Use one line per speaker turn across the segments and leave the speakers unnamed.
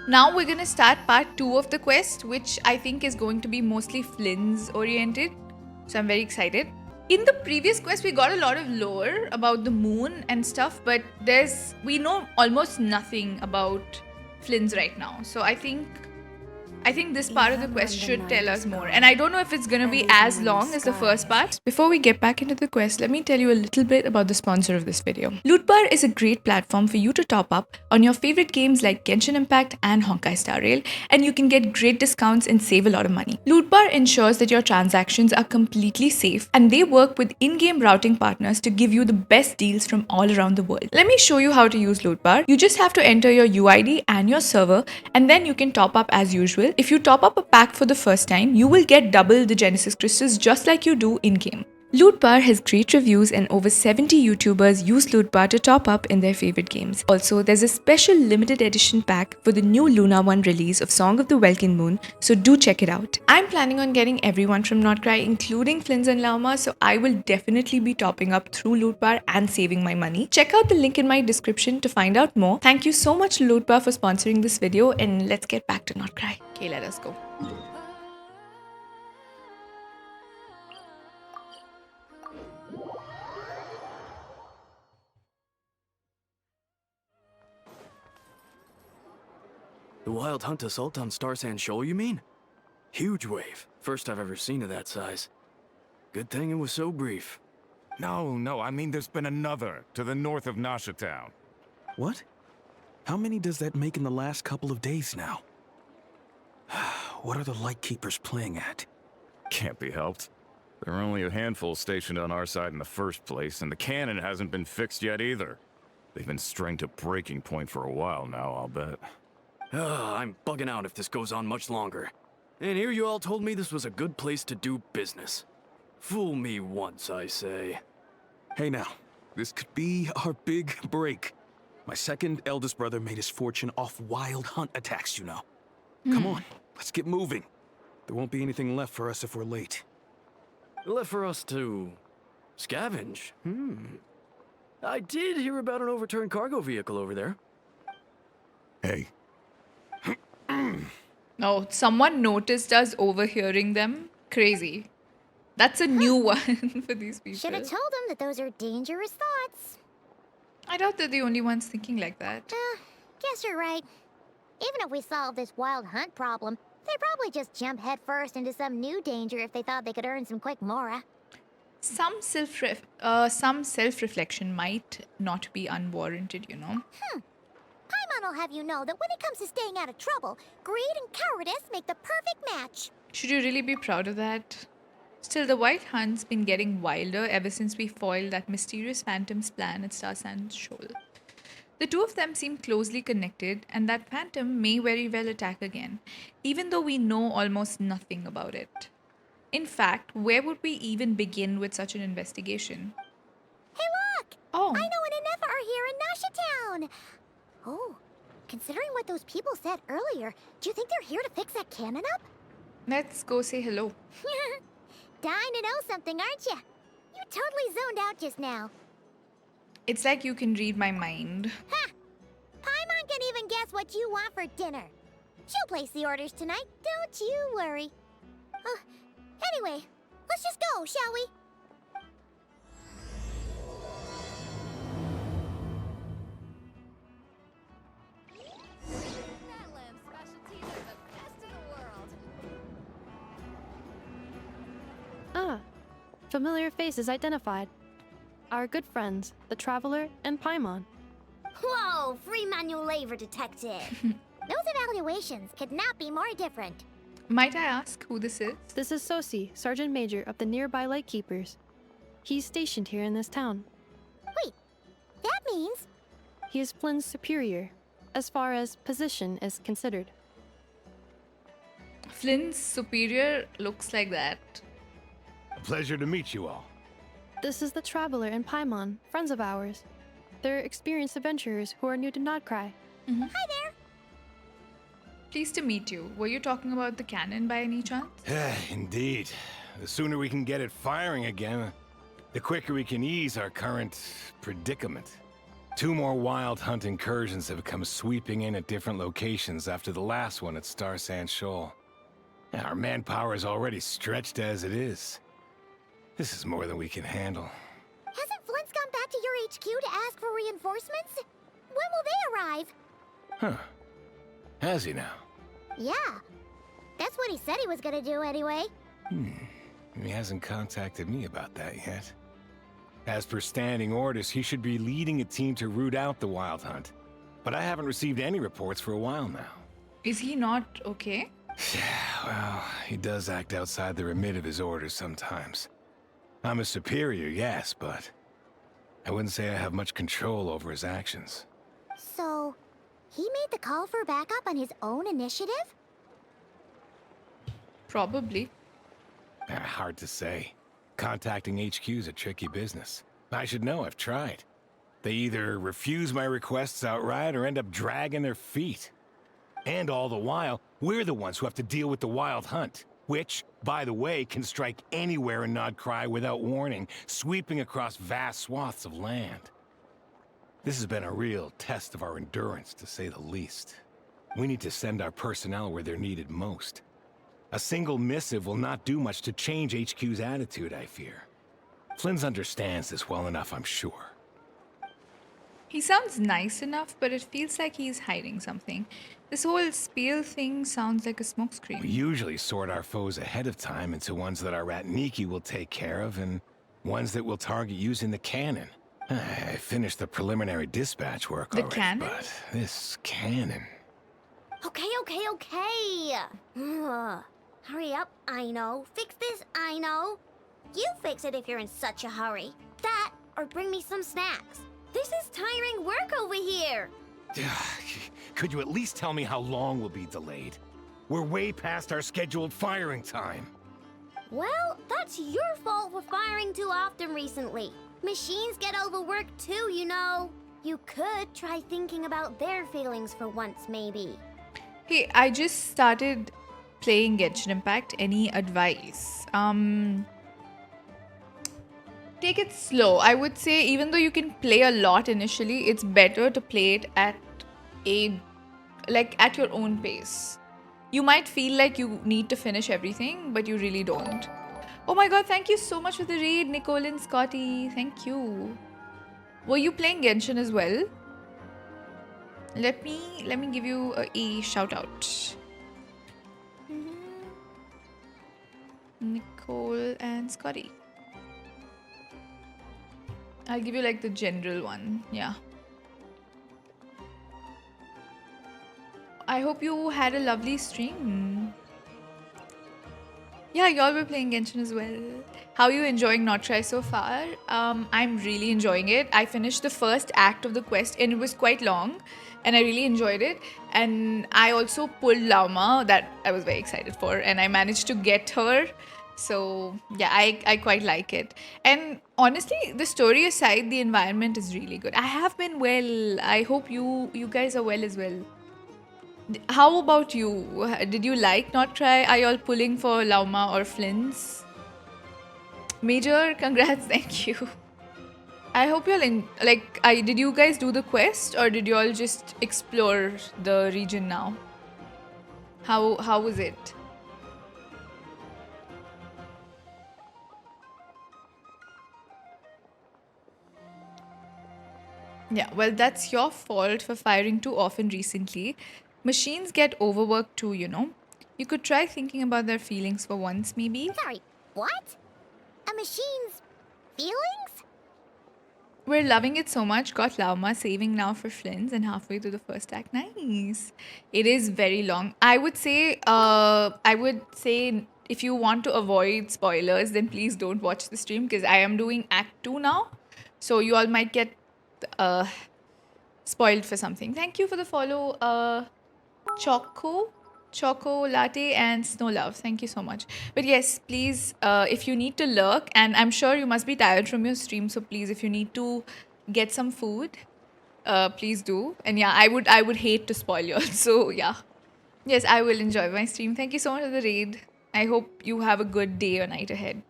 Now we're gonna start part 2 of the quest, which I think is going to be mostly Flins oriented. So I'm very excited. In the previous quest, we got a lot of lore about the moon and stuff, but we know almost nothing about Flins right now. So I think this part of the quest should tell us more. And I don't know if it's going to be as long as the first part. Before we get back into the quest, let me tell you a little bit about the sponsor of this video. Loot Bar is a great platform for you to top up on your favorite games like Genshin Impact and Honkai Star Rail, and you can get great discounts and save a lot of money. Loot Bar ensures that your transactions are completely safe, and they work with in-game routing partners to give you the best deals from all around the world. Let me show you how to use Loot Bar. You just have to enter your UID and your server, and then you can top up as usual. If you top up a pack for the first time, you will get double the Genesis crystals just like you do in-game. Loot Bar has great reviews and over 70 YouTubers use Loot Bar to top up in their favorite games. Also, there's a special limited edition pack for the new Luna 1 release of Song of the Welkin Moon, so do check it out. I'm planning on getting everyone from Krai, including Flins and Llama, so I will definitely be topping up through Loot Bar and saving my money. Check out the link in my description to find out more. Thank you so much Loot Bar for sponsoring this video, and let's get back to Krai. Okay, let us go.
The wild hunt assault on Star Sand Shoal, you mean? Huge wave. First I've ever seen of that size. Good thing it was so brief.
No, I mean there's been another to the north of Nasha Town.
What? How many does that make in the last couple of days now? What are the Lightkeepers playing at?
Can't be helped. There are only a handful stationed on our side in the first place, and the cannon hasn't been fixed yet either. They've been strained to breaking point for a while now, I'll bet.
I'm bugging out if this goes on much longer. And here you all told me this was a good place to do business. Fool me once, I say. Hey now, this could be our big break. My second eldest brother made his fortune off wild hunt attacks, you know. Come on, let's get moving. There won't be anything left for us if we're late. Left for us to scavenge? I did hear about an overturned cargo vehicle over there.
Hey.
Oh, someone noticed us overhearing them? Crazy. That's a new one for these people.
Should have told them that those are dangerous thoughts.
I doubt they're the only ones thinking like that.
Guess you're right. Even if we solve this wild hunt problem, they'd probably just jump headfirst into some new danger if they thought they could earn some quick mora.
Some self-reflection might not be unwarranted, you know.
Paimon will have you know that when it comes to staying out of trouble, greed and cowardice make the perfect match.
Should you really be proud of that? Still, the White Hunt's been getting wilder ever since we foiled that mysterious phantom's plan at Star Sand Shoal. The two of them seem closely connected, and that phantom may very well attack again, even though we know almost nothing about it. In fact, where would we even begin with such an investigation?
Hey look!
Oh.
I know an Enefa are here in Nasha Town! Oh, considering what those people said earlier, do you think they're here to fix that cannon up?
Let's go say hello.
Dying to know something, aren't you? You totally zoned out just now.
It's like you can read my mind.
Ha! Paimon can even guess what you want for dinner. She'll place the orders tonight, don't you worry. Anyway, let's just go, shall we?
That lamb specialties are the best in the world.
Ah, familiar faces identified. Our good friends, the Traveler and Paimon.
Whoa, free manual labor detective. Those evaluations could not be more different.
Might I ask who this is?
This is Sosi, Sergeant Major of the nearby Lightkeepers. He's stationed here in this town.
Wait, that means...
He is Flynn's superior, as far as position is considered.
Flynn's superior looks like that.
A pleasure to meet you all.
This is the Traveler and Paimon, friends of ours. They're experienced adventurers who are new to Krai.
Hi there.
Pleased to meet you. Were you talking about the cannon by any chance?
Indeed. The sooner we can get it firing again, the quicker we can ease our current predicament.
2 more wild hunt incursions have come sweeping in at different locations after the last one at Star Sand Shoal. Our manpower is already stretched as it is. This is more than we can handle.
Hasn't Flint's gone back to your HQ to ask for reinforcements? When will they arrive?
Huh. Has he now?
Yeah. That's what he said he was gonna do anyway.
He hasn't contacted me about that yet. As per standing orders, he should be leading a team to root out the wild hunt. But I haven't received any reports for a while now.
Is he not okay?
Yeah, well, he does act outside the remit of his orders sometimes. I'm a superior, yes, but I wouldn't say I have much control over his actions.
So, he made the call for backup on his own initiative?
Probably.
Hard to say. Contacting HQ's a tricky business. I should know, I've tried. They either refuse my requests outright or end up dragging their feet. And all the while, we're the ones who have to deal with the wild hunt, which, by the way, can strike anywhere in Krai without warning, sweeping across vast swaths of land. This has been a real test of our endurance, to say the least. We need to send our personnel where they're needed most. A single missive will not do much to change HQ's attitude, I fear. Flins understands this well enough, I'm sure.
He sounds nice enough, but it feels like he's hiding something. This whole spiel thing sounds like a
We
smokescreen.
usually sort our foes ahead of time into ones that our Ratniki will take care of and ones that we'll target using the cannon. I finished the preliminary dispatch work
The
already,
cannon?
but this cannon...
Okay. Ugh. Hurry up, I know. Fix this, I know. You fix it if you're in such a hurry. That, or bring me some snacks. This is tiring work over here.
Could you at least tell me how long we'll be delayed? We're way past our scheduled firing time.
Well, that's your fault for firing too often recently. Machines get overworked too, you know. You could try thinking about their feelings for once, maybe.
Hey, I just started playing Genshin Impact. Any advice? Take it slow. I would say even though you can play a lot initially, it's better to play it at your own pace. You might feel like you need to finish everything, but you really don't. Oh my god, thank you so much for the raid, Nicole and Scotty. Thank you. Were you playing Genshin as well? Let me give you a shout out. Nicole and Scotty. I'll give you like the general one. Yeah. I hope you had a lovely stream. Yeah, y'all were playing Genshin as well. How are you enjoying Not Try so far? I'm really enjoying it. I finished the first act of the quest and it was quite long and I really enjoyed it. And I also pulled Llama that I was very excited for and I managed to get her. So yeah, I quite like it. And honestly, the story aside, the environment is really good. I have been well. I hope you guys are well as well. How about you? Did you like Not Try? Are y'all pulling for Lauma or Flins? Major, congrats, thank you. I hope y'all did you guys do the quest or did y'all just explore the region now? How was it? Yeah, well, that's your fault for firing too often recently. Machines get overworked too, you know. You could try thinking about their feelings for once, maybe.
Sorry, what? A machine's feelings?
We're loving it so much. Got Lauma saving now for Flins and halfway through the first act. Nice. It is very long. I would say if you want to avoid spoilers, then please don't watch the stream because I am doing Act 2 now. So you all might get spoiled for something. Thank you for the follow, Choco Latte and Snow Love. Thank you so much. But yes, please, if you need to lurk, and I'm sure you must be tired from your stream, so please, if you need to get some food, please do. And yeah, I would hate to spoil you all. So yeah. Yes, I will enjoy my stream. Thank you so much for the raid. I hope you have a good day or night ahead.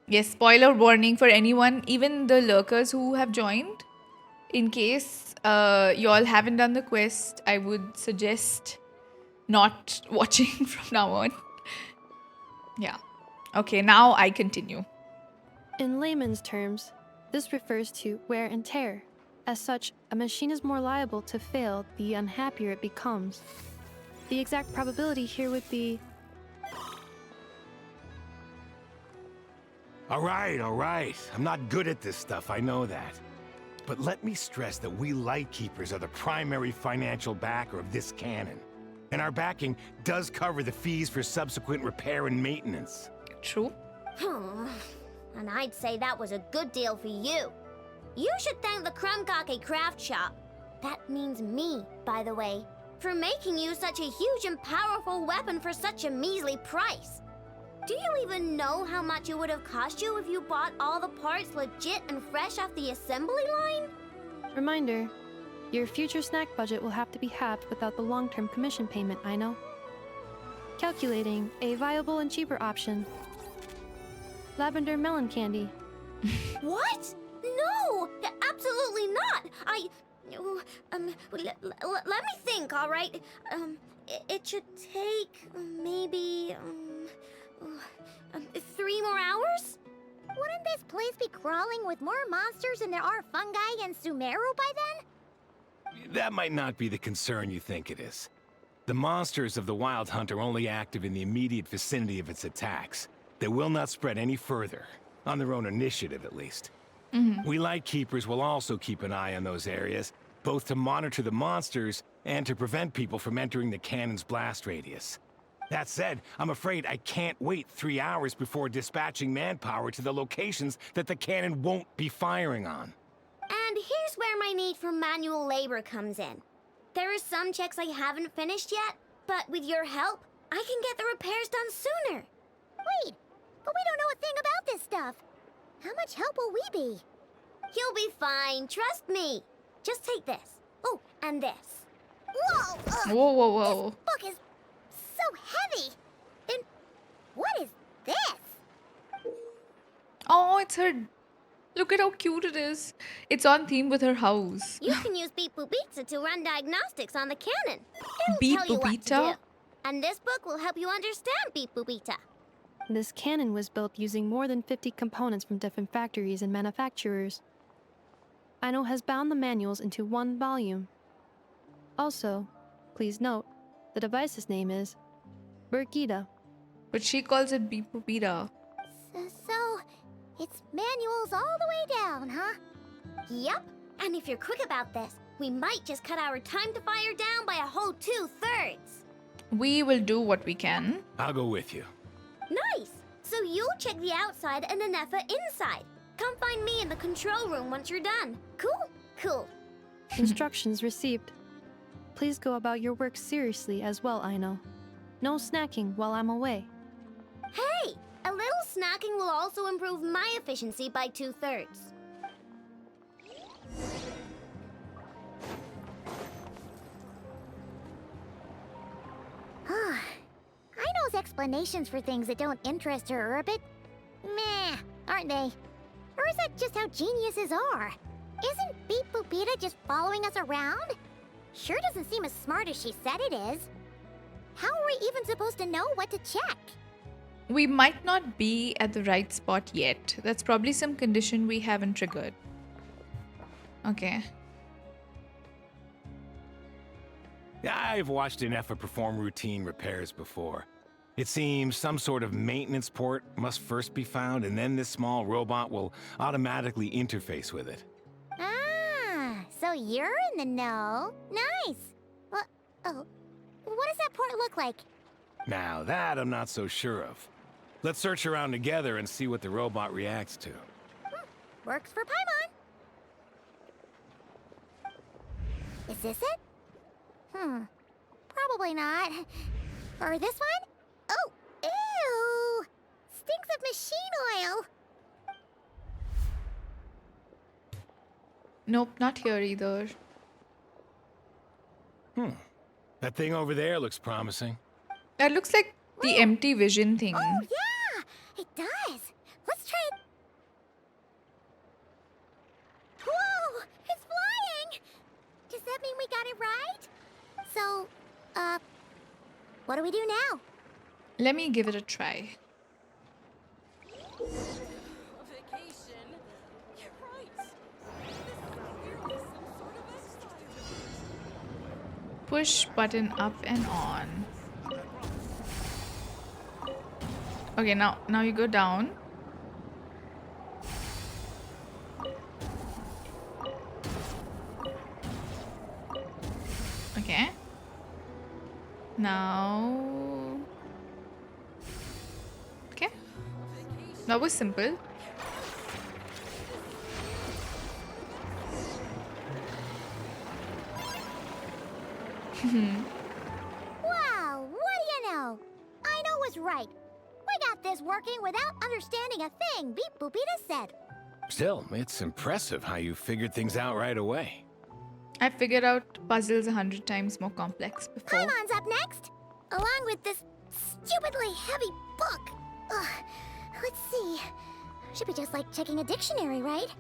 Yes, spoiler warning for anyone, even the lurkers who have joined. In case you all haven't done the quest, I would suggest not watching from now on. Yeah. Okay, now I continue.
In layman's terms, this refers to wear and tear. As such, a machine is more liable to fail the unhappier it becomes. The exact probability here would be...
All right. I'm not good at this stuff, I know that. But let me stress that we Lightkeepers are the primary financial backer of this cannon. And our backing does cover the fees for subsequent repair and maintenance.
True.
And I'd say that was a good deal for you. You should thank the Krumkake craft shop. That means me, by the way, for making you such a huge and powerful weapon for such a measly price. Do you even know how much it would have cost you if you bought all the parts legit and fresh off the assembly line?
Reminder, your future snack budget will have to be halved without the long-term commission payment, I know. Calculating a viable and cheaper option. Lavender melon candy.
What? No! Absolutely not! Let me think, all right? It should take maybe 3 more hours?
Wouldn't this place be crawling with more monsters than there are fungi and Sumeru by then?
That might not be the concern you think it is. The monsters of the Wild Hunt are only active in the immediate vicinity of its attacks. They will not spread any further, on their own initiative at least. We Lightkeepers will also keep an eye on those areas, both to monitor the monsters and to prevent people from entering the cannon's blast radius. That said, I'm afraid I can't wait 3 hours before dispatching manpower to the locations that the cannon won't be firing on.
And here's where my need for manual labor comes in. There are some checks I haven't finished yet, but with your help, I can get the repairs done sooner.
Wait, but we don't know a thing about this stuff. How much help will we be?
You'll be fine, trust me. Just take this. Oh, and this.
Whoa!
Whoa.
This book is so heavy. And what is this?
Oh, it's her. Look at how cute it is. It's on theme with her house.
You can use Beep Boop Pizza to run diagnostics on the cannon. It'll
Beep
tell you
Boop
what to
Pizza?
do. And this book will help you understand Beep Boop Pizza.
This cannon was built using more than 50 components from different factories and manufacturers. Aino has bound the manuals into one volume. Also, please note, the device's name is Burkita.
But she calls it Beepupita.
So, it's manuals all the way down, huh?
Yep. And if you're quick about this, we might just cut our time to fire down by a whole 2/3.
We will do what we can.
I'll go with you.
Nice! So you'll check the outside and Anefa inside. Come find me in the control room once you're done. Cool? Cool.
Instructions received. Please go about your work seriously as well, Aino. No snacking while I'm away.
Hey! A little snacking will also improve my efficiency by 2/3.
Aino's explanations for things that don't interest her are a bit meh, aren't they? Or is that just how geniuses are? Isn't Beep Boopita just following us around? Sure doesn't seem as smart as she said it is. How are we even supposed to know what to check?
We might not be at the right spot yet. That's probably some condition we haven't triggered. Okay.
I've watched Anefa perform routine repairs before. It seems some sort of maintenance port must first be found, and then this small robot will automatically interface with it.
Ah, so you're in the know. Nice. What does that port look like?
Now that I'm not so sure of. Let's search around together and see what the robot reacts to.
Works for Paimon. Is this it? Probably not. Or this one? Oh, ew! Stinks of machine oil.
Nope, not here either.
That thing over there looks promising.
That looks like the empty vision thing.
Oh, yeah! It does. Let's try it What do we do now?
Let me give it a try.
Vacation? You're right. This is clearly some sort of exercise.
Push button up and on. Okay, now you go down. Okay. Now. Okay. That was simple.
Wow, what do you know? I know was right. We got this working without understanding a thing, Beep Boopita said.
Still, it's impressive how you figured things out right away.
I figured out puzzles 100 times more complex before.
Paimon's up next, along with this stupidly heavy book. Ugh, let's see. Should be just like checking a dictionary, right?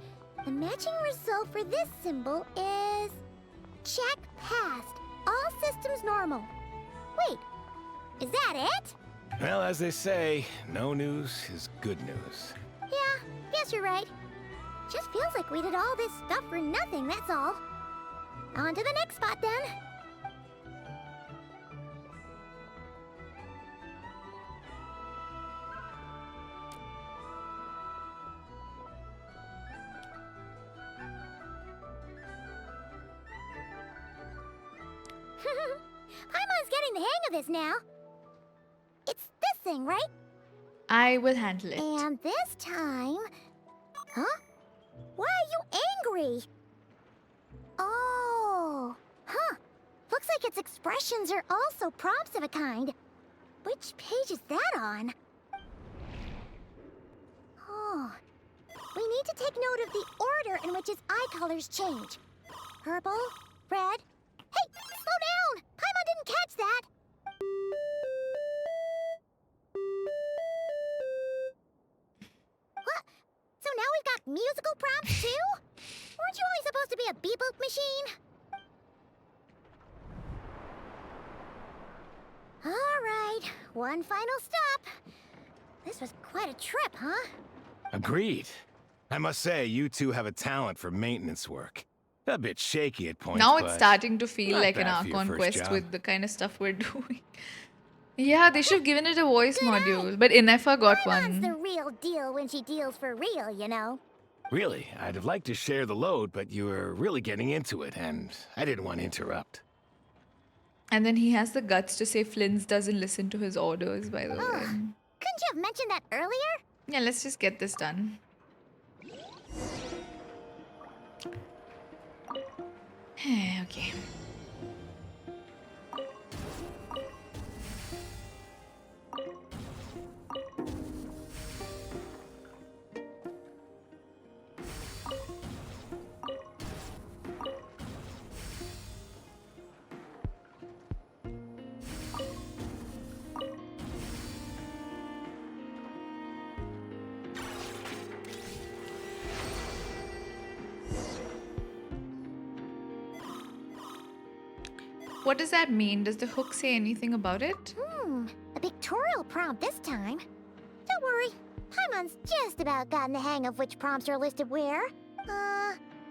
The matching result for this symbol is... check passed. All systems normal. Wait, is that it?
Well, as they say, no news is good news.
Yeah, guess you're right. Just feels like we did all this stuff for nothing, that's all. On to the next spot, then. Paimon's getting the hang of this now. It's this thing, right?
I will handle it.
And this time... Huh? Why are you angry? Oh... Huh. Looks like its expressions are also prompts of a kind. Which page is that on? Oh... We need to take note of the order in which its eye colors change. Purple, red... Hey! Slow down! Paimon didn't catch that! What? So now we've got musical prompts too? Weren't you only supposed to be a beep-boop machine? Alright, one final stop. This was quite a trip, huh?
Agreed. I must say, you two have a talent for maintenance work. A bit shaky at points,
Now it's
but
starting to feel
not
like an
bad for your
Archon
first
quest
job.
with the kind of stuff we're doing. Yeah, they should have given it a voice
Good eye.
module, but Inefa got
Paimon's the
one.
real deal when she deals for real, you know.
Really, I'd have liked to share the load, but you were really getting into it, and I didn't want to interrupt.
And then he has the guts to say Flins doesn't listen to his orders, by the way.
Couldn't you have mentioned that earlier?
Yeah, let's just get this done. Okay. What does that mean? Does the hook say anything about it?
A pictorial prompt this time. Don't worry, Paimon's just about gotten the hang of which prompts are listed where.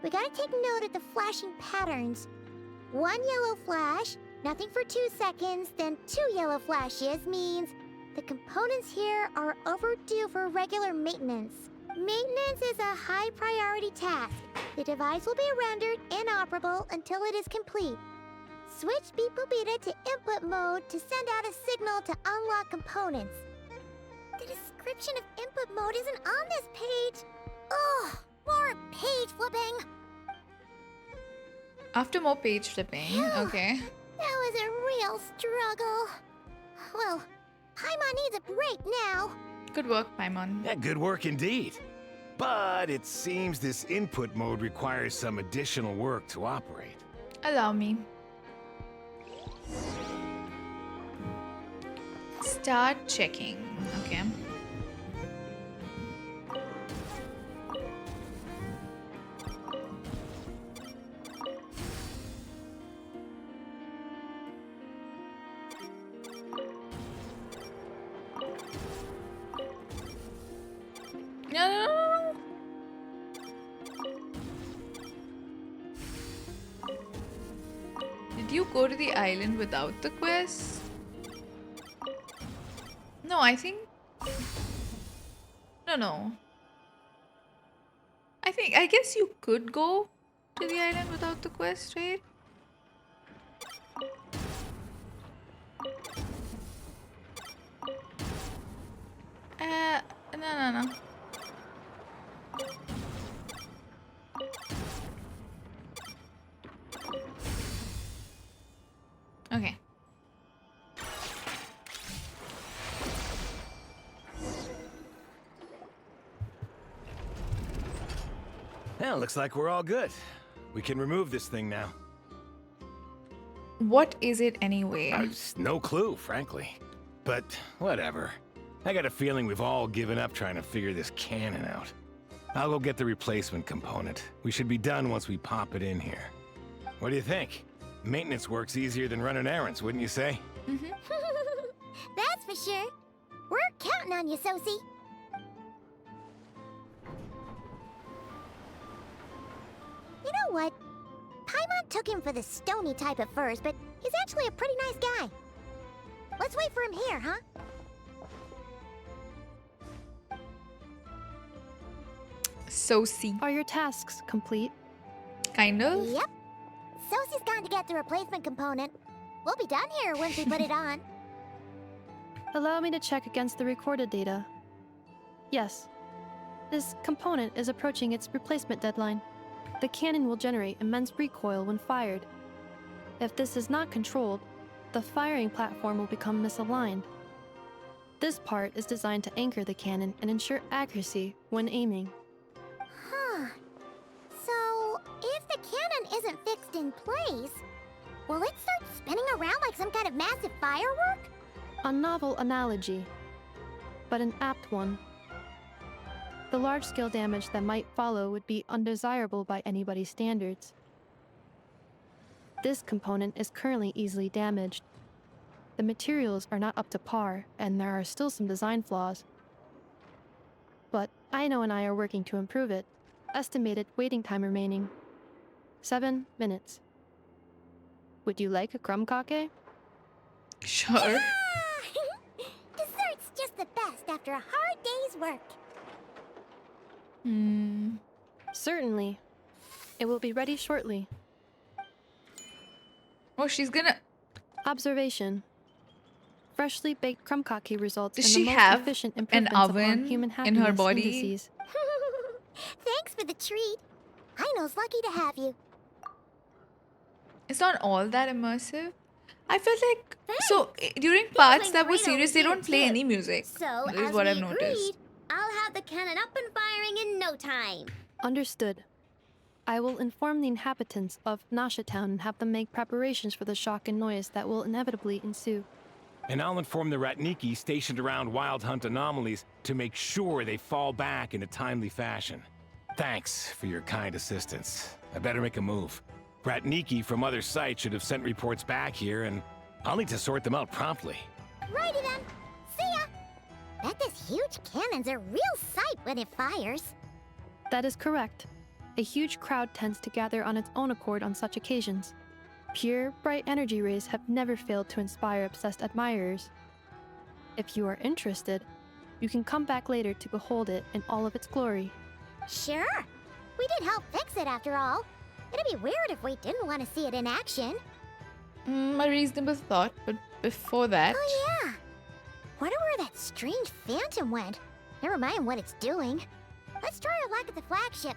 We gotta take note of the flashing patterns. One yellow flash, nothing for 2 seconds, then 2 yellow flashes means the components here are overdue for regular maintenance. Maintenance is a high priority task. The device will be rendered inoperable until it is complete. Switch Beep Boopita to input mode to send out a signal to unlock components. The description of input mode isn't on this page. Ugh, more page flipping.
After more page flipping, okay.
That was a real struggle. Well, Paimon needs a break now.
Good work, Paimon.
Yeah, good work indeed. But it seems this input mode requires some additional work to operate.
Allow me. Start checking. Okay. No. Did you go to the island without the quest? No, I think... No. I guess you could go to the island without the quest, right? No. Okay.
Well, looks like we're all good. We can remove this thing now.
What is it anyway?
No clue, frankly. But whatever. I got a feeling we've all given up trying to figure this cannon out. I'll go get the replacement component. We should be done once we pop it in here. What do you think? Maintenance work's easier than running errands, wouldn't you say?
That's for sure. We're counting on you, Sosie. You know what? Paimon took him for the stony type at first, but he's actually a pretty nice guy. Let's wait for him here, huh?
Sosie.
Are your tasks complete?
Kind of.
Yep. Sosie's gone to get the replacement component. We'll be done here once we put it on.
Allow me to check against the recorded data. Yes. This component is approaching its replacement deadline. The cannon will generate immense recoil when fired. If this is not controlled, the firing platform will become misaligned. This part is designed to anchor the cannon and ensure accuracy when aiming.
Huh. So, if the cannon isn't fixed in place, will it start spinning around like some kind of massive firework?
A novel analogy, but an apt one. The large-scale damage that might follow would be undesirable by anybody's standards. This component is currently easily damaged. The materials are not up to par, and there are still some design flaws. But Aino and I are working to improve it. Estimated waiting time remaining: 7 minutes. Would you like a crumb cake?
Sure.
Dessert's just the best after a hard day's work.
Certainly. It will be ready shortly.
Oh, she's gonna...
Observation. Freshly baked crumb cake results
Does
in
she
the most
have
efficient
an
improvements upon
oven
human
in
happiness
her body?
indices.
Thanks for the treat. Aino's lucky to have you.
It's not all that immersive. I felt like...
Thanks.
So, during
Things
parts
went
that were
great
serious,
over
they
here,
don't play
too.
any music.
So,
Is
as
what
we
I've noticed.
agreed, I'll have the cannon up and firing in no time.
Understood. I will inform the inhabitants of Nasha Town and have them make preparations for the shock and noise that will inevitably ensue.
And I'll inform the Ratniki stationed around Wild Hunt anomalies to make sure they fall back in a timely fashion. Thanks for your kind assistance. I better make a move. Ratniki from other sites should have sent reports back here, and I'll need to sort them out promptly.
Righty then. See ya. Bet this huge cannon's a real sight when it fires.
That is correct. A huge crowd tends to gather on its own accord on such occasions. Pure, bright energy rays have never failed to inspire obsessed admirers. If you are interested, you can come back later to behold it in all of its glory.
Sure. We did help fix it after all. It'd be weird if we didn't want to see it in action.
A reasonable thought, but before that...
Oh yeah. Wonder where that strange phantom went. Never mind what it's doing. Let's try our luck at the flagship.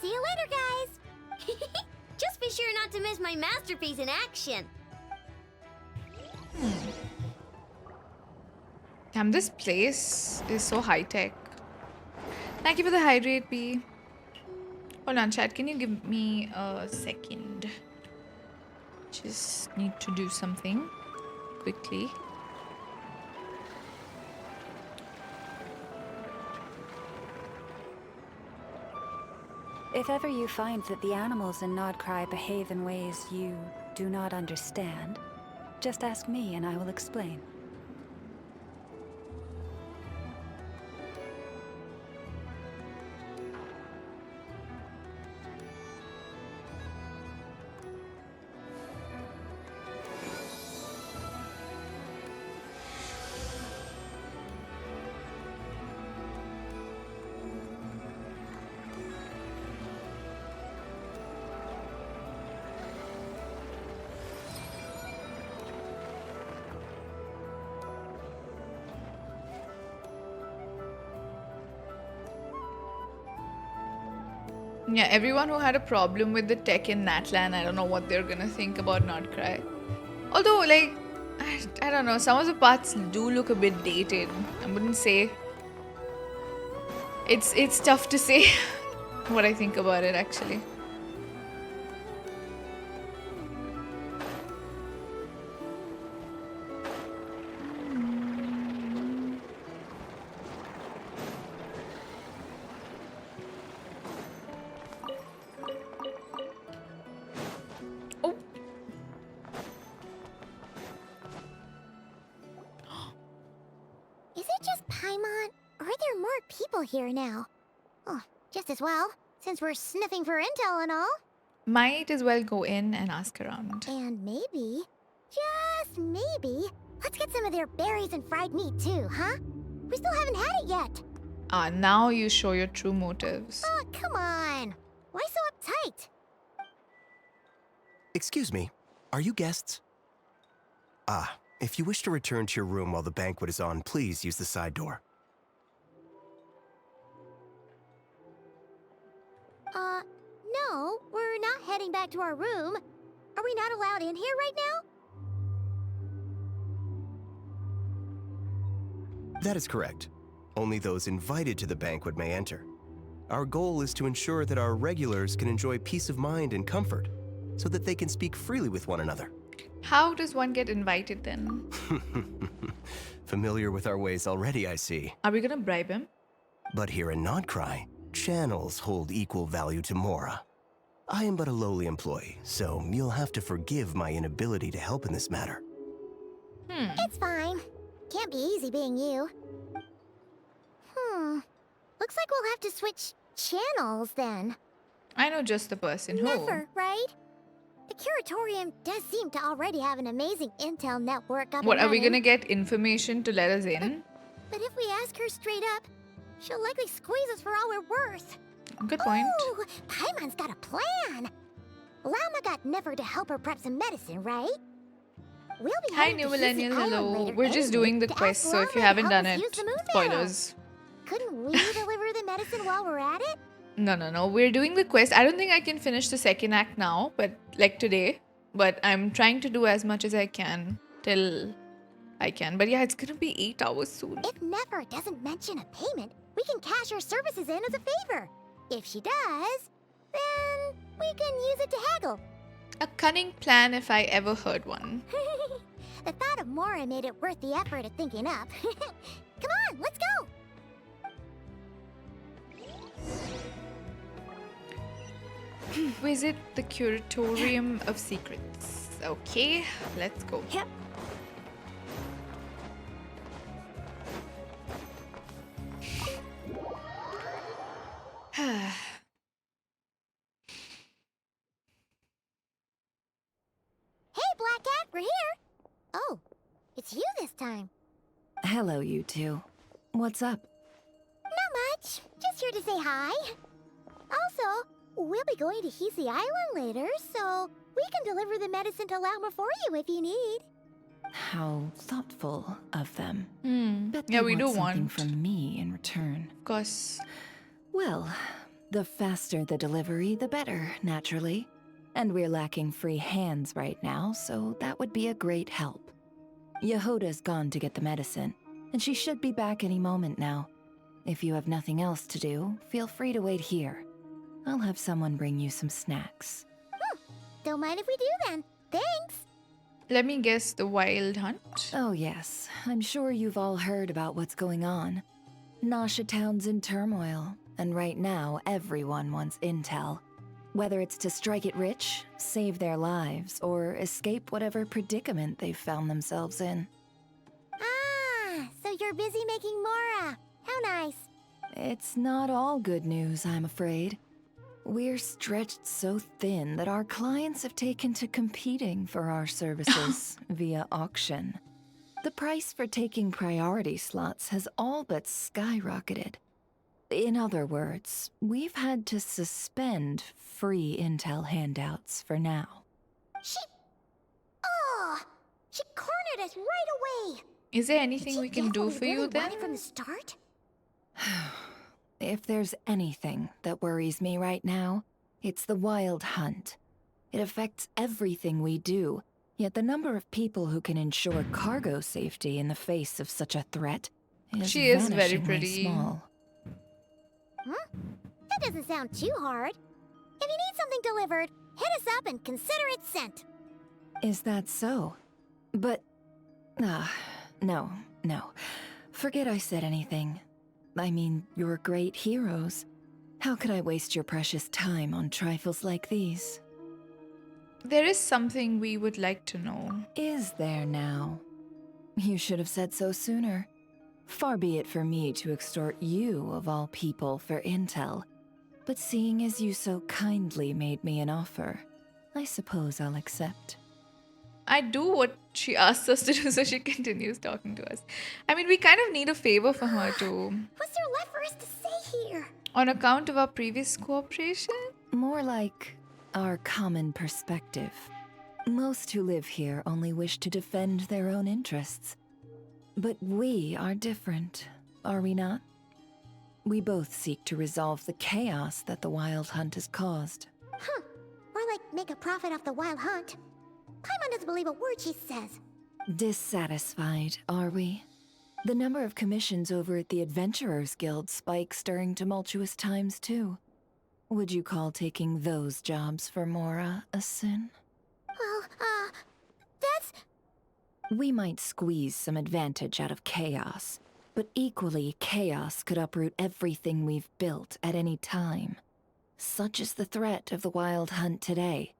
See you later, guys.
Just be sure not to miss my masterpiece in action.
Damn, this place is so high-tech. Thank you for the hydrate, P. Hold on, chat. Can you give me a second? Just need to do something quickly.
If ever you find that the animals in Krai behave in ways you do not understand, just ask me and I will explain.
Yeah, everyone who had a problem with the tech in Natlan, I don't know what they're gonna think about Not Cry. Although, like, I don't know, some of the parts do look a bit dated. I wouldn't say. It's tough to say what I think about it actually. Oh.
Is it just Paimon? Or are there more people here now? Oh, just as well, since we're sniffing for intel and all.
Might as well go in and ask around.
And maybe, just maybe, let's get some of their berries and fried meat too, huh? We still haven't had it yet.
Ah, now you show your true motives.
Oh, come on. Why so uptight?
Excuse me, are you guests? Ah, if you wish to return to your room while the banquet is on, please use the side door.
No, we're not heading back to our room. Are we not allowed in here right now?
That is correct. Only those invited to the banquet may enter. Our goal is to ensure that our regulars can enjoy peace of mind and comfort, so that they can speak freely with one another.
How does one get invited then?
Familiar with our ways already, I see.
Are we gonna bribe him?
But here in Nodcry, channels hold equal value to Mora. I am but a lowly employee, so you'll have to forgive my inability to help in this matter.
It's fine. Can't be easy being you. Looks like we'll have to switch channels then.
I know just the person who.
Never, right? The Curatorium does seem to already have an amazing intel network up
What,
and
are we
running.
gonna get information to let us in?
But if we ask her straight up, she'll likely squeeze us for all we're worth.
Good point.
Ooh, Paimon's got a plan. Llama got Never to help her prep some medicine, right? We'll be
Hi,
heading
new
to Hissy
millennials.
Island
Hello.
later
We're just
anyway
doing the
to
quest,
ask
so if
Llama
you
to
haven't
help
done
us
it,
use the moon
spoilers.
Couldn't we deliver the medicine while we're at it?
No. We're doing the quest. I don't think I can finish the second act now, but like today. But I'm trying to do as much as I can till I can. But yeah, it's gonna be 8 hours soon.
If Never doesn't mention a payment, we can cash her services in as a favor. If she does, then we can use it to haggle.
A cunning plan if I ever heard one.
The thought of Mora made it worth the effort of thinking up. Come on, let's go!
Visit the Curatorium of Secrets. Okay, let's go.
Yep.
Hey, Black Cat, we're here! Oh, it's you this time.
Hello, you two. What's up?
Not much. Just here to say hi. Also, we'll be going to Hissy Island later, so we can deliver the medicine to Lauma for you if you need.
How thoughtful of them. Bet
Yeah,
they
we do
something
want.
from me in return.
Of course.
Well, the faster the delivery, the better, naturally. And we're lacking free hands right now, so that would be a great help. Yehoda's gone to get the medicine, and she should be back any moment now. If you have nothing else to do, feel free to wait here. I'll have someone bring you some snacks.
Don't mind if we do then. Thanks!
Let me guess, the Wild Hunt?
Oh yes, I'm sure you've all heard about what's going on. Nasha Town's in turmoil, and right now everyone wants intel. Whether it's to strike it rich, save their lives, or escape whatever predicament they've found themselves in.
Ah, so you're busy making Mora. How nice.
It's not all good news, I'm afraid. We're stretched so thin that our clients have taken to competing for our services via auction. The price for taking priority slots has all but skyrocketed. In other words, we've had to suspend free intel handouts for now.
She cornered us right away.
Is there anything
Did
we
she
can do
definitely
for you
really
then?
want it from the start?
If there's anything that worries me right now, it's the wild hunt. It affects everything we do, yet the number of people who can ensure cargo safety in the face of such a threat is
She is very
vanishingly
pretty.
small.
That doesn't sound too hard. If you need something delivered, hit us up and consider it sent.
Is that so? But... no. Forget I said anything. I mean, you're great heroes. How could I waste your precious time on trifles like these?
There is something we would like to know.
Is there now? You should have said so sooner. Far be it for me to extort you, of all people, for intel. But seeing as you so kindly made me an offer, I suppose I'll accept.
I do what she asks us to do, so she continues talking to us. I mean, we kind of need a favor from her too.
What's there left for us to say here?
On account of our previous cooperation?
More like our common perspective. Most who live here only wish to defend their own interests. But we are different, are we not? We both seek to resolve the chaos that the wild hunt has caused.
Huh. Or like make a profit off the wild hunt. Paimon doesn't believe a word she says.
Dissatisfied, are we? The number of commissions over at the Adventurers Guild spikes during tumultuous times, too. Would you call taking those jobs for Mora a sin?
Well, that's...
We might squeeze some advantage out of chaos, but equally, chaos could uproot everything we've built at any time. Such is the threat of the wild hunt today.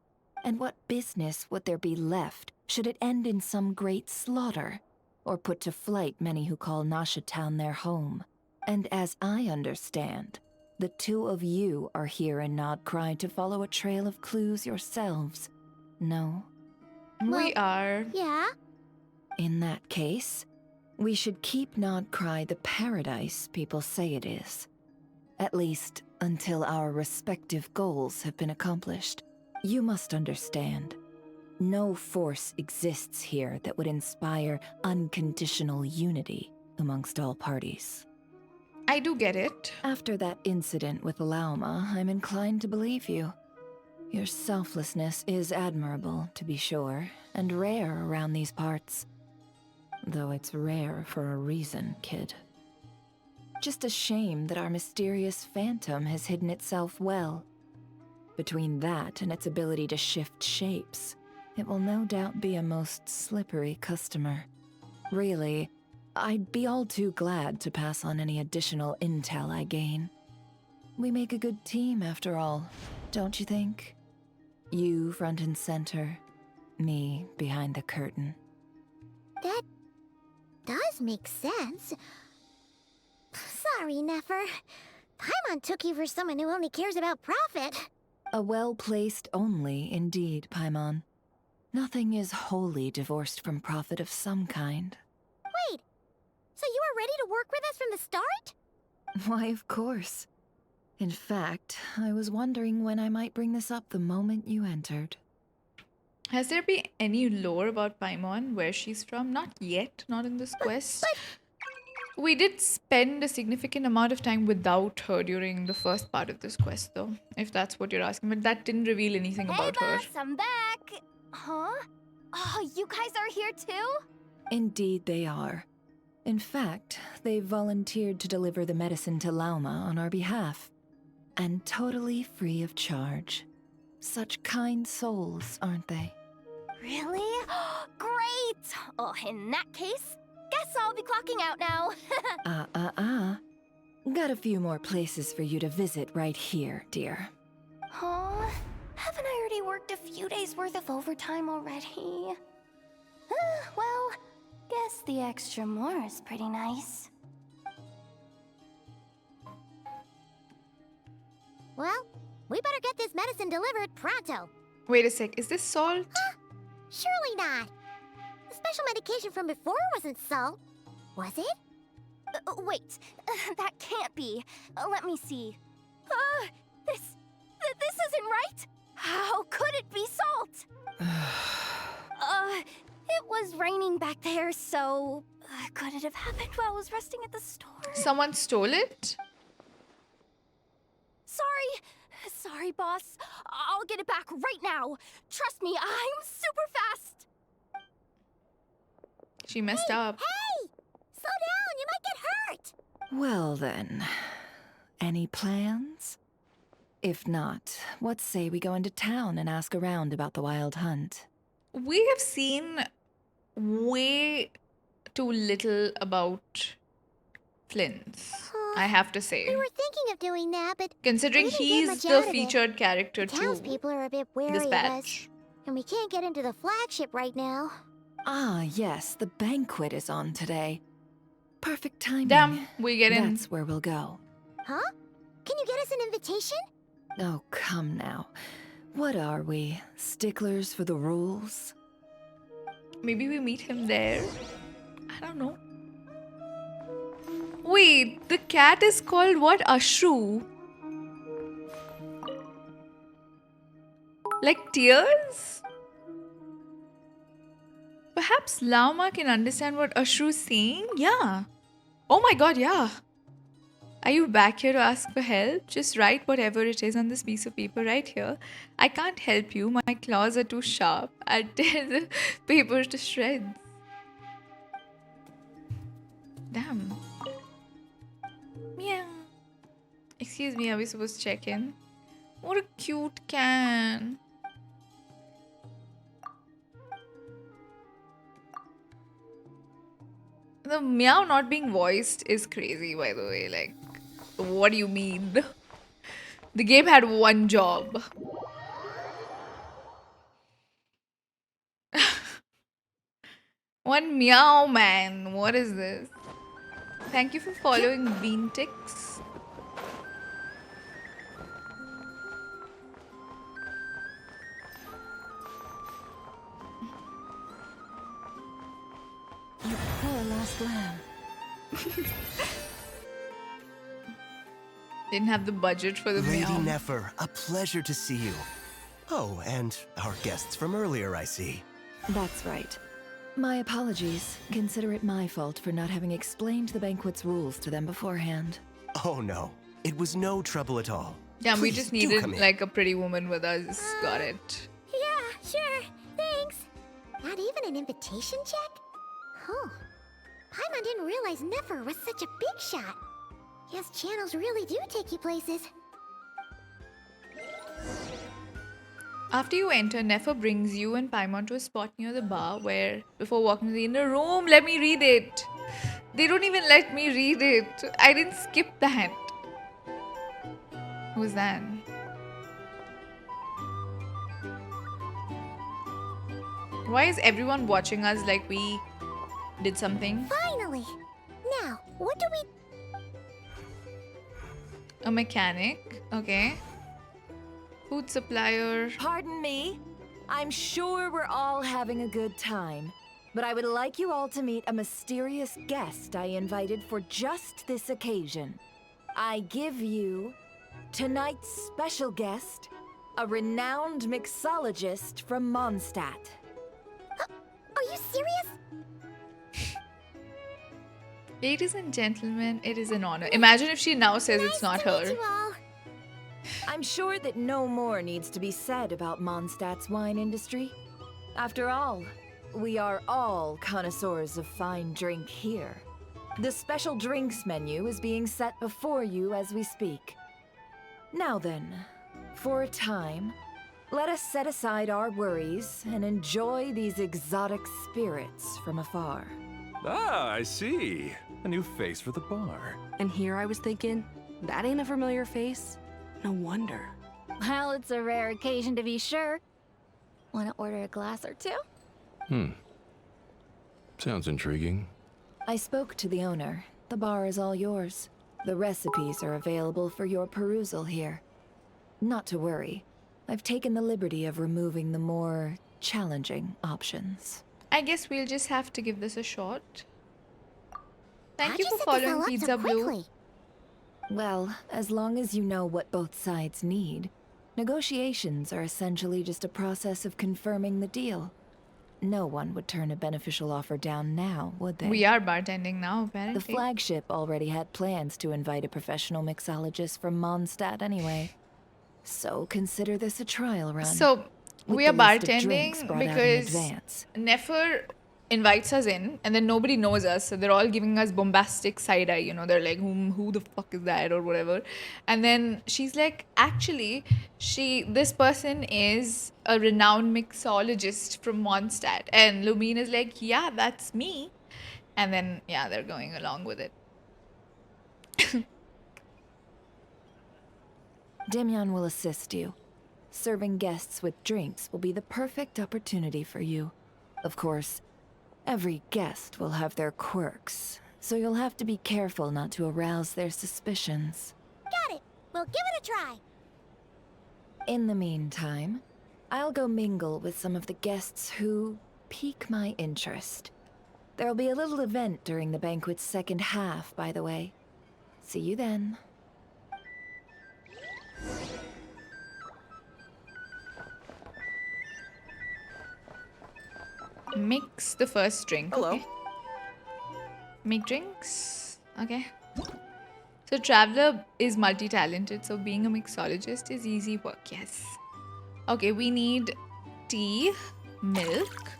And what business would there be left should it end in some great slaughter, or put to flight many who call Nasha Town their home? And as I understand, the two of you are here in Nod Krai to follow a trail of clues yourselves. No?
We are.
Yeah?
In that case, we should keep Nod Krai the paradise people say it is. At least, until our respective goals have been accomplished. You must understand, no force exists here that would inspire unconditional unity amongst all parties.
I do get it.
After that incident with Lauma, I'm inclined to believe you. Your selflessness is admirable, to be sure, and rare around these parts. Though it's rare for a reason, kid. Just a shame that our mysterious phantom has hidden itself well. Between that and its ability to shift shapes, it will no doubt be a most slippery customer. Really, I'd be all too glad to pass on any additional intel I gain. We make a good team, after all, don't you think? You front and center, me behind the curtain.
That does make sense. Sorry, Nefer. Paimon took you for someone who only cares about profit.
A well-placed only, indeed, Paimon. Nothing is wholly divorced from profit of some kind.
Wait, so you were ready to work with us from the start?
Why, of course. In fact, I was wondering when I might bring this up the moment you entered.
Has there been any lore about Paimon, where she's from? Not yet, not in this quest. We did spend a significant amount of time without her during the first part of this quest, though, if that's what you're asking. But that didn't reveal anything about her.
Hey, boss, I'm back! Huh? Oh, you guys are here too?
Indeed they are. In fact, they've volunteered to deliver the medicine to Lauma on our behalf. And totally free of charge. Such kind souls, aren't they?
Really? Great! Oh, in that case, guess I'll be clocking out now.
Got a few more places for you to visit right here, dear.
Huh? Haven't I already worked a few days worth of overtime already? Well, guess the extra more is pretty nice.
Well, we better get this medicine delivered pronto.
Wait a sec, is this salt?
Surely not. The special medication from before wasn't salt, was it?
Wait, that can't be. Let me see. This isn't right. How could it be salt? It was raining back there, so could it have happened while I was resting at the store?
Someone stole it?
Sorry, boss. I'll get it back right now. Trust me, I'm super fast.
She messed up.
Hey! Slow down, you might get hurt!
Well then, any plans? If not, what say we go into town and ask around about the wild hunt?
We have seen way too little about Flins, I have to
We
say.
were thinking of doing that, but
Considering
we didn't get
he's
much
the
out of it.
featured character
The
too.
townspeople are a bit wary
This
of us.
batch.
And we can't get into the flagship right now.
Ah, yes, the banquet is on today. Perfect timing.
Damn, we get in.
That's where we'll go.
Huh? Can you get us an invitation?
Oh, come now. What are we, sticklers for the rules?
Maybe we meet him there. I don't know. Wait, the cat is called what? Ashru? Like tears? Perhaps Llama can understand what Ashru's saying? Yeah. Oh my god, yeah. Are you back here to ask for help? Just write whatever it is on this piece of paper right here. I can't help you. My claws are too sharp. I'll tear the paper to shreds. Damn. Meow. Excuse me, are we supposed to check in? What a cute can. The meow not being voiced is crazy, by the way. Like, what do you mean? The game had one job. One meow man. What is this? Thank you for following Beantix.
You poor lost lamb.
Didn't have the budget for the
Lady
meow.
Nefer, a pleasure to see you. Oh, and our guests from earlier, I see.
That's right. My apologies. Consider it my fault for not having explained the banquet's rules to them beforehand.
Oh no, it was no trouble at all.
Damn, we
Please,
just
do
needed
come in.
like a pretty woman with us. Got it.
Yeah, sure. Thanks. Not even an invitation check? Huh. Paimon didn't realize Nefer was such a big shot. Yes, channels really do take you places.
After you enter, Nefer brings you and Paimon to a spot near the bar where, before walking to the inner room, let me read it. They don't even let me read it. I didn't skip that. Who's that? Why is everyone watching us like we did something?
Finally! Now, what do we...
A mechanic. Okay. Food supplier.
Pardon me. I'm sure we're all having a good time, but I would like you all to meet a mysterious guest I invited for just this occasion. I give you tonight's special guest, a renowned mixologist from Mondstadt.
Are you serious?
Ladies and gentlemen, it is an honor. Imagine if she now says it's not
to meet
her.
you all.
I'm sure that no more needs to be said about Mondstadt's wine industry. After all, we are all connoisseurs of fine drink here. The special drinks menu is being set before you as we speak. Now then, for a time, let us set aside our worries and enjoy these exotic spirits from afar.
Ah, I see. A new face for the bar.
And here I was thinking, that ain't a familiar face. No wonder.
Well, it's a rare occasion to be sure. Want to order a glass or two?
Sounds intriguing.
I spoke to the owner. The bar is all yours. The recipes are available for your perusal here. Not to worry. I've taken the liberty of removing the more challenging options.
I guess we'll just have to give this a shot. Thank
How'd
you for
set this all
following
up
Pizza
so
Blue.
quickly?
Well, as long as you know what both sides need, negotiations are essentially just a process of confirming the deal. No one would turn a beneficial offer down now, would they?
We are bartending now,
The
apparently.
flagship already had plans to invite a professional mixologist from Mondstadt anyway. So consider this a trial run.
So
with
we are
the list of drinks
bartending
brought out in
because
advance.
Nefer invites us in, and then nobody knows us, so they're all giving us bombastic side eye. They're like, who the fuck is that, or whatever. And then she's like, actually, this person is a renowned mixologist from Mondstadt, and Lumine is like, yeah, that's me. And then yeah, they're going along with it.
Demyon will assist you. Serving guests with drinks will be the perfect opportunity for you. Of course, every guest will have their quirks, so you'll have to be careful not to arouse their suspicions.
Got it. We'll give it a try.
In the meantime, I'll go mingle with some of the guests who pique my interest. There'll be a little event during the banquet's second half, by the way. See you then.
Mix the first drink.
Hello.
Okay. Make drinks. Okay. So Traveler is multi-talented, so being a mixologist is easy work, yes. Okay, we need tea, milk.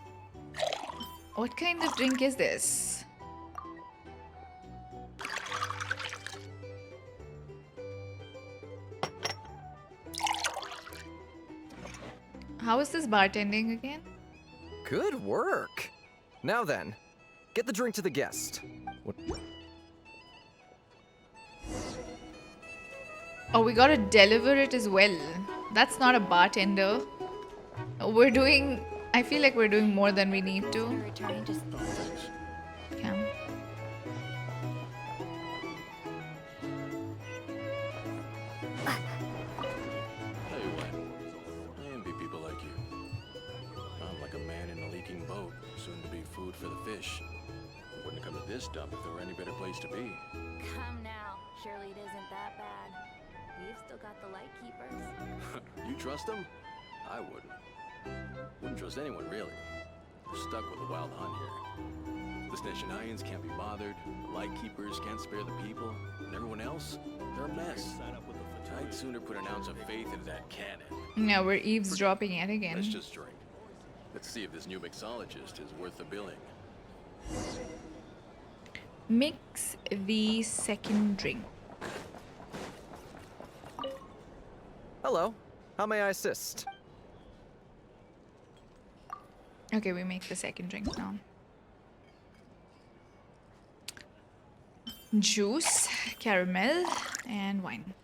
What kind of drink is this? How is this bartending again?
Good work. Now then, get the drink to the guest. What?
Oh, we gotta deliver it as well. That's not a bartender. I feel like we're doing more than we need to. Yeah.
Tell you what, I envy people like you. I'm like a man in a leaking boat, soon to be food for the fish. Wouldn't come to this dump if there were any better place to be.
Come now. Surely it isn't that bad. We've still got the light keepers.
You trust them? I wouldn't. Wouldn't trust anyone, really. We're stuck with a wild hunt here. The Sneshanians can't be bothered, the Lightkeepers can't spare the people, and everyone else, they're a mess. I'd sooner put an ounce of faith into that cannon.
Yeah, we're eavesdropping yet again.
Let's just drink. Let's see if this new mixologist is worth the billing.
Mix the second drink.
Hello. How may I assist?
Okay, we make the second drink now. Juice, caramel, and wine.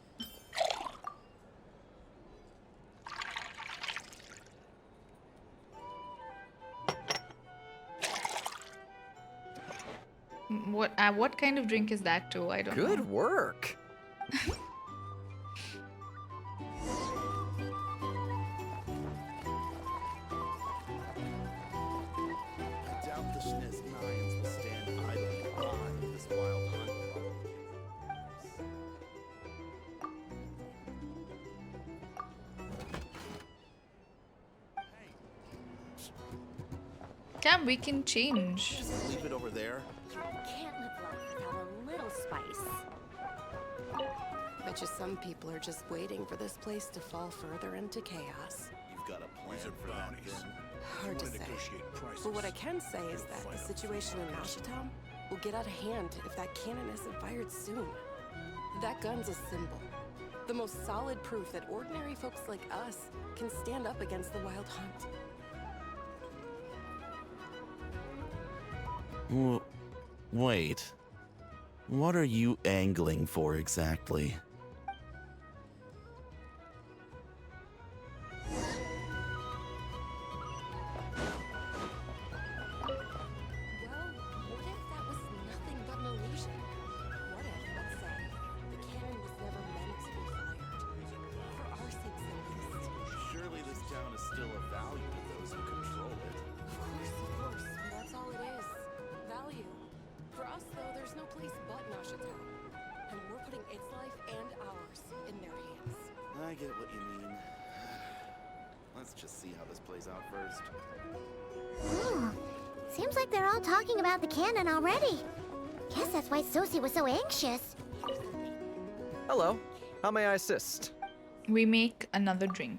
What kind of drink is that too? I don't know.
Good work.
I doubt the Sneshanians will stand idly by this wild hunt.
Damn, we can change.
Just leave it over there.
Can't live life without a little spice. Bet you some people are just waiting for this place to fall further into chaos.
You've got a plan for that, then?
Hard to say. But what I can say is that the situation in Ashitown will get out of hand if that cannon isn't fired soon. That gun's a symbol. The most solid proof that ordinary folks like us can stand up against the Wild Hunt.
Wait. What are you angling for exactly?
What if that was nothing but an illusion? What if, let's say, the cannon was never meant to be fired? For our sakes at least.
Surely this town is still of value to those who control it.
Of course. That's all it is. Value. For us, though, there's no place but Nashitown. And we're putting its life and ours in their hands.
I get what you mean. Let's just see how this plays out first.
Oh, seems like they're all talking about the cannon already. Guess that's why Sosie was so anxious.
Hello. How may I assist?
We make another drink.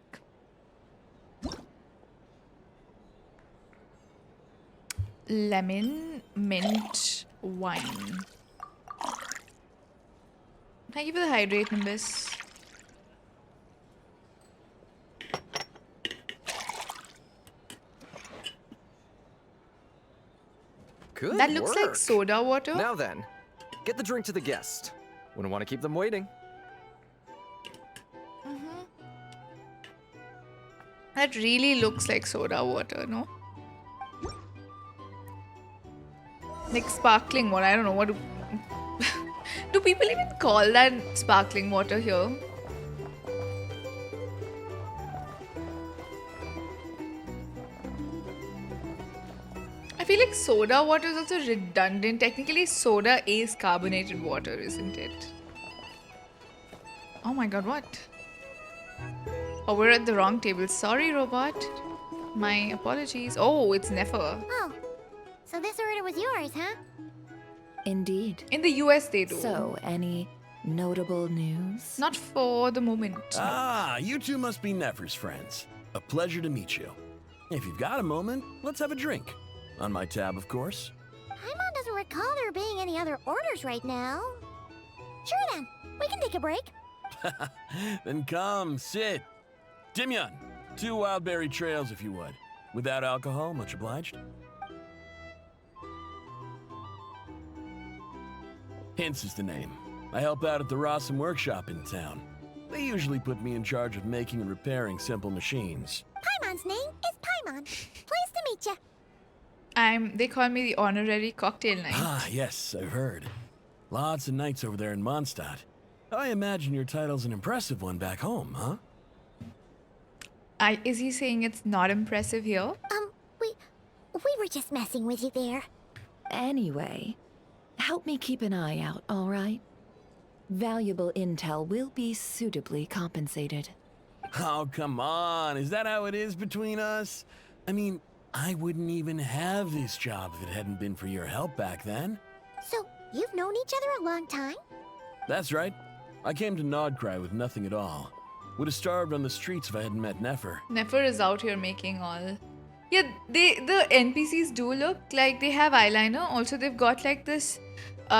Lemon mint wine. Thank you for the hydrate, Nimbus.
Good
That looks like
work.
soda water.
Now then, get the drink to the guest. Wouldn't want to keep them waiting.
That really looks like soda water, no? Like sparkling water. I don't know what do... do people even call that sparkling water here? I feel like soda water is also redundant. Technically, soda is carbonated water, isn't it? Oh my god, what? Oh, we're at the wrong table. Sorry, robot. My apologies. Oh, it's Nefer.
Oh, so this order was yours, huh?
Indeed.
In the US, they do.
So, any notable news?
Not for the moment.
Ah, you two must be Nefer's friends. A pleasure to meet you. If you've got a moment, let's have a drink. On my tab, of course.
Paimon doesn't recall there being any other orders right now. Sure then, we can take a break.
Then come, sit. Dimyon, 2 wildberry trails if you would. Without alcohol, much obliged. Hints is the name. I help out at the Rossum workshop in town. They usually put me in charge of making and repairing simple machines.
Paimon's name is Paimon. Pleased to meet you.
They call me the honorary cocktail knight.
Ah, yes, I've heard. Lots of nights over there in Mondstadt. I imagine your title's an impressive one back home, huh?
Is he saying it's not impressive here?
We were just messing with you there.
Anyway, help me keep an eye out, all right? Valuable intel will be suitably compensated.
Oh, come on. Is that how it is between us? I mean, I wouldn't even have this job if it hadn't been for your help back then.
So, you've known each other a long time?
That's right. I came to Krai with nothing at all. Would have starved on the streets if I hadn't met Nefer.
Nefer is out here making all... Yeah, the NPCs do look like they have eyeliner. Also, they've got like this...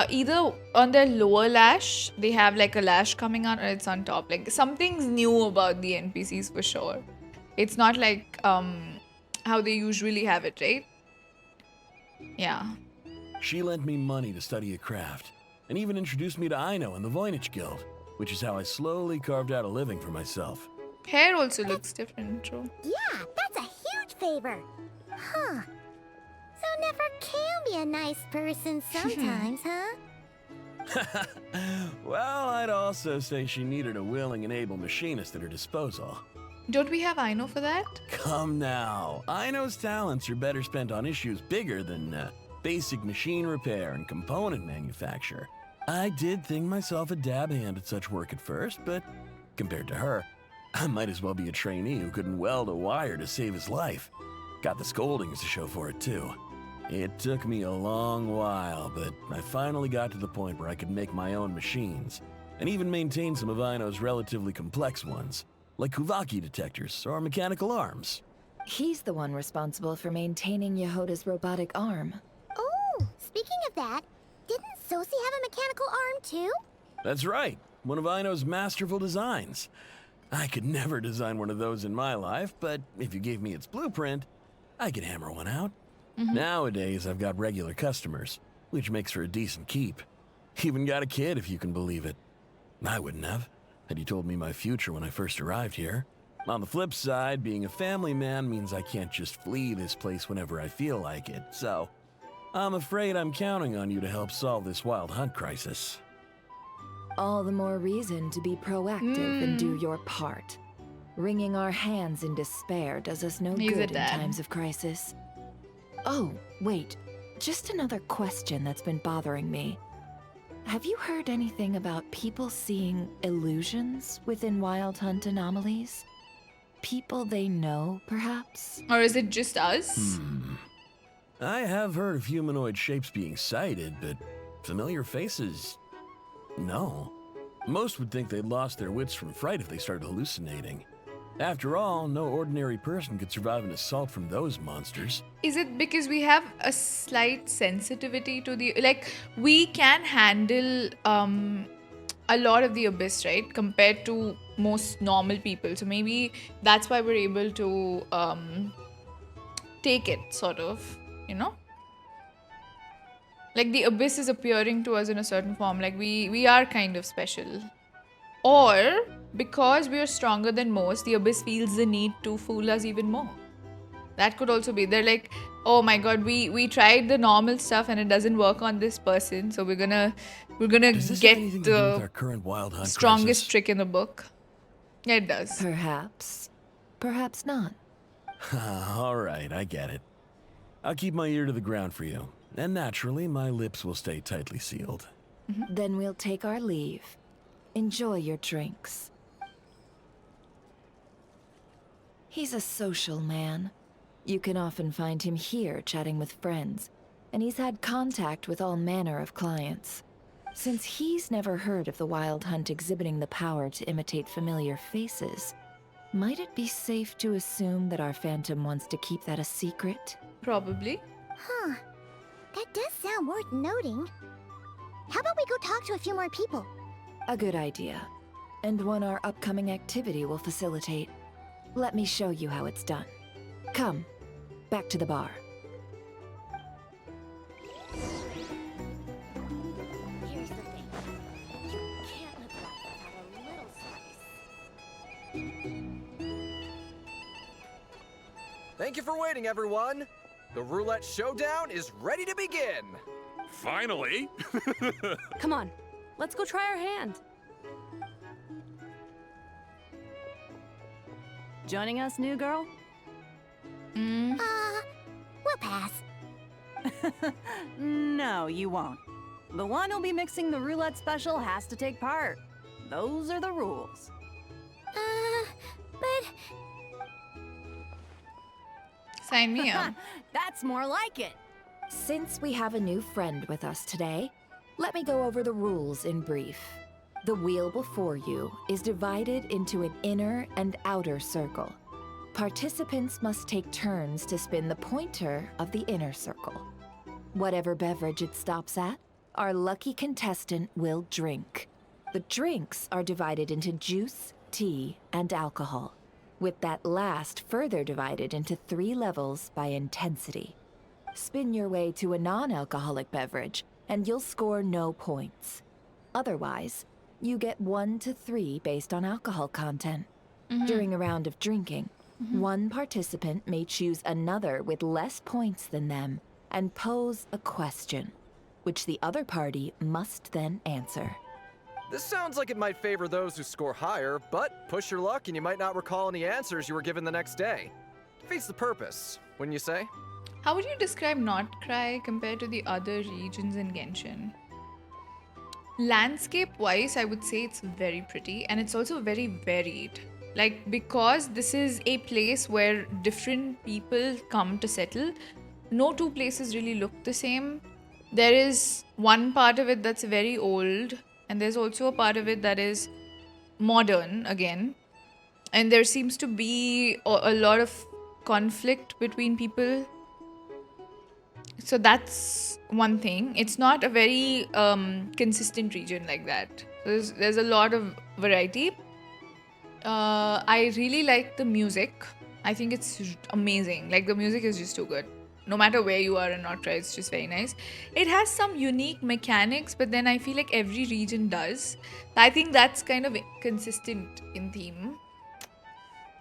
either on their lower lash, they have like a lash coming out, or it's on top. Like, something's new about the NPCs for sure. It's not like how they usually have it, right? Yeah.
She lent me money to study a craft, and even introduced me to Aino and the Voynich Guild, which is how I slowly carved out a living for myself.
Hair also looks different, true.
Yeah, that's a huge favor. Huh. So Nefer can be a nice person sometimes, huh?
Well, I'd also say she needed a willing and able machinist at her disposal.
Don't we have Aino for that?
Come now. Aino's talents are better spent on issues bigger than basic machine repair and component manufacture. I did think myself a dab hand at such work at first, but compared to her, I might as well be a trainee who couldn't weld a wire to save his life. Got the scoldings to show for it, too. It took me a long while, but I finally got to the point where I could make my own machines, and even maintain some of Aino's relatively complex ones, like Kuvaki detectors or mechanical arms.
He's the one responsible for maintaining Yehoda's robotic arm.
Oh, speaking of that, didn't Sosie have a mechanical arm too?
That's right, one of Aino's masterful designs. I could never design one of those in my life, but if you gave me its blueprint, I could hammer one out. Nowadays, I've got regular customers, which makes for a decent keep. Even got a kid, if you can believe it. I wouldn't have, had you told me my future when I first arrived here. On the flip side, being a family man means I can't just flee this place whenever I feel like it, so I'm afraid I'm counting on you to help solve this wild hunt crisis.
All the more reason to be proactive and do your part. Wringing our hands in despair does us no good in times of crisis. Oh, wait. Just another question that's been bothering me. Have you heard anything about people seeing illusions within Wild Hunt anomalies? people they know, perhaps?
Or is it just us?
I have heard of humanoid shapes being sighted, but familiar faces? No. Most would think they'd lost their wits from fright if they started hallucinating. After all, no ordinary person could survive an assault from those monsters.
Is it because we have a slight sensitivity to the, like, we can handle a lot of the abyss, right, compared to most normal people, so maybe that's why we're able to take it, sort of, you know, like the abyss is appearing to us in a certain form, like we are kind of special. Or because we are stronger than most, the abyss feels the need to fool us even more. That could also be. They're like, oh my god, we tried the normal stuff and it doesn't work on this person, so we're gonna
Does this have
get
anything to do with
the
our current wild hunt
strongest
crisis?
trick in the book. Yeah, it does.
Perhaps. Perhaps not.
All right, I get it. I'll keep my ear to the ground for you, and naturally, my lips will stay tightly sealed.
Then we'll take our leave. Enjoy your drinks. He's a social man. You can often find him here chatting with friends, and he's had contact with all manner of clients. Since he's never heard of the Wild Hunt exhibiting the power to imitate familiar faces, might it be safe to assume that our Phantom wants to keep that a secret?
Probably.
Huh. That does sound worth noting. How about we go talk to a few more people?
A good idea, and one our upcoming activity will facilitate. Let me show you how it's done. Come, back to the bar.
Here's the thing. You can't live life without a little spice.
Thank you for waiting, everyone. The Roulette Showdown is ready to begin.
Finally!
Come on, let's go try our hand. Joining us, new girl?
We'll pass.
No, you won't. The one who'll be mixing the roulette special has to take part. Those are the rules.
But...
Sign me up.
That's more like it.
Since we have a new friend with us today, let me go over the rules in brief. The wheel before you is divided into an inner and outer circle. Participants must take turns to spin the pointer of the inner circle. Whatever beverage it stops at, our lucky contestant will drink. The drinks are divided into juice, tea, and alcohol, with that last further divided into 3 levels by intensity. Spin your way to a non-alcoholic beverage, and you'll score no points. Otherwise, you get 1 to 3 based on alcohol content. During a round of drinking, one participant may choose another with less points than them and pose a question, which the other party must then answer.
This sounds like it might favor those who score higher, but push your luck and you might not recall any answers you were given the next day. Defeats the purpose, wouldn't you say?
How would you describe Not Krai compared to the other regions in Genshin? Landscape-wise, I would say it's very pretty, and it's also very varied. Like, because this is a place where different people come to settle, no two places really look the same. There is one part of it that's very old, and there's also a part of it that is modern again. And there seems to be a lot of conflict between people. So that's one thing. It's not a very consistent region like that. There's a lot of variety. I really like the music. I think it's amazing. Like, the music is just too good. No matter where you are in Not Krai, it's just very nice. It has some unique mechanics, but then I feel like every region does. I think that's kind of consistent in theme.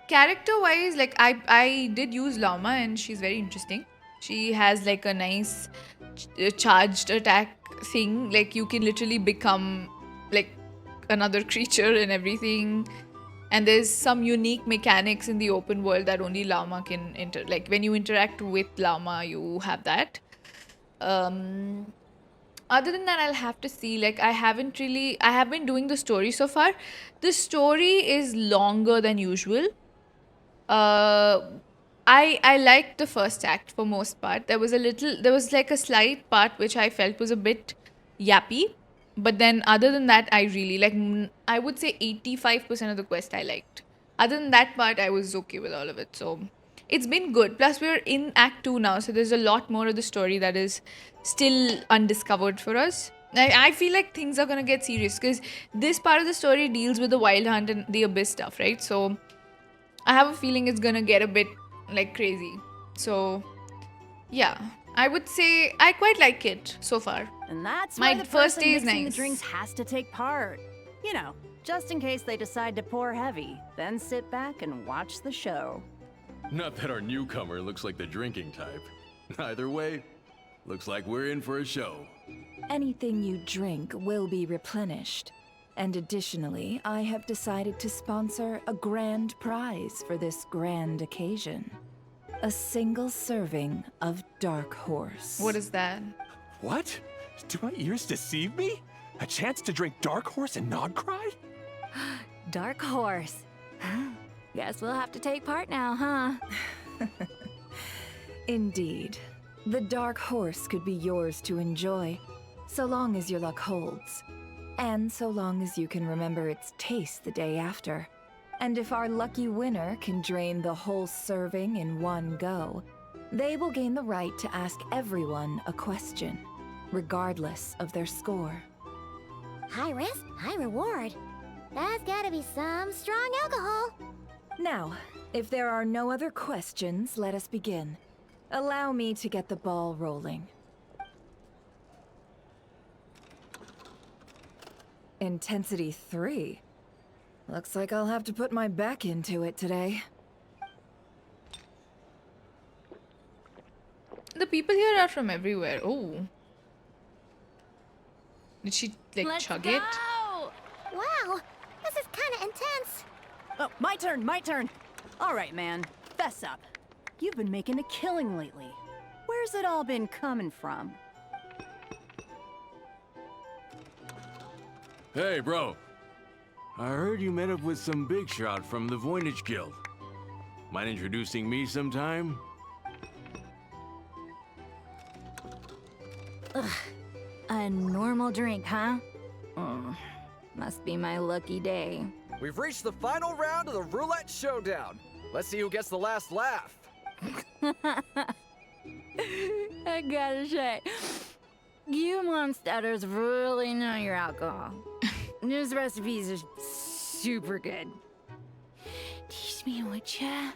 Character-wise, like, I did use Llama, and she's very interesting. She has like a nice charged attack thing. Like, you can literally become like another creature and everything. And there's some unique mechanics in the open world that only Llama can enter. Like, when you interact with Llama, you have that. Other than that, I'll have to see. Like, I have been doing the story so far. The story is longer than usual. I liked the first act for most part. There was like a slight part which I felt was a bit yappy, but then other than that, I really like. I would say 85% of the quest I liked. Other than that part, I was okay with all of it. So it's been good. Plus, we're in Act 2 now, so there's a lot more of the story that is still undiscovered for us. I feel like things are gonna get serious because this part of the story deals with the Wild Hunt and the Abyss stuff, right? So I have a feeling it's gonna get a bit like crazy. So yeah, I would say I quite like it so far.
And that's
My
why the
first
person
day is
mixing
nice.
the drinks has to take part. You know, just in case they decide to pour heavy, then sit back and watch the show.
Not that our newcomer looks like the drinking type. Either way, looks like we're in for a show.
Anything you drink will be replenished. And additionally, I have decided to sponsor a grand prize for this grand occasion. A single serving of Dark Horse.
What is that?
What? Do my ears deceive me? A chance to drink Dark Horse and not cry?
Dark Horse. Guess we'll have to take part now, huh?
Indeed. The Dark Horse could be yours to enjoy, so long as your luck holds. And so long as you can remember its taste the day after. And if our lucky winner can drain the whole serving in one go, they will gain the right to ask everyone a question, regardless of their score.
High risk, high reward. That's gotta be some strong alcohol.
Now, if there are no other questions, let us begin. Allow me to get the ball rolling. Intensity 3. Looks like I'll have to put my back into it today.
The people here are from everywhere. Oh. Did she like chug it?
Wow, this is kind of intense.
Oh, my turn, my turn. All right, man, fess up. You've been making a killing lately. Where's it all been coming from?
Hey, bro. I heard you met up with some big shot from the Voynich Guild. Mind introducing me sometime?
Ugh. A normal drink, huh? Must be my lucky day.
We've reached the final round of the Roulette Showdown. Let's see who gets the last laugh.
I gotta say, you monsters really know your alcohol. These recipes are super good. Teach me, would ya?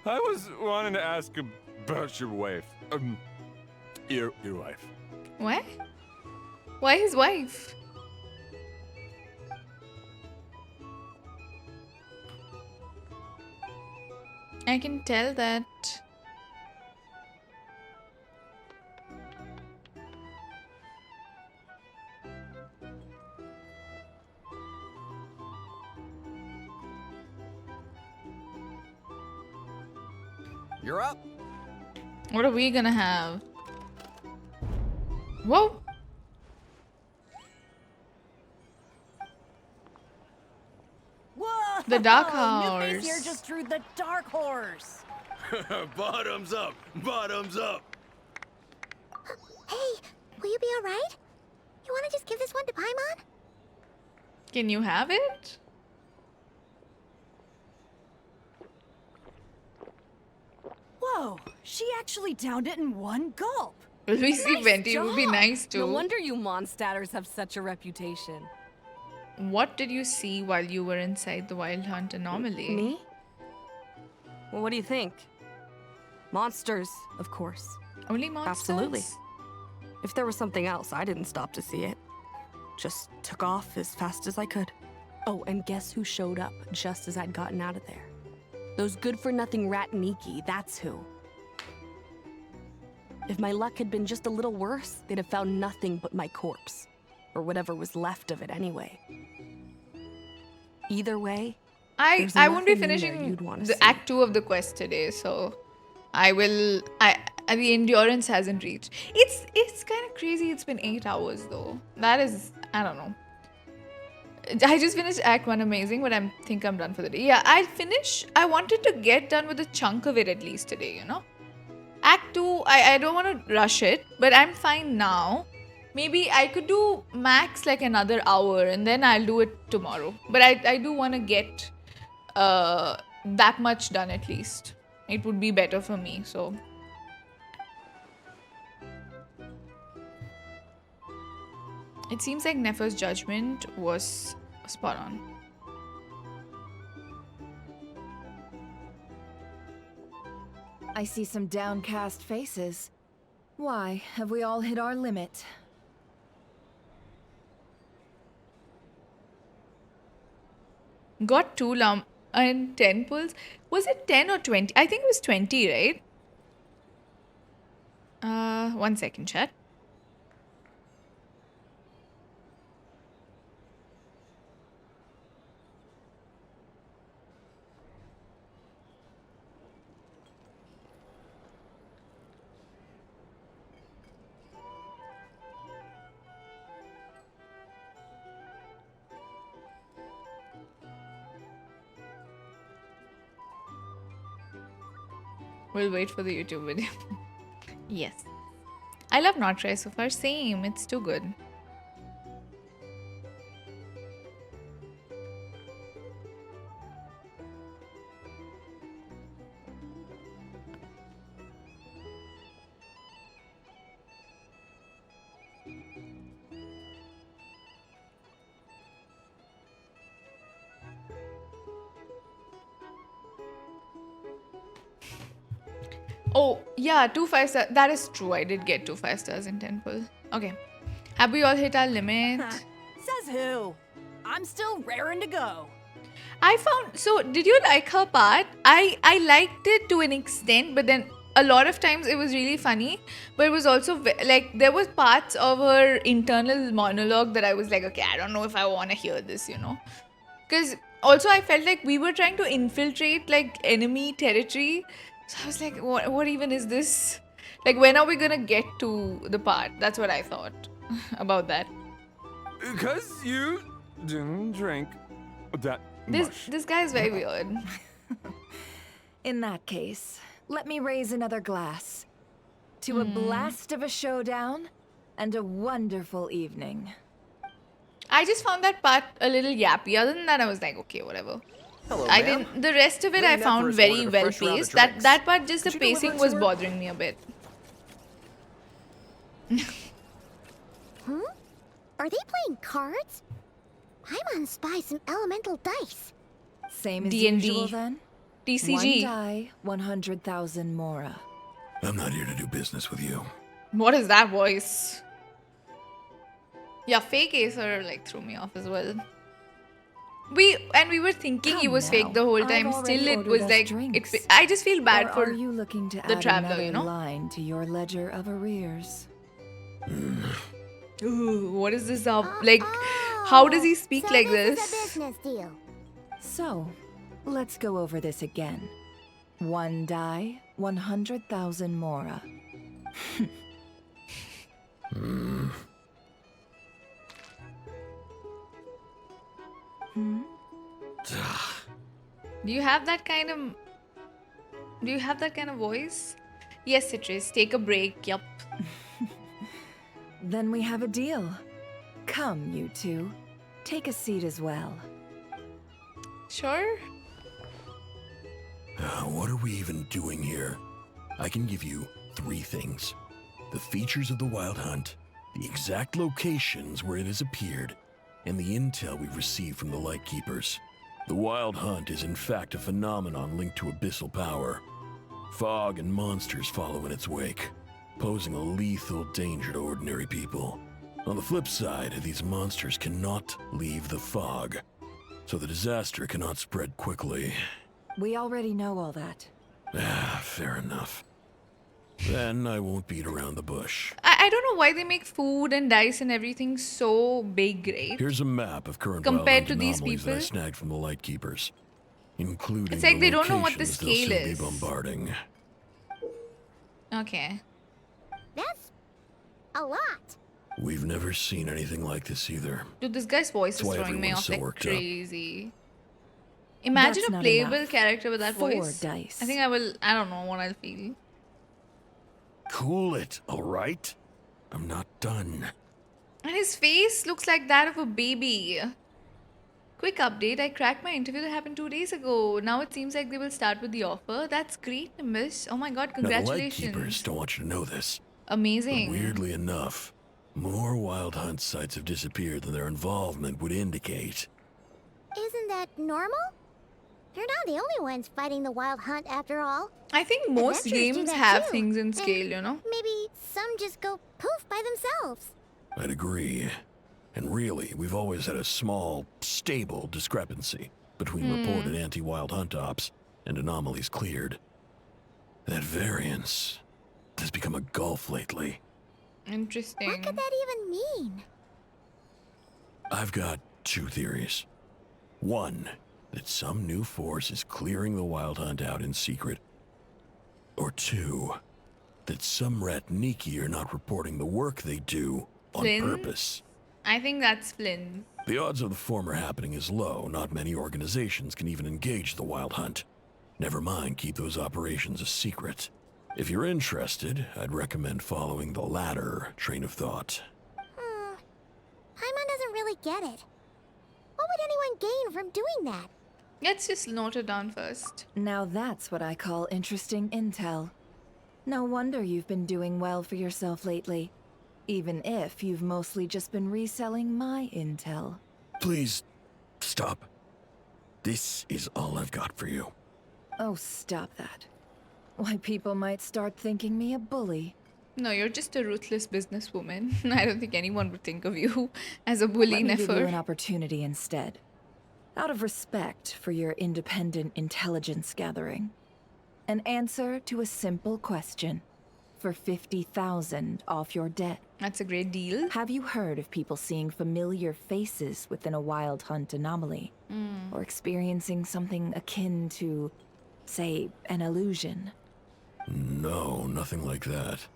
I was wanting to ask about your wife. Your wife.
What? Why his wife? I can tell that.
You're up.
What are we gonna have? Whoa!
Whoa!
The Dark
New face
Horse.
here just drew the Dark Horse.
Bottoms up! Bottoms up!
Hey, will you be alright? You wanna just give this one to Paimon?
Can you have it?
Whoa, she actually downed it in one gulp.
Will we see Venti? It would be nice too.
No wonder you monsters have such a reputation.
What did you see while you were inside the Wild Hunt anomaly?
Me? Well, what do you think? Monsters, of course.
Only monsters?
Absolutely. If there was something else, I didn't stop to see it. Just took off as fast as I could. Oh, and guess who showed up just as I'd gotten out of there? Those good-for-nothing rat Niki, that's who. If my luck had been just a little worse, they'd have found nothing but my corpse. Or whatever was left of it anyway. Either way,
I won't be
nothing in there
finishing
you'd wanna
the
see.
Act 2 of the quest today, so I will. The endurance hasn't reached. It's kind of crazy. It's been 8 hours though. That is, I don't know. I just finished Act 1 amazing, but I think I'm done for the day. Yeah, I'll finish. I wanted to get done with a chunk of it at least today, you know? Act 2, I don't want to rush it, but I'm fine now. Maybe I could do max like another hour and then I'll do it tomorrow. But I do want to get that much done at least. It would be better for me, so... It seems like Nefer's judgment was spot on.
I see some downcast faces. Why, have we all hit our limit?
Got 2 Llama and 10 pulls. Was it 10 or 20? I think it was 20, right? 1 second, chat. We'll wait for the YouTube video. Yes. I love Not Try so far. Same. It's too good. Oh, yeah, 2 5-star. That is true. I did get 2 5-stars in Temple. Okay. Have we all hit our limit?
Says who? I'm still raring to go.
I found... So, did you like her part? I liked it to an extent, but then a lot of times it was really funny. But it was also... Like, there was parts of her internal monologue that I was like, okay, I don't know if I want to hear this, you know? Because also I felt like we were trying to infiltrate, like, enemy territory. So I was like, what even is this? Like, when are we gonna get to the part? That's what I thought about that.
Because you didn't drink that much.
This guy is very weird.
In that case, let me raise another glass. To a blast of a showdown and a wonderful evening.
I just found that part a little yappy. Other than that, I was like, okay, whatever.
Hello,
I
ma'am.
didn't. The rest of it I found very well paced. That part, just the pacing was bothering me a bit.
Huh? Are they playing cards? I'm on spy some elemental dice.
Same as
D&D.
usual then?
TCG.
1 die, 100,000 mora.
I'm not here to do business with you.
What is that voice? Yeah, fake Acer like threw me off as well. We were thinking he was fake the whole time. Still, it was like I just feel bad for
are you looking to
the
add
traveler,
another
you know.
line to your ledger of arrears?
Ooh, what is this up? Like, how does he speak
So
like
this
this?
is a business deal.
So, let's go over this again. 1 die, 100,000 mora.
Do you have that kind of voice? Yes, Citrus. Take a break. Yup.
Then we have a deal. Come, you two. Take a seat as well.
Sure.
What are we even doing here? I can give you 3 things. The features of the Wild Hunt, the exact locations where it has appeared, and the intel we've received from the Lightkeepers. The Wild Hunt is in fact a phenomenon linked to abyssal power. Fog and monsters follow in its wake, posing a lethal danger to ordinary people. On the flip side, these monsters cannot leave the fog, so the disaster cannot spread quickly.
We already know all that.
Fair enough. Then I won't beat around the bush.
I don't know why they make food and dice and everything so big, right?
Here's a map of current
Compared
Wild
to
Hunt
these
anomalies that I
people?
snagged from the Lightkeepers, including
It's like
the
they don't know what the
locations they'll
scale
soon be
is.
bombarding.
Okay.
That's a lot.
We've never seen anything like this either.
Dude, this guy's voice
That's
is
why
throwing me
everyone's
off
so
like
worked up.
crazy. Imagine
That's
a
not
playable
enough.
character with that
4
voice.
dice.
I think I don't know what I'll feel.
Cool it, all right? I'm not done.
And his face looks like that of a baby. Quick update, I cracked my interview that happened 2 days ago. Now it seems like they will start with the offer. That's great, Nimbus. Oh my god,
Now, the
congratulations.
Lightkeepers don't want you to know this.
Amazing.
But weirdly enough, more Wild Hunt sites have disappeared than their involvement would indicate.
Isn't that normal? They're not the only ones fighting the wild hunt after all.
I think most
Adventurers do
games
that
have
too.
things in
And
scale, you know?
Maybe some just go poof by themselves.
I'd agree. And really, we've always had a small, stable discrepancy between reported anti-Wild Hunt ops and anomalies cleared. That variance has become a gulf lately.
Interesting.
What could that even mean?
I've got 2 theories. One, that some new force is clearing the Wild Hunt out in secret. Or 2, that some Ratniki are not reporting the work they do on
Flynn?
purpose.
I think that's Flynn.
The odds of the former happening is low. Not many organizations can even engage the Wild Hunt. Never mind keep those operations a secret. If you're interested, I'd recommend following the latter train of thought.
Paimon doesn't really get it. What would anyone gain from doing that?
Let's just note it down first.
Now that's what I call interesting intel. No wonder you've been doing well for yourself lately. Even if you've mostly just been reselling my intel.
Please, stop. This is all I've got for you.
Oh, stop that. Why, people might start thinking me a bully.
No, you're just a ruthless businesswoman. I don't think anyone would think of you as a bully,
Let me give you an
Nefer.
opportunity instead. Out of respect for your independent intelligence gathering. An answer to a simple question. For 50,000 off your debt.
That's a great deal.
Have you heard of people seeing familiar faces within a Wild Hunt anomaly? Or experiencing something akin to, say, an illusion?
No, nothing like that.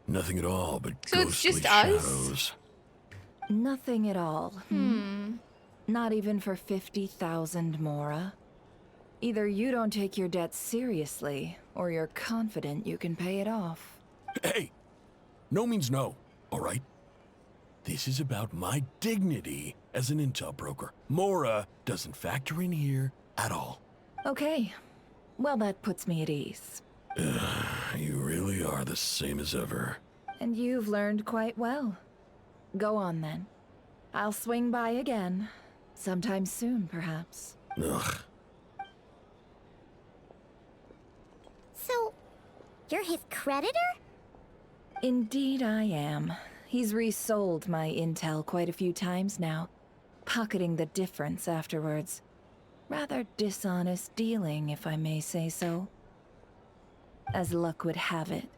Nothing at all but
So it's
ghostly
just us?
shadows.
Nothing at all. Not even for 50,000 Mora. Either you don't take your debt seriously, or you're confident you can pay it off.
Hey! No means no, all right? This is about my dignity as an intel broker. Mora doesn't factor in here at all.
Okay. Well, that puts me at ease.
You really are the same as ever.
And you've learned quite well. Go on then. I'll swing by again. Sometime soon, perhaps.
Ugh.
So, you're his creditor?
Indeed I am. He's resold my intel quite a few times now, pocketing the difference afterwards. Rather dishonest dealing, if I may say so. As luck would have it,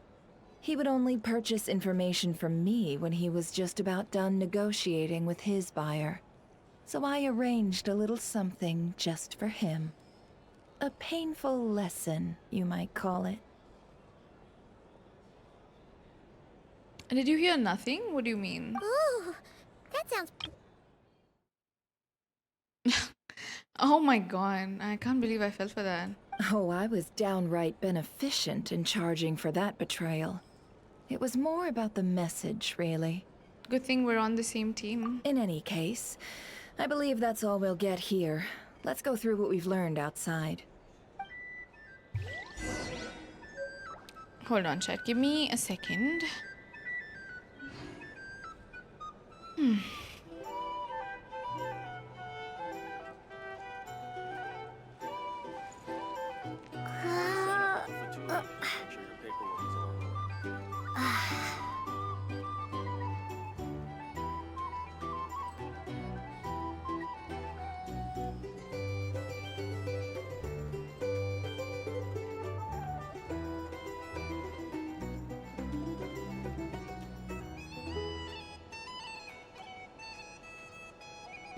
he would only purchase information from me when he was just about done negotiating with his buyer. So I arranged a little something just for him. A painful lesson, you might call it.
Did you hear nothing? What do you mean?
Ooh, that sounds...
Oh my god, I can't believe I fell for that.
Oh, I was downright beneficent in charging for that betrayal. It was more about the message, really.
Good thing we're on the same team.
In any case, I believe that's all we'll get here. Let's go through what we've learned outside.
Hold on, chat. Give me a second. Hmm.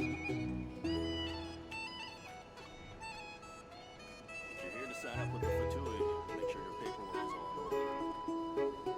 If you're here to sign up with the Fatui, make sure your paperwork is all in order.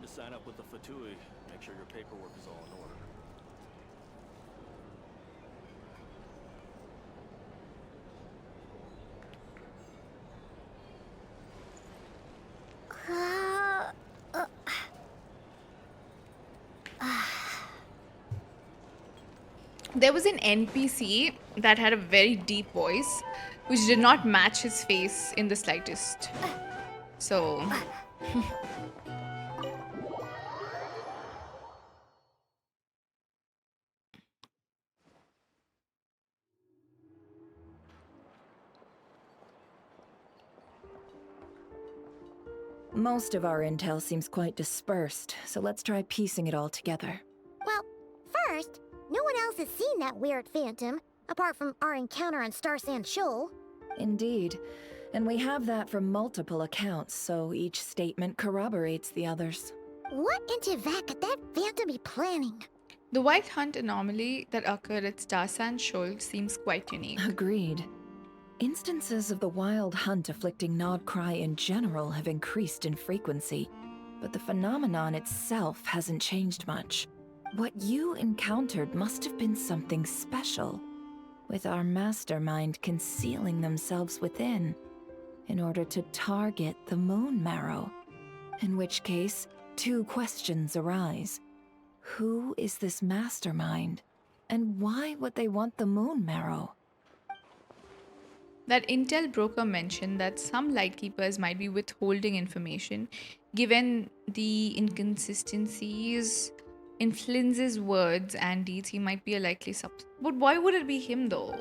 to sign up with the Fatui. Make sure your paperwork is all in order.
There was an NPC that had a very deep voice, which did not match his face in the slightest. So.
Most of our intel seems quite dispersed, so let's try piecing it all together.
Well, first, no one else has seen that weird phantom, apart from our encounter on Star Sand Shoal.
Indeed. And we have that from multiple accounts, so each statement corroborates the others.
What in Tivat could that phantom be planning?
The white hunt anomaly that occurred at Star Sand Shoal seems quite unique.
Agreed. Instances of the wild hunt afflicting Nod Krai in general have increased in frequency, but the phenomenon itself hasn't changed much. What you encountered must have been something special, with our mastermind concealing themselves within, in order to target the moon marrow. In which case, two questions arise. Who is this mastermind? And why would they want the moon marrow?
That intel broker mentioned that some lightkeepers might be withholding information, given the inconsistencies in Flins's words and deeds. He might be a likely But why would it be him though?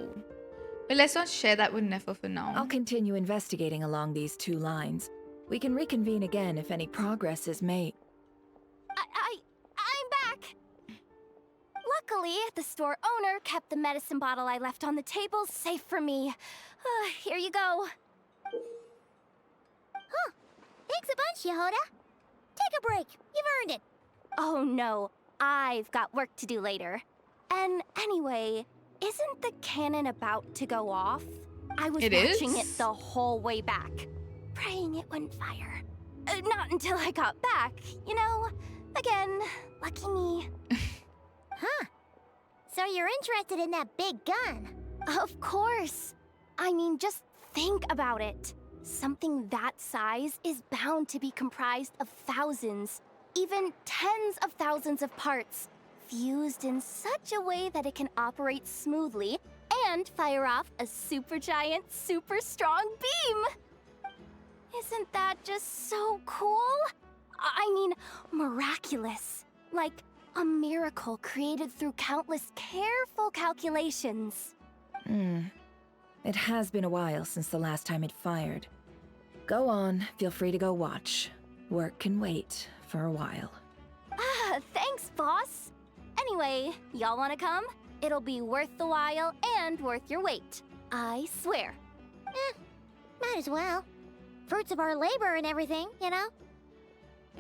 Well, let's not share that with Nefer for now.
I'll continue investigating along these two lines. We can reconvene again if any progress is made.
I'm back! Luckily, the store owner kept the medicine bottle I left on the table safe for me. Here you go.
Huh. Thanks a bunch, Yehoda. Take a break. You've earned it.
Oh no, I've got work to do later. And anyway, isn't the cannon about to go off? I was watching it the whole way back, praying it wouldn't fire. Not until I got back, you know? Again, lucky me.
Huh. So you're interested in that big gun?
Of course. I mean, just think about it. Something that size is bound to be comprised of thousands, even tens of thousands of parts, fused in such a way that it can operate smoothly and fire off a supergiant, super strong beam. Isn't that just so cool? I mean, miraculous. Like a miracle created through countless careful calculations.
It has been a while since the last time it fired. Go on, feel free to go watch. Work can wait for a while.
Thanks, boss. Anyway, y'all wanna come? It'll be worth the while and worth your wait. I swear.
Might as well. Fruits of our labor and everything, you know?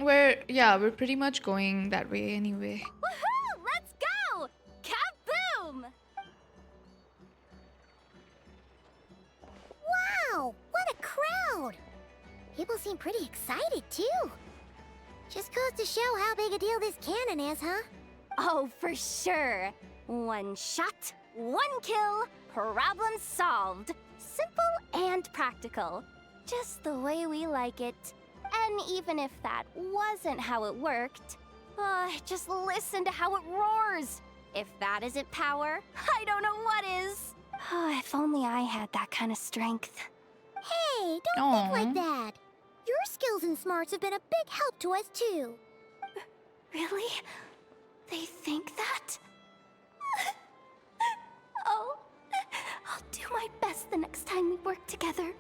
We're pretty much going that way anyway.
Woohoo! Let's go! Kaboom!
Wow! What a crowd! People seem pretty excited, too. Just goes to show how big a deal this cannon is, huh?
Oh, for sure. One shot, one kill, problem solved. Simple and practical. Just the way we like it. And even if that wasn't how it worked, just listen to how it roars. If that isn't power, I don't know what is. If only I had that kind of strength.
Hey, don't think like that. Your skills and smarts have been a big help to us, too.
Really? They think that? Oh, I'll do my best the next time we work together.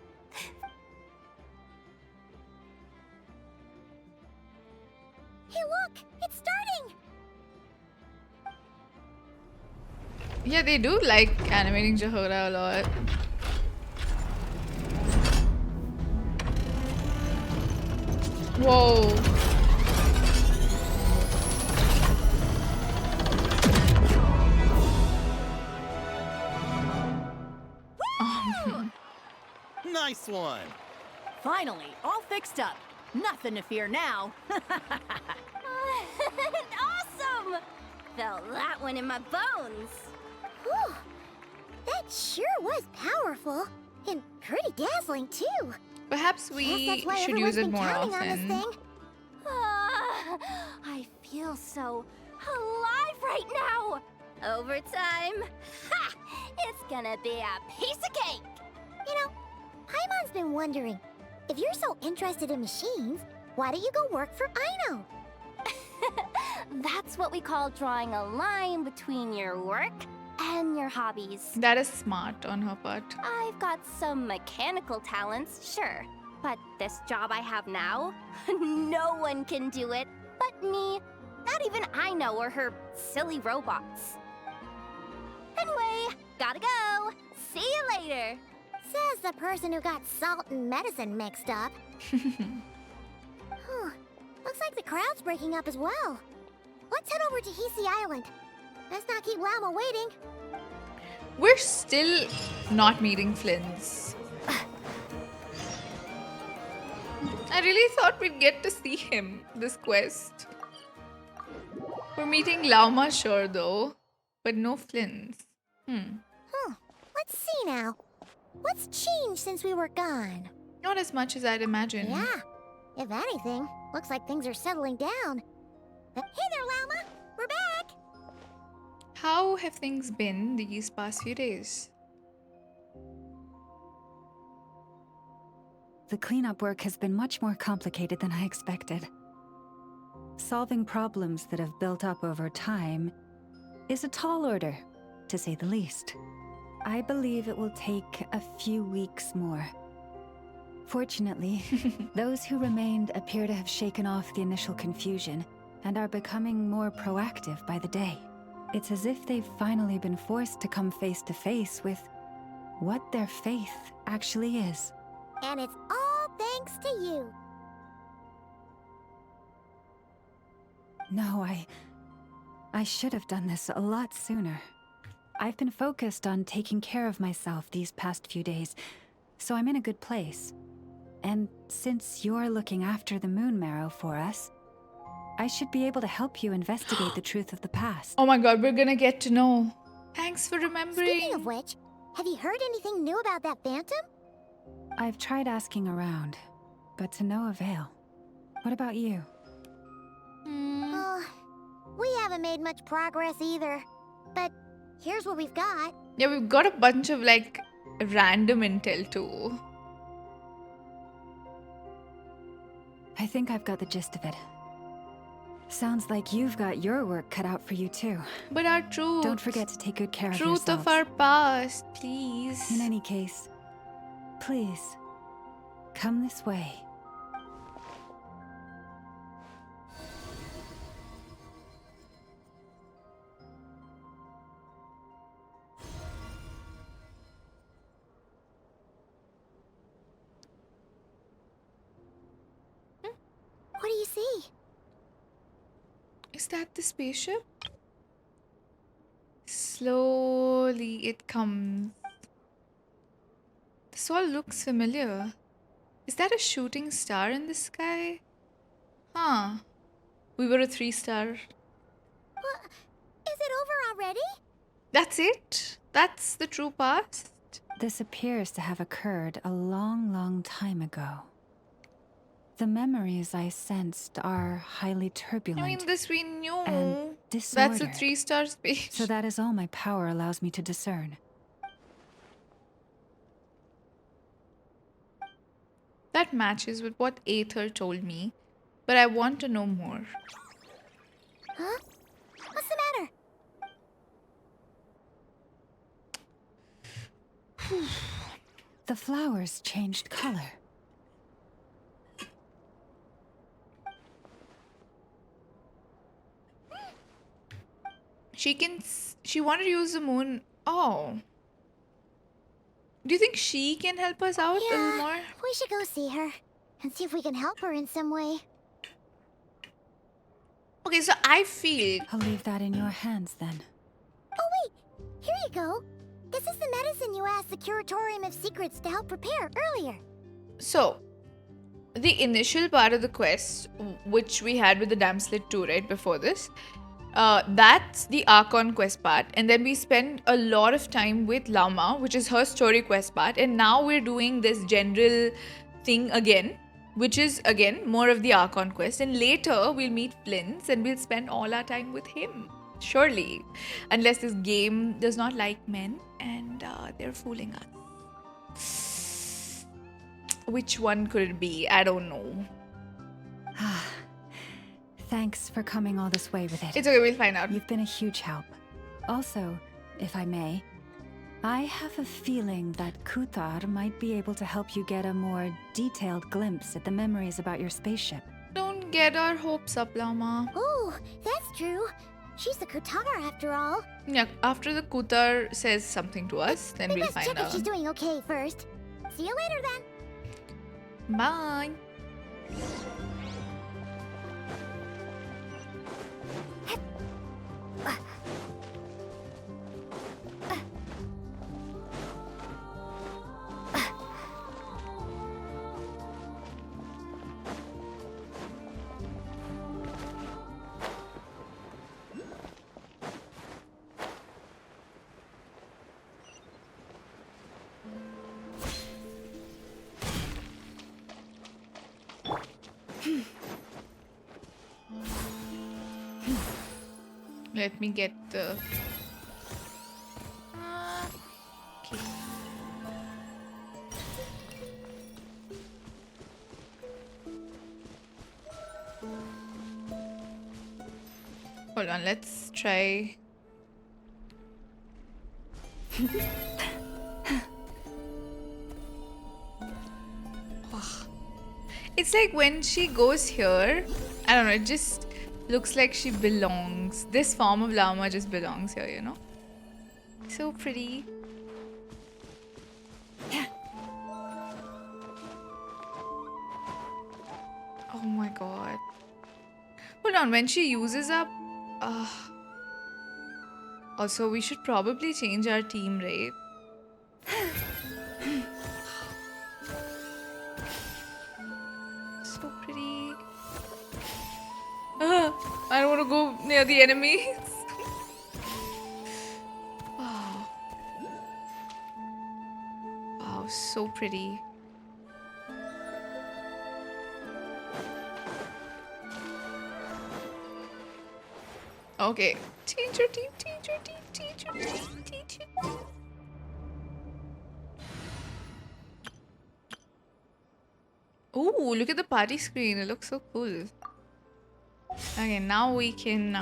Hey, look! It's starting!
Yeah, they do like animating Jehoda a lot. Whoa.
Nice one.
Finally, all fixed up. Nothing to fear now.
Awesome! Felt that one in my bones.
Whew. That sure was powerful. And pretty dazzling, too.
Perhaps
Guess
we
that's why
should
everyone's
use it
been
more
counting on this
often.
thing.
I feel so alive right now. Overtime. Ha! It's gonna be a piece of cake.
You know, Paimon's been wondering, if you're so interested in machines, why don't you go work for Aino?
That's what we call drawing a line between your work and your hobbies.
That is smart on her part.
I've got some mechanical talents, sure. But this job I have now, no one can do it but me. Not even Aino or her silly robots. Anyway, gotta go. See you later.
Says the person who got salt and medicine mixed up. Huh. Looks like the crowd's breaking up as well. Let's head over to Hisi Island. Let's not keep Llama waiting.
We're still not meeting Flins. I really thought we'd get to see him this quest. We're meeting Lauma, sure though, but no Flins.
Huh. Let's see now. What's changed since we were gone?
Not as much as I'd imagined.
Yeah. If anything, looks like things are settling down. Hey there, Llama. We're back.
How have things been these past few days?
The cleanup work has been much more complicated than I expected. Solving problems that have built up over time is a tall order, to say the least. I believe it will take a few weeks more. Fortunately, those who remained appear to have shaken off the initial confusion and are becoming more proactive by the day. It's as if they've finally been forced to come face to face with what their faith actually is.
And it's all thanks to you.
No, I should have done this a lot sooner. I've been focused on taking care of myself these past few days, so I'm in a good place. And since you're looking after the moon marrow for us, I should be able to help you investigate the truth of the past.
Oh my god, we're gonna get to know. Thanks for remembering.
Speaking of which, have you heard anything new about that phantom?
I've tried asking around, but to no avail. What about you?
We haven't made much progress either. But here's what we've got.
Yeah, we've got a bunch of like random intel too.
I think I've got the gist of it. Sounds like you've got your work cut out for you too.
But our truth.
Don't forget to take good care of
Truth
yourselves.
of our past, please.
In any case, please, come this way.
What do you see?
Is that the spaceship? Slowly it comes. This all looks familiar. Is that a shooting star in the sky? Huh. We were a 3-star.
What? Is it over already?
That's it? That's the true past?
This appears to have occurred a long, long time ago. The memories I sensed are highly turbulent.
I mean, this we knew.
And
That's a
disordered.
3-star space.
So that is all my power allows me to discern.
That matches with what Aether told me, but I want to know more.
Huh? What's the matter?
The flowers changed color.
She wanted to use the moon. Oh. Do you think she can help us out a little more?
We should go see her and see if we can help her in some way.
Okay, so I feel...
I'll leave that in your hands then.
Oh wait, here you go. This is the medicine you asked the Curatorium of Secrets to help prepare earlier.
So, the initial part of the quest, which we had with the Damslet 2, right, before this, that's the Archon quest part. And then we spend a lot of time with Llama, which is her story quest part. And now we're doing this general thing again, which is, again, more of the Archon quest. And later, we'll meet Flins and we'll spend all our time with him. Surely. Unless this game does not like men and they're fooling us. Which one could it be? I don't know.
Thanks for coming all this way with it.
It's okay, we'll find out.
You've been a huge help. Also, if I may, I have a feeling that Kuthar might be able to help you get a more detailed glimpse at the memories about your spaceship.
Don't get our hopes up, Llama.
Oh, that's true. She's the Kutar after all.
Yeah, after the Kuthar says something to us, then we'll
Let's
find
check if
out.
she's doing okay first. See you later then.
Bye. Let me get the... Okay. Hold on, let's try... It's like when she goes here, I don't know, it just looks like she belongs. This form of Llama just belongs here, you know? So pretty. Oh my god. Hold on, when she uses up... Also, we should probably change our team, right? So pretty. I don't want to go near the enemies. Wow. Wow, so pretty. Okay. Change your team, change your team, change your team, change your team. Ooh, look at the party screen. It looks so cool. Okay, now we can...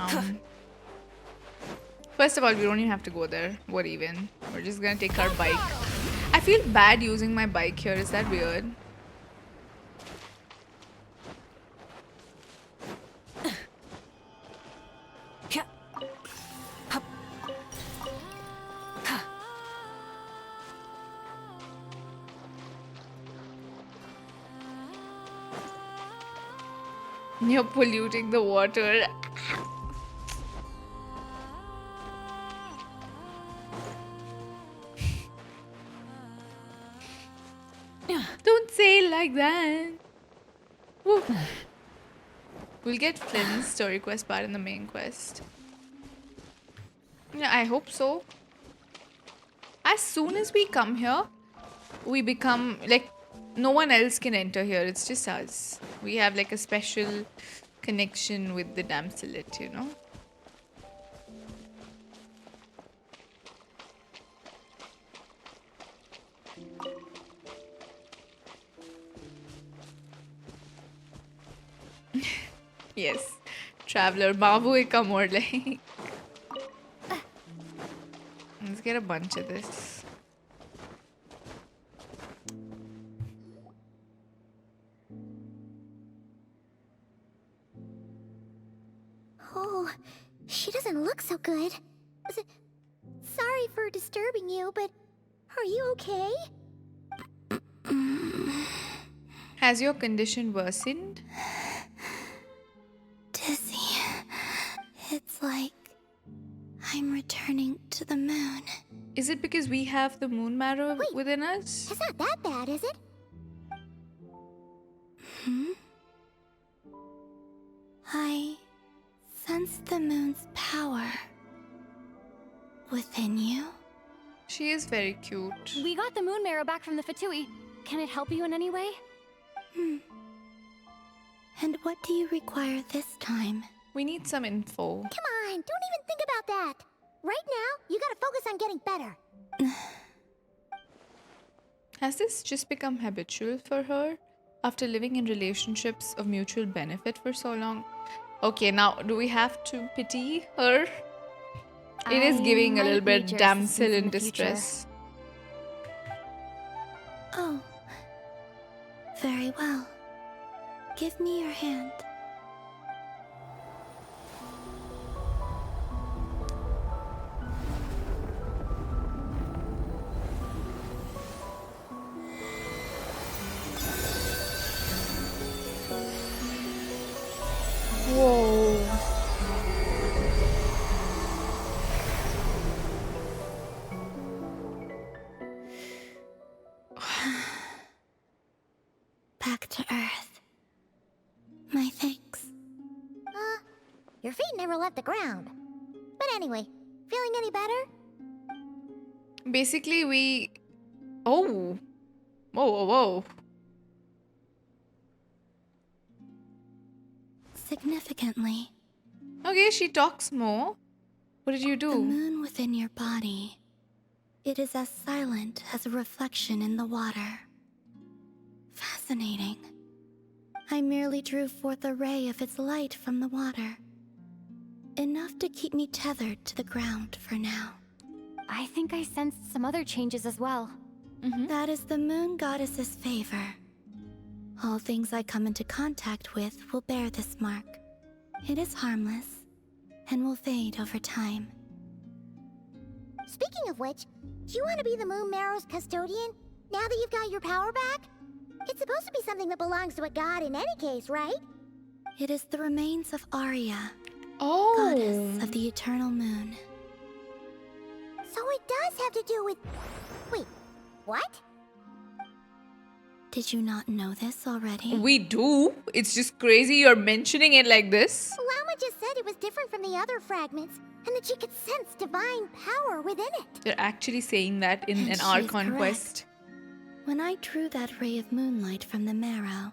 First of all, we don't even have to go there. What even? We're just gonna take our bike. I feel bad using my bike here. Is that weird? You're polluting the water. Don't say it like that. Woo. We'll get Flynn's story quest part in the main quest. Yeah, I hope so. As soon as we come here, we become like... No one else can enter here, it's just us. We have like a special connection with the Damslet, you know? Yes. Traveler, Babu ka more like. Let's get a bunch of this.
Oh, she doesn't look so good. Sorry for disturbing you, but are you okay?
Has your condition worsened?
Dizzy. It's like I'm returning to the moon.
Is it because we have the moon marrow within us?
It's not that bad, is it?
I sense the moon's power within you.
She is very cute.
We got the moon marrow back from the Fatui. Can it help you in any way? And what do you require this time?
We need some info.
Come on, don't even think about that. Right now, you gotta focus on getting better.
Has this just become habitual for her after living in relationships of mutual benefit for so long? Okay, now do we have to pity her? It is giving a little bit damsel in distress.
Oh, very well. Give me your hand.
Whoa.
Back to Earth. My thanks.
Your feet never left the ground. But anyway, feeling any better?
Basically, we... Oh. Whoa, whoa, whoa.
Significantly.
Okay, she talks more. What did you do?
The moon within your body. It is as silent as a reflection in the water. Fascinating. I merely drew forth a ray of its light from the water. Enough to keep me tethered to the ground for now.
I think I sensed some other changes as well.
That is the moon goddess's favor. All things I come into contact with will bear this mark. It is harmless and will fade over time.
Speaking of which, do you want to be the moon marrow's custodian now that you've got your power back? It's supposed to be something that belongs to a god in any case, right?
It is the remains of Arya,
Oh.
goddess of the eternal moon.
So it does have to do with... Wait, what?
Did you not know this already?
We do. It's just crazy you're mentioning it like this.
Llama just said it was different from the other fragments, and that she could sense divine power within it.
They're actually saying that in
And
an
she is
Archon
correct.
quest.
When I drew that ray of moonlight from the marrow,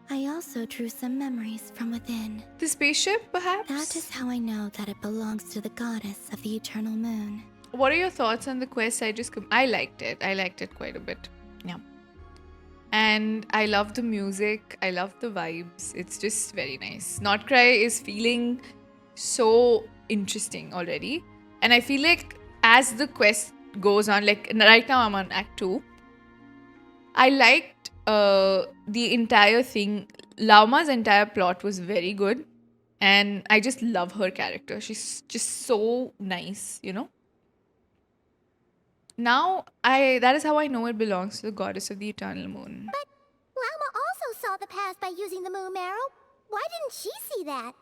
I also drew some memories from within.
The spaceship, perhaps?
That is how I know that it belongs to the goddess of the eternal moon.
What are your thoughts on the quest? I liked it. I liked it quite a bit. Yeah. And I love the music. I love the vibes. It's just very nice. Not Krai is feeling so interesting already. And I feel like as the quest goes on, like right now I'm on Act 2. I liked the entire thing. Lauma's entire plot was very good. And I just love her character. She's just so nice, you know? Now, that is how I know it belongs to the goddess of the eternal moon.
But Lauma also saw the past by using the moon marrow. Why didn't she see that?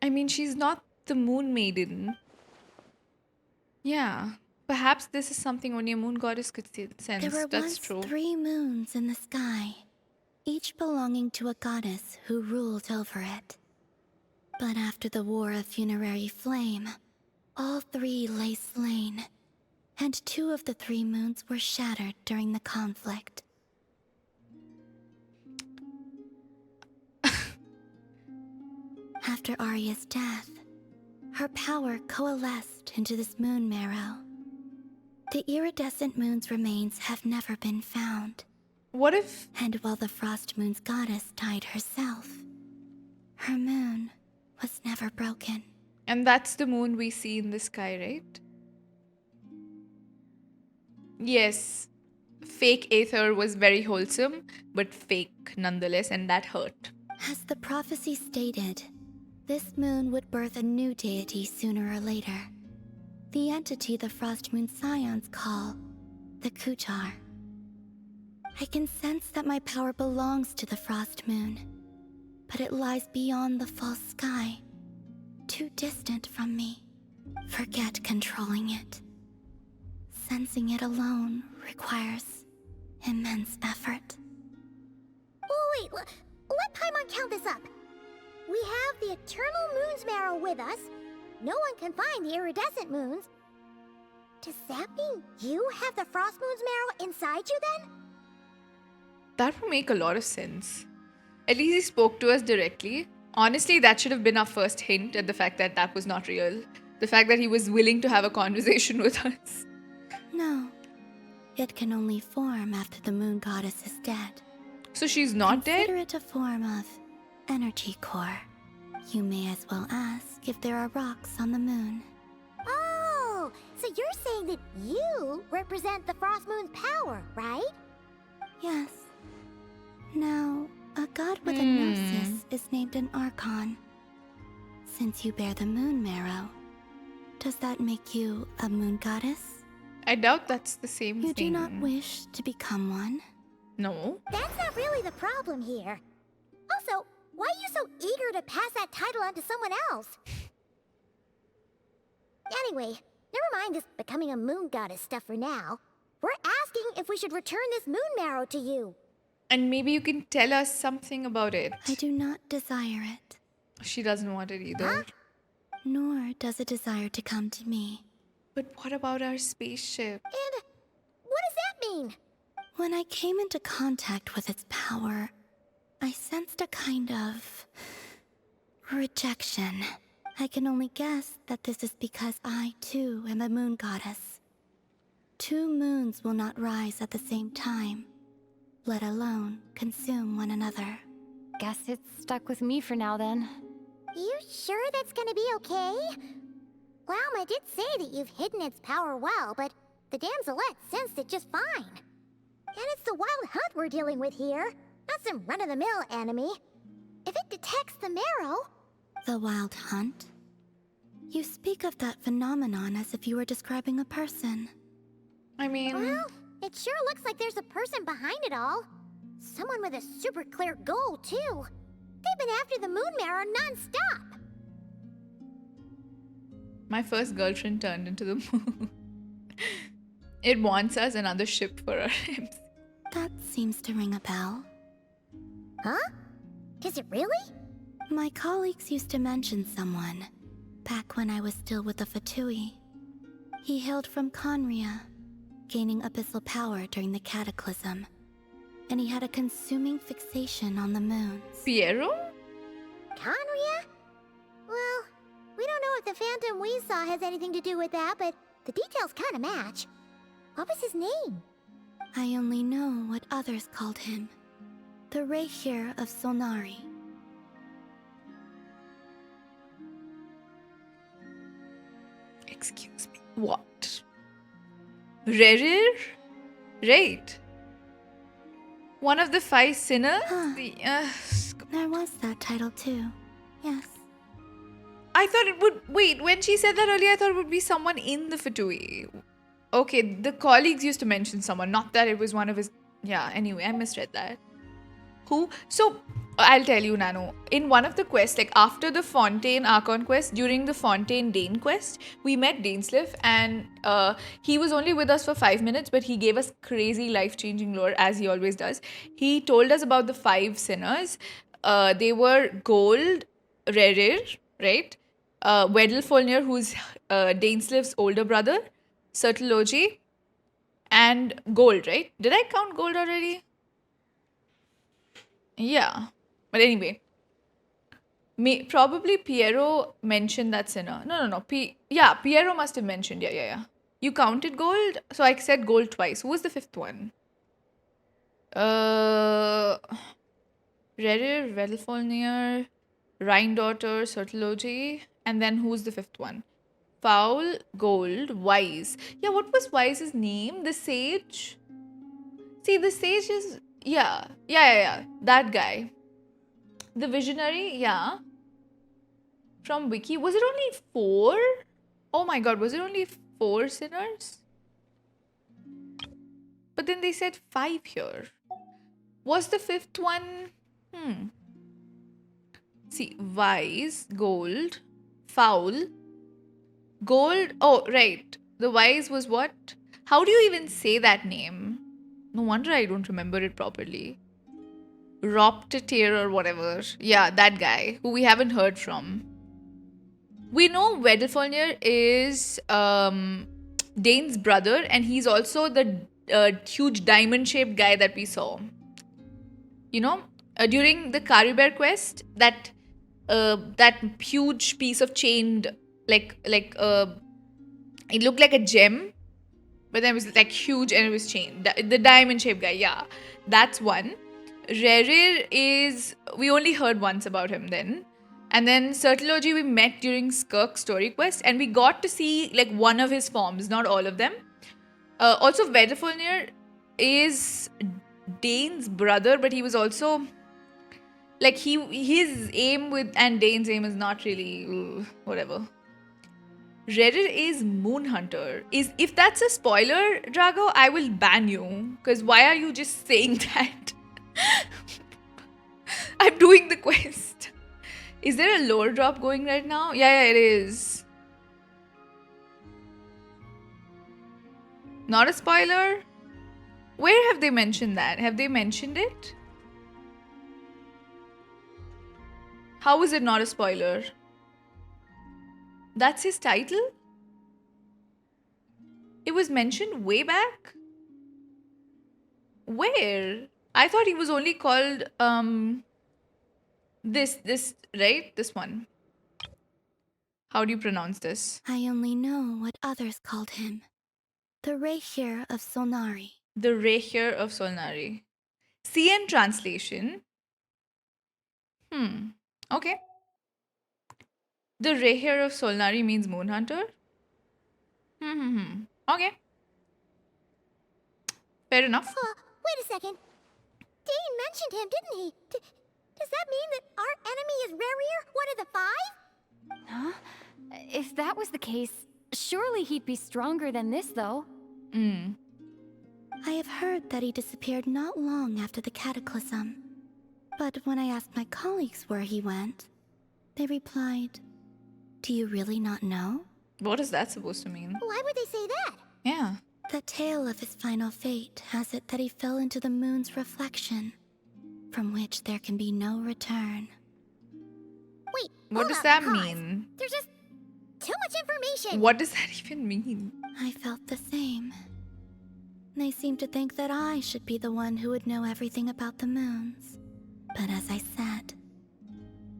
I mean, she's not the moon maiden. Yeah. Perhaps this is something only a moon goddess could sense.
There were
That's
once
true.
3 moons in the sky, each belonging to a goddess who ruled over it. But after the War of Funerary Flame, all 3 lay slain, and 2 of the 3 moons were shattered during the conflict. After Arya's death, her power coalesced into this moon marrow. The iridescent moon's remains have never been found.
What if...
And while the Frost Moon's goddess died herself, her moon was never broken.
And that's the moon we see in the sky, right? Yes. Fake Aether was very wholesome, but fake nonetheless, and that hurt.
As the prophecy stated, this moon would birth a new deity sooner or later. The entity the Frost Moon Scions call the Kutar. I can sense that my power belongs to the Frost Moon, but it lies beyond the false sky, too distant from me. Forget controlling it. Sensing it alone requires immense effort.
Oh, wait, let Paimon count this up. We have the Eternal Moon's Marrow with us. No one can find the iridescent moons. Does that mean you have the Frost Moon's Marrow inside you then?
That would make a lot of sense. At least he spoke to us directly. Honestly, that should have been our first hint at the fact that that was not real. The fact that he was willing to have a conversation with us.
No. It can only form after the moon goddess is dead.
So she's not dead?
Consider it a form of energy core. You may as well ask if there are rocks on the moon.
Oh, so you're saying that you represent the Frost Moon's power, right?
Yes. Now, a god with a gnosis is named an Archon. Since you bear the moon marrow, does that make you a moon goddess?
I doubt that's the same
You
thing.
do not wish to become one?
No.
That's not really the problem here. Also, why are you so eager to pass that title on to someone else? Anyway, never mind this becoming a moon goddess stuff for now. We're asking if we should return this moon marrow to you.
And maybe you can tell us something about it.
I do not desire it.
She doesn't want it either.
Nor does it desire to come to me.
But what about our spaceship?
And what does that mean?
When I came into contact with its power, I sensed a kind of rejection. I can only guess that this is because I, too, am a moon goddess. 2 moons will not rise at the same time, let alone consume one another.
Guess it's stuck with me for now then.
You sure that's gonna be okay? Lauma did say that you've hidden its power well, but the damselette sensed it just fine. And it's the wild hunt we're dealing with here, not some run-of-the-mill enemy. If it detects the marrow...
The wild hunt? You speak of that phenomenon as if you were describing a person.
I mean...
Well, it sure looks like there's a person behind it all. Someone with a super clear goal, too. They've been after the moon marrow non-stop.
My first girlfriend turned into the moon. It wants us another ship for our ships.
That seems to ring a bell.
Huh? Is it really?
My colleagues used to mention someone, back when I was still with the Fatui. He hailed from Conria, gaining abyssal power during the cataclysm, and he had a consuming fixation on the moons.
Piero?
Conria? Well, we don't know if the phantom we saw has anything to do with that, but the details kind of match. What was his name?
I only know what others called him. The RERIR of Solnari.
Excuse me. What? RERIR? Right. One of the 5 sinners?
There was that title too. Yes.
I thought it would... Wait, when she said that earlier, I thought it would be someone in the Fatui. Okay, the colleagues used to mention someone, not that it was one of his... Yeah, anyway, I misread that. Who? So, I'll tell you, Nano. In one of the quests, like after the Fontaine Archon quest, during the Fontaine Dane quest, we met Dainsliff, and he was only with us for 5 minutes, but he gave us crazy life-changing lore, as he always does. He told us about the 5 sinners. They were Gold, RERIR, right? Wedelfolnir, who's Dainsliff's older brother, Sertology, and Gold, right? Did I count Gold already? Yeah. But anyway. Probably Piero mentioned that sinner. No. Yeah, Piero must have mentioned. Yeah. You counted Gold? So I said Gold twice. Who was the 5th one? Rerir, Wedelfolnir, Rhine-daughter, Sertology, and then who's the 5th one? Foul, Gold, Wise. Yeah, what was Wise's name? The Sage? See, the Sage is... Yeah. That guy. The Visionary, yeah. From Wiki. Was it only 4? Oh my god, was it only 4 sinners? But then they said 5 here. Was the 5th one... See, Wise, Gold, Foul, Gold... Oh, right. The Wise was what? How do you even say that name? No wonder I don't remember it properly. Roptatir or whatever. Yeah, that guy who we haven't heard from. We know Wedelfolnir is Dane's brother, and he's also the huge diamond-shaped guy that we saw. You know, during the Caribert quest, that huge piece of chained, it looked like a gem, but then it was like huge and it was chained. The diamond-shaped guy, yeah, that's one. RERIR is, we only heard once about him then. And then Certology we met during Skirk's story quest, and we got to see like one of his forms, not all of them. Also, Wedelfolnir is Dane's brother, but he was also like his aim with and Dane's aim is not really whatever. RERIR is Moon Hunter. If that's a spoiler, Drago, I will ban you. Because why are you just saying that? I'm doing the quest. Is there a lore drop going right now? Yeah, it is. Not a spoiler? Where have they mentioned that? Have they mentioned it? How is it not a spoiler? That's his title? It was mentioned way back? Where? I thought he was only called this, right? This one. How do you pronounce this?
I only know what others called him. The RERIR of Solnari.
The RERIR of Solnari. CN translation. Okay. The RERIR of Solnari means Moon Hunter? Okay. Fair enough.
Wait a second. Dane mentioned him, didn't he? Does that mean that our enemy is RERIR, one of the 5?
Huh? If that was the case, surely he'd be stronger than this, though.
I have heard that he disappeared not long after the cataclysm. But when I asked my colleagues where he went, they replied, "Do you really not know?"
What is that supposed to mean?
Why would they say that?
Yeah.
The tale of his final fate has it that he fell into the moon's reflection, from which there can be no return.
Wait,
what does that mean?
There's just too much information.
What does that even mean?
I felt the same. They seemed to think that I should be the one who would know everything about the moons. But as I said,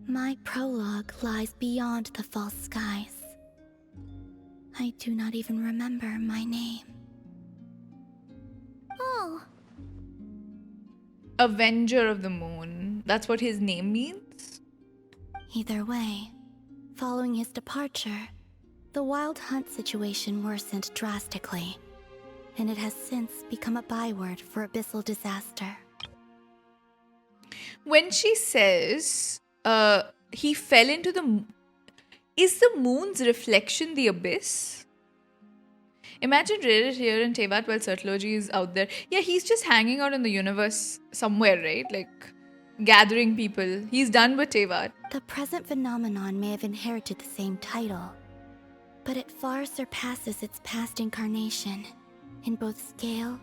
my prologue lies beyond the false skies. I do not even remember my name.
Oh.
Avenger of the Moon. That's what his name means?
Either way, following his departure, the Wild Hunt situation worsened drastically, and it has since become a byword for abyssal disaster.
When she says he fell into the... Is the moon's reflection the abyss? Imagine RERIR here in Tevat while Certology is out there. Yeah, he's just hanging out in the universe somewhere, right? Like, gathering people. He's done with Tevat.
The present phenomenon may have inherited the same title, but it far surpasses its past incarnation in both scale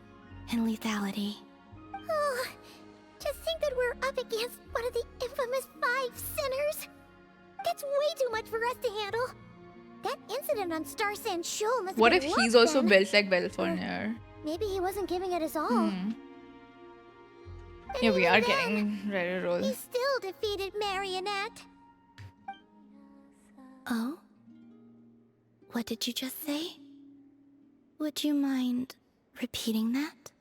and lethality.
Oh, to think that we're up against one of the infamous 5 sinners. That's way too much for us to handle. That incident on Star Sand Shoal must
What
have
if
been
he's
rough
also
then.
built like Wedelfolnir?
Maybe he wasn't giving it his all.
Yeah, we
even
are
then,
getting RERIR roll.
He still defeated Marionette.
Oh? What did you just say? Would you mind repeating that?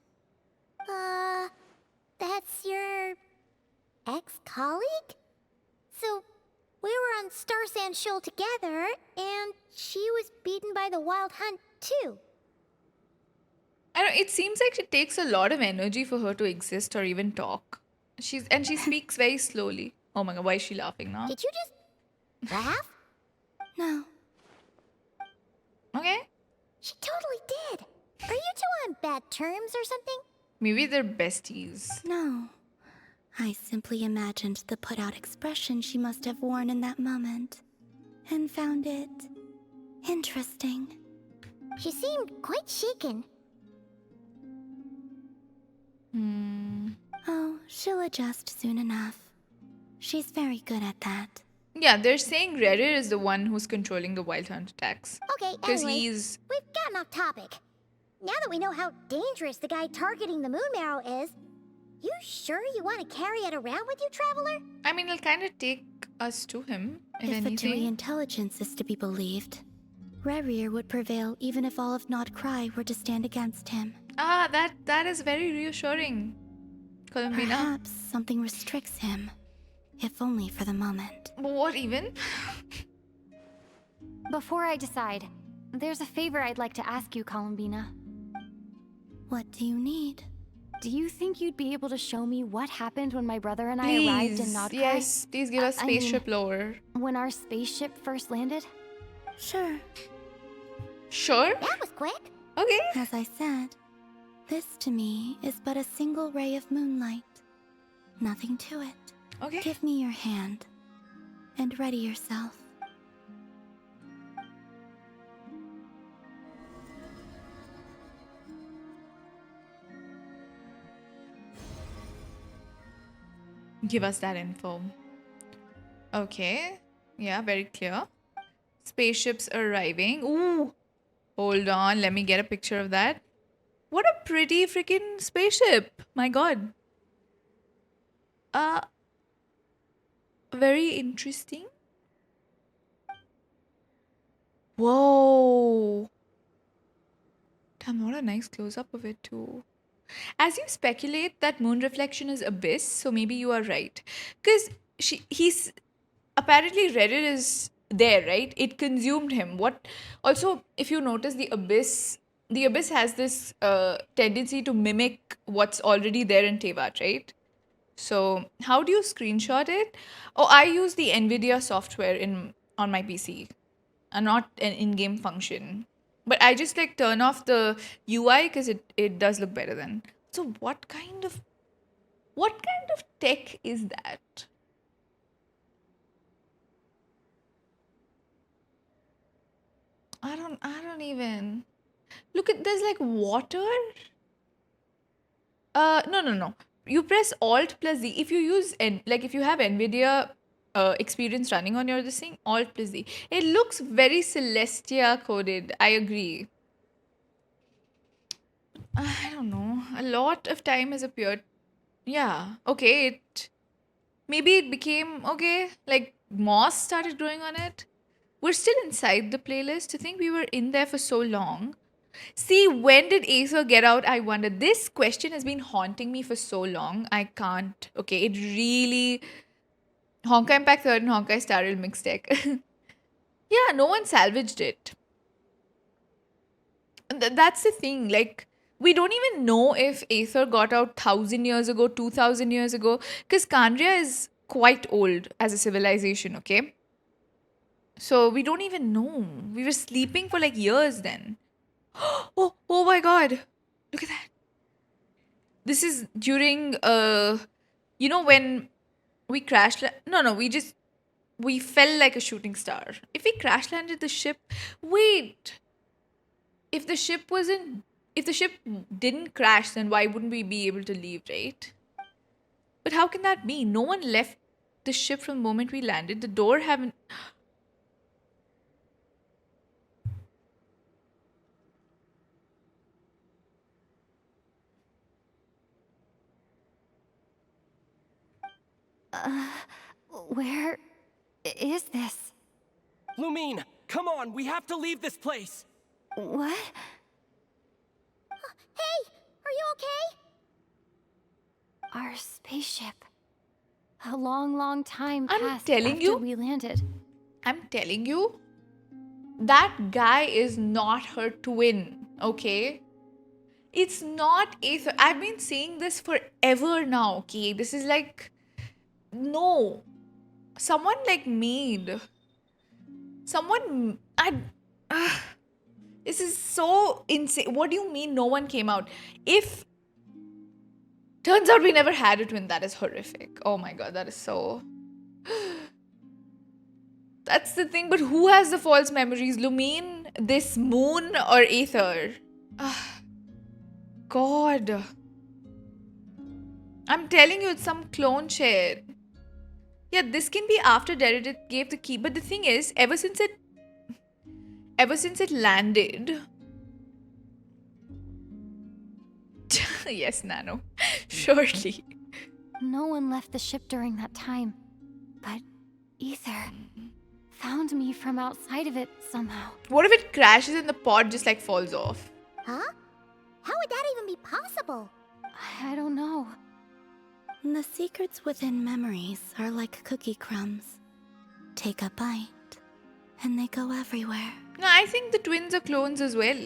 That's your ex-colleague? So, we were on Star Sand Shoal together, and she was beaten by the Wild Hunt too.
I don't, it seems like it takes a lot of energy for her to exist or even talk. She speaks very slowly. Oh my god, why is she laughing now?
Did you just laugh?
No.
Okay.
She totally did. Are you two on bad terms or something?
Maybe they're besties.
No. I simply imagined the put-out expression she must have worn in that moment, and found it interesting.
She seemed quite shaken.
Oh, she'll adjust soon enough. She's very good at that.
Yeah, they're saying RERIR is the one who's controlling the wild hunt attacks.
Okay,
Because
anyway,
he's...
we've gotten off topic. Now that we know how dangerous the guy targeting the moon marrow is, you sure you want to carry it around with you, Traveler?
I mean, it'll kind of take us to him, if
If
anything.
Fatui intelligence is to be believed, RERIR would prevail even if all of Not Krai were to stand against him.
Ah, that is very reassuring, Columbina.
Perhaps something restricts him, if only for the moment.
But what even?
Before I decide, there's a favor I'd like to ask you, Columbina.
What do you need?
Do you think you'd be able to show me what happened when my brother and I arrived in Not Krai?
Yes, please give us spaceship lore.
When our spaceship first landed?
Sure.
Sure?
That was quick.
Okay.
As I said, this to me is but a single ray of moonlight. Nothing to it.
Okay.
Give me your hand, and ready yourself.
Give us that info. Okay. Yeah, very clear. Spaceships arriving. Ooh. Hold on. Let me get a picture of that. What a pretty freaking spaceship. My god. Very interesting. Whoa. Damn, what a nice close-up of it too. As you speculate that moon reflection is abyss, so maybe you are right. Because he's apparently RERIR is there, right? It consumed him. What also, if you notice, the abyss has this tendency to mimic what's already there in Tevat, right? So how do you screenshot it? Oh, I use the NVIDIA software on my PC, and not an in-game function. But I just like turn off the UI because it does look better then. So what kind of tech is that? I don't even look at. There's like water. No. You press Alt plus Z if you use if you have NVIDIA experience running on your this thing. Alt plus Z. It looks very Celestia coded. I agree. I don't know. A lot of time has appeared. Yeah. Okay. Maybe it became okay. Like moss started growing on it. We're still inside the playlist. I think we were in there for so long. See, when did Aether get out? I wonder. This question has been haunting me for so long. I can't. Okay, it really... Honkai Impact 3rd and Honkai Star Rail mixed deck. Yeah, no one salvaged it. That's the thing. Like, we don't even know if Aether got out 1,000 years ago, 2,000 years ago. Because Kandria is quite old as a civilization, okay? So, we don't even know. We were sleeping for like years then. Oh my god. Look at that. This is during, when we crashed. We fell like a shooting star. If we crash landed the ship, wait. If the ship didn't crash, then why wouldn't we be able to leave, right? But how can that be? No one left the ship from the moment we landed. The door haven't...
Where is this?
Lumine, come on, we have to leave this place.
What?
Hey, are you okay?
Our spaceship. A long time
I'm
passed
telling
after
you.
we landed.
I'm telling you, that guy is not her twin, okay? It's not Aether. I've been saying this forever now, okay? This is like... No. Someone like made... Someone... This is so insane. What do you mean no one came out? If... Turns out we never had a twin. That is horrific. Oh my god, that is so... That's the thing. But who has the false memories? Lumine, this moon, or Aether? God. I'm telling you, it's some clone shit. Yeah, this can be after Derek gave the key, but the thing is, ever since it landed. Yes, Nano. Surely.
No one left the ship during that time, but Ether found me from outside of it somehow.
What if it crashes and the pod just like falls off?
Huh? How would that even be possible?
I don't know.
The secrets within memories are like cookie crumbs. Take a bite, and they go everywhere.
No, I think the twins are clones as well.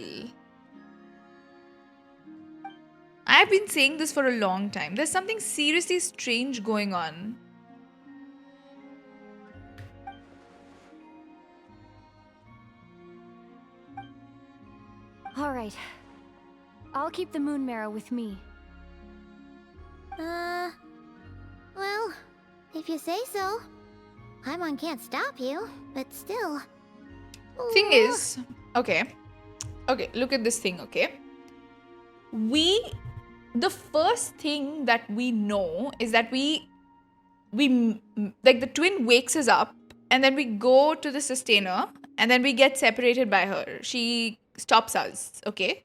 I've been saying this for a long time. There's something seriously strange going on.
Alright. I'll keep the moon marrow with me.
Well, if you say so. Paimon can't stop you, but still.
Thing is, okay, look at this thing, okay? The first thing that we know is that we like the twin wakes us up and then we go to the sustainer and then we get separated by her. She stops us, okay?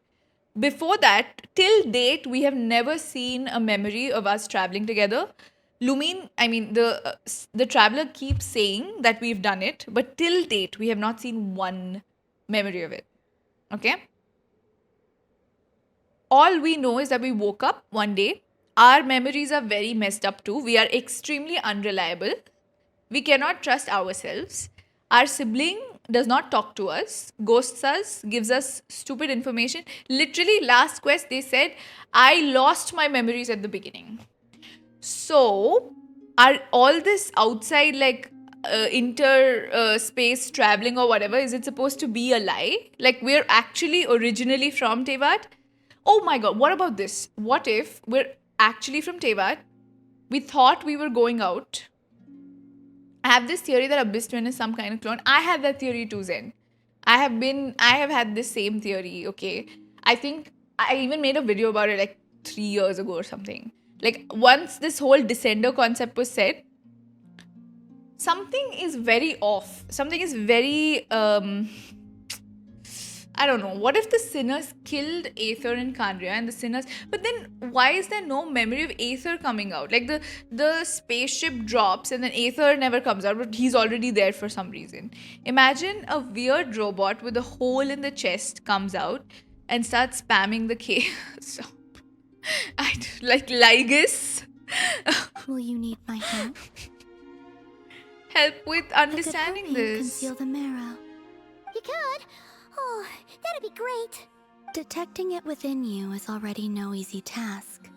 Before that, till date, we have never seen a memory of us traveling together. Lumine, I mean, the traveler keeps saying that we've done it, but till date, we have not seen one memory of it. Okay? All we know is that we woke up one day. Our memories are very messed up too. We are extremely unreliable. We cannot trust ourselves. Our sibling does not talk to us, ghosts us, gives us stupid information. Literally, last quest, they said, I lost my memories at the beginning. So, are all this outside like space traveling or whatever, is it supposed to be a lie? Like we're actually originally from Tevat? Oh my god, what about this? What if we're actually from Tevat? We thought we were going out. I have this theory that Abyss Twin is some kind of clone. I have that theory too, Zen. I have had this same theory, okay? I think I even made a video about it like 3 years ago or something. Like, once this whole Descender concept was said, something is very off. Something is very, I don't know. What if the sinners killed Aether and Kandria and the sinners... But then, why is there no memory of Aether coming out? Like, the spaceship drops and then Aether never comes out, but he's already there for some reason. Imagine a weird robot with a hole in the chest comes out and starts spamming the chaos. Like Lygus.
Will you need my help?
Help with understanding this.
Conceal the marrow.
You could? Oh, that'd be great.
Detecting it within you is already no easy task.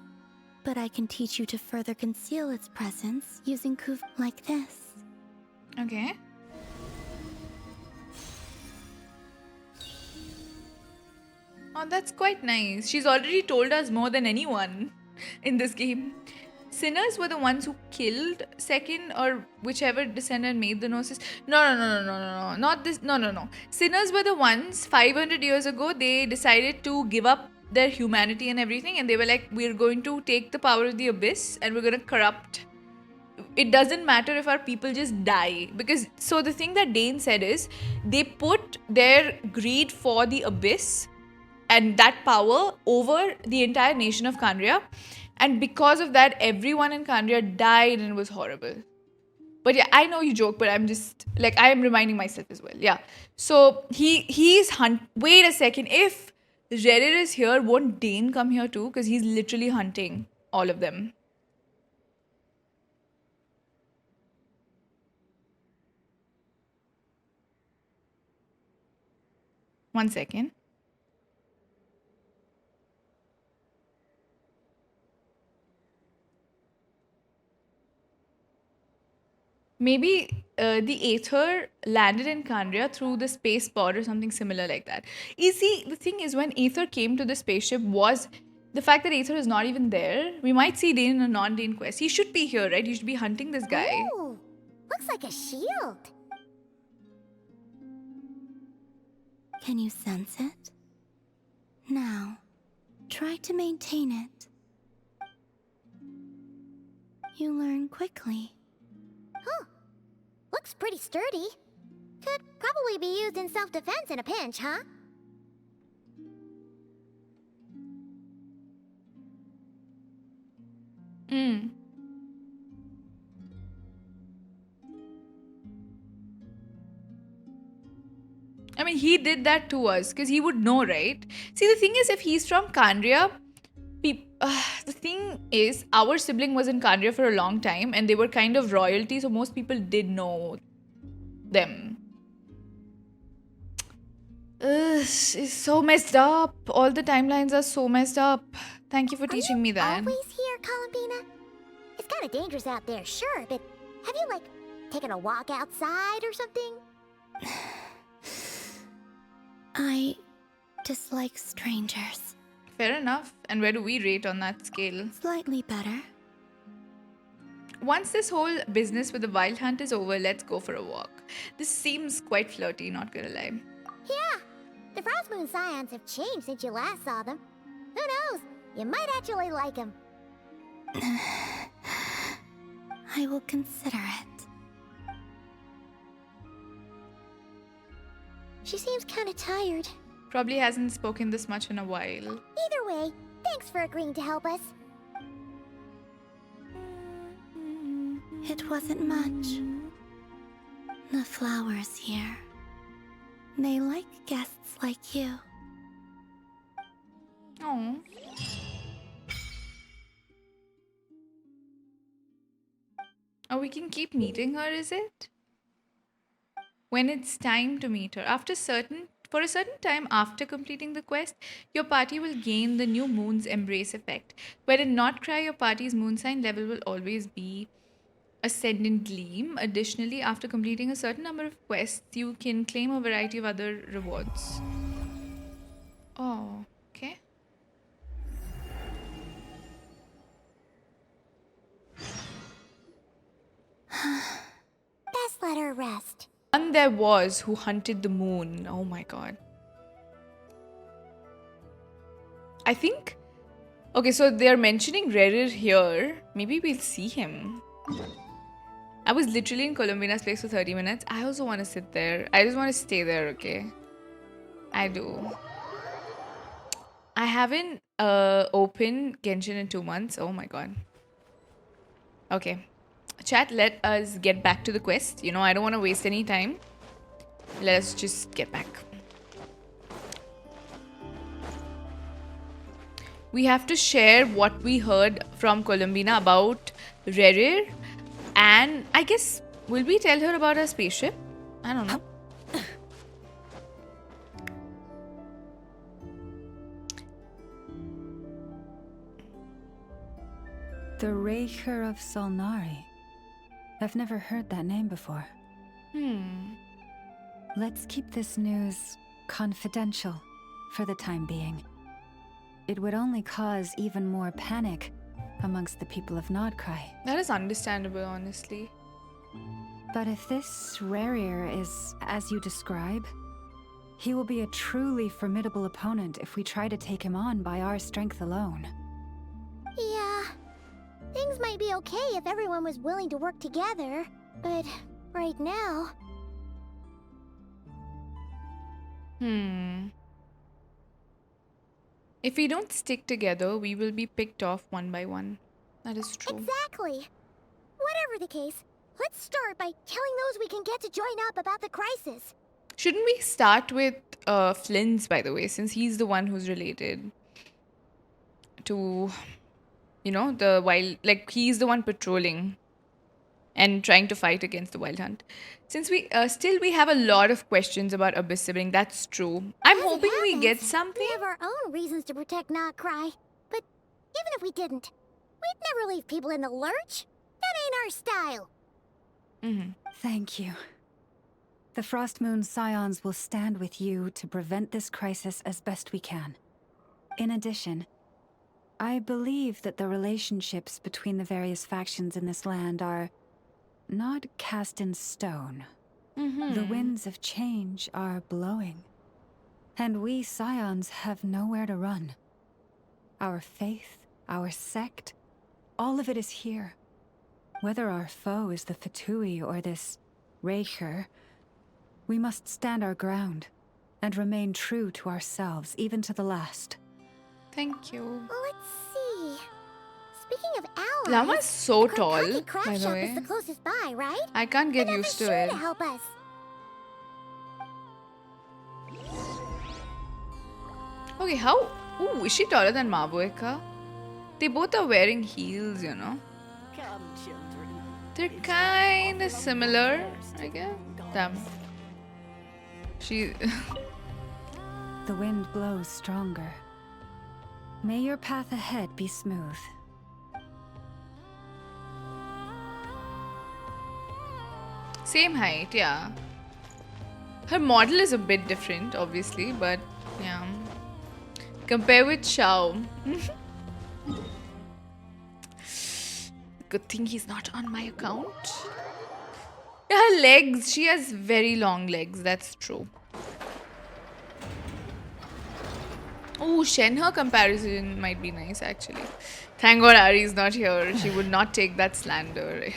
But I can teach you to further conceal its presence using kuf like this.
Okay. Oh, that's quite nice. She's already told us more than anyone in this game. Sinners were the ones who killed Second or whichever descendant made the Gnosis. No. Not this. No. Sinners were the ones 500 years ago. They decided to give up their humanity and everything. And they were like, we're going to take the power of the Abyss and we're going to corrupt. It doesn't matter if our people just die. Because, so the thing that Dane said is, they put their greed for the Abyss and that power over the entire nation of Kandria. And because of that, everyone in Kandria died and it was horrible. But yeah, I know you joke, but I'm just, like, I am reminding myself as well. Yeah. So, he's wait a second. If RERIR is here, won't Dane come here too? Because he's literally hunting all of them. One second. Maybe the Aether landed in Kandria through the space pod or something similar like that. You see, the thing is, when Aether came to the spaceship was the fact that Aether is not even there. We might see Dane in a non-Dane quest. He should be here, right? He should be hunting this guy.
Ooh, looks like a shield.
Can you sense it? Now, try to maintain it. You learn quickly.
Huh. Looks pretty sturdy. Could probably be used in self-defense in a pinch, huh?
Hmm. I mean, he did that to us because he would know, right? See, the thing is, if he's from Kandria, the thing is, our sibling was in Kandria for a long time and they were kind of royalty, so most people did know them. Ugh, it's so messed up. All the timelines are so messed up. Thank you for teaching me that.
Always here, Columbina? It's kind of dangerous out there, sure, but have you, like, taken a walk outside or something?
I dislike strangers.
Fair enough. And where do we rate on that scale?
Slightly better.
Once this whole business with the wild hunt is over, let's go for a walk. This seems quite flirty, not gonna lie.
Yeah, the Frost Moon Scions have changed since you last saw them. Who knows? You might actually like them.
I will consider it.
She seems kind of tired.
Probably hasn't spoken this much in a while.
Either way, thanks for agreeing to help us.
It wasn't much. The flowers here. They like guests like you.
Oh. Oh, we can keep meeting her, is it? When it's time to meet her. For a certain time after completing the quest, your party will gain the new moon's embrace effect. Where in not Krai, your party's moon sign level will always be Ascendant Gleam. Additionally, after completing a certain number of quests, you can claim a variety of other rewards. Oh, okay.
Best let her rest.
One there was who hunted the moon. Oh my god. I think... Okay, so they're mentioning RERIR here. Maybe we'll see him. I was literally in Columbina's place for 30 minutes. I also want to sit there. I just want to stay there, okay? I do. I haven't opened Genshin in 2 months. Oh my god. Okay. Chat, let us get back to the quest. You know, I don't want to waste any time. Let's just get back. We have to share what we heard from Columbina about RERIR. And I guess, will we tell her about our spaceship? I don't know.
The RERIR of Solnari. I've never heard that name before. Let's keep this news confidential for the time being. It would only cause even more panic amongst the people of Nordkrai.
That is understandable, honestly.
But if this RERIR is as you describe, he will be a truly formidable opponent if we try to take him on by our strength alone.
Yeah. Things might be okay if everyone was willing to work together, but right now...
If we don't stick together, we will be picked off one by one. That is true.
Exactly. Whatever the case, let's start by telling those we can get to join up about the crisis.
Shouldn't we start with Flins, by the way, since he's the one who's related to, you know, the wild... Like, he's the one patrolling and trying to fight against the wild hunt. Since we we have a lot of questions about Abyss Sibling, that's true. I'm hoping we get something.
We have our own reasons to protect Not Cry, but even if we didn't, we'd never leave people in the lurch. That ain't our style.
Thank you. The Frost Moon Scions will stand with you to prevent this crisis as best we can. In addition, I believe that the relationships between the various factions in this land are not cast in stone. The winds of change are blowing. And we Scions have nowhere to run. Our faith, our sect, all of it is here. Whether our foe is the Fatui or this RERIR, we must stand our ground and remain true to ourselves, even to the last.
Thank you.
Let's see. Speaking of allies,
Llama is so
the
tall,
Confronting craft
by the
shop
way.
is the closest by, right?
I can't get used to
Sure
it.
to help us.
Okay, how? Ooh, is she taller than Mabueka? They both are wearing heels, you know.
Come, children.
They're kind of similar, I guess. Damn. She.
The wind blows stronger. May your path ahead be smooth.
Same height, yeah. Her model is a bit different, obviously, but yeah. Compare with Shao. Good thing he's not on my account. Her legs, she has very long legs, that's true. Oh, Shenhe comparison might be nice actually. Thank God Ari's not here. She would not take that slander.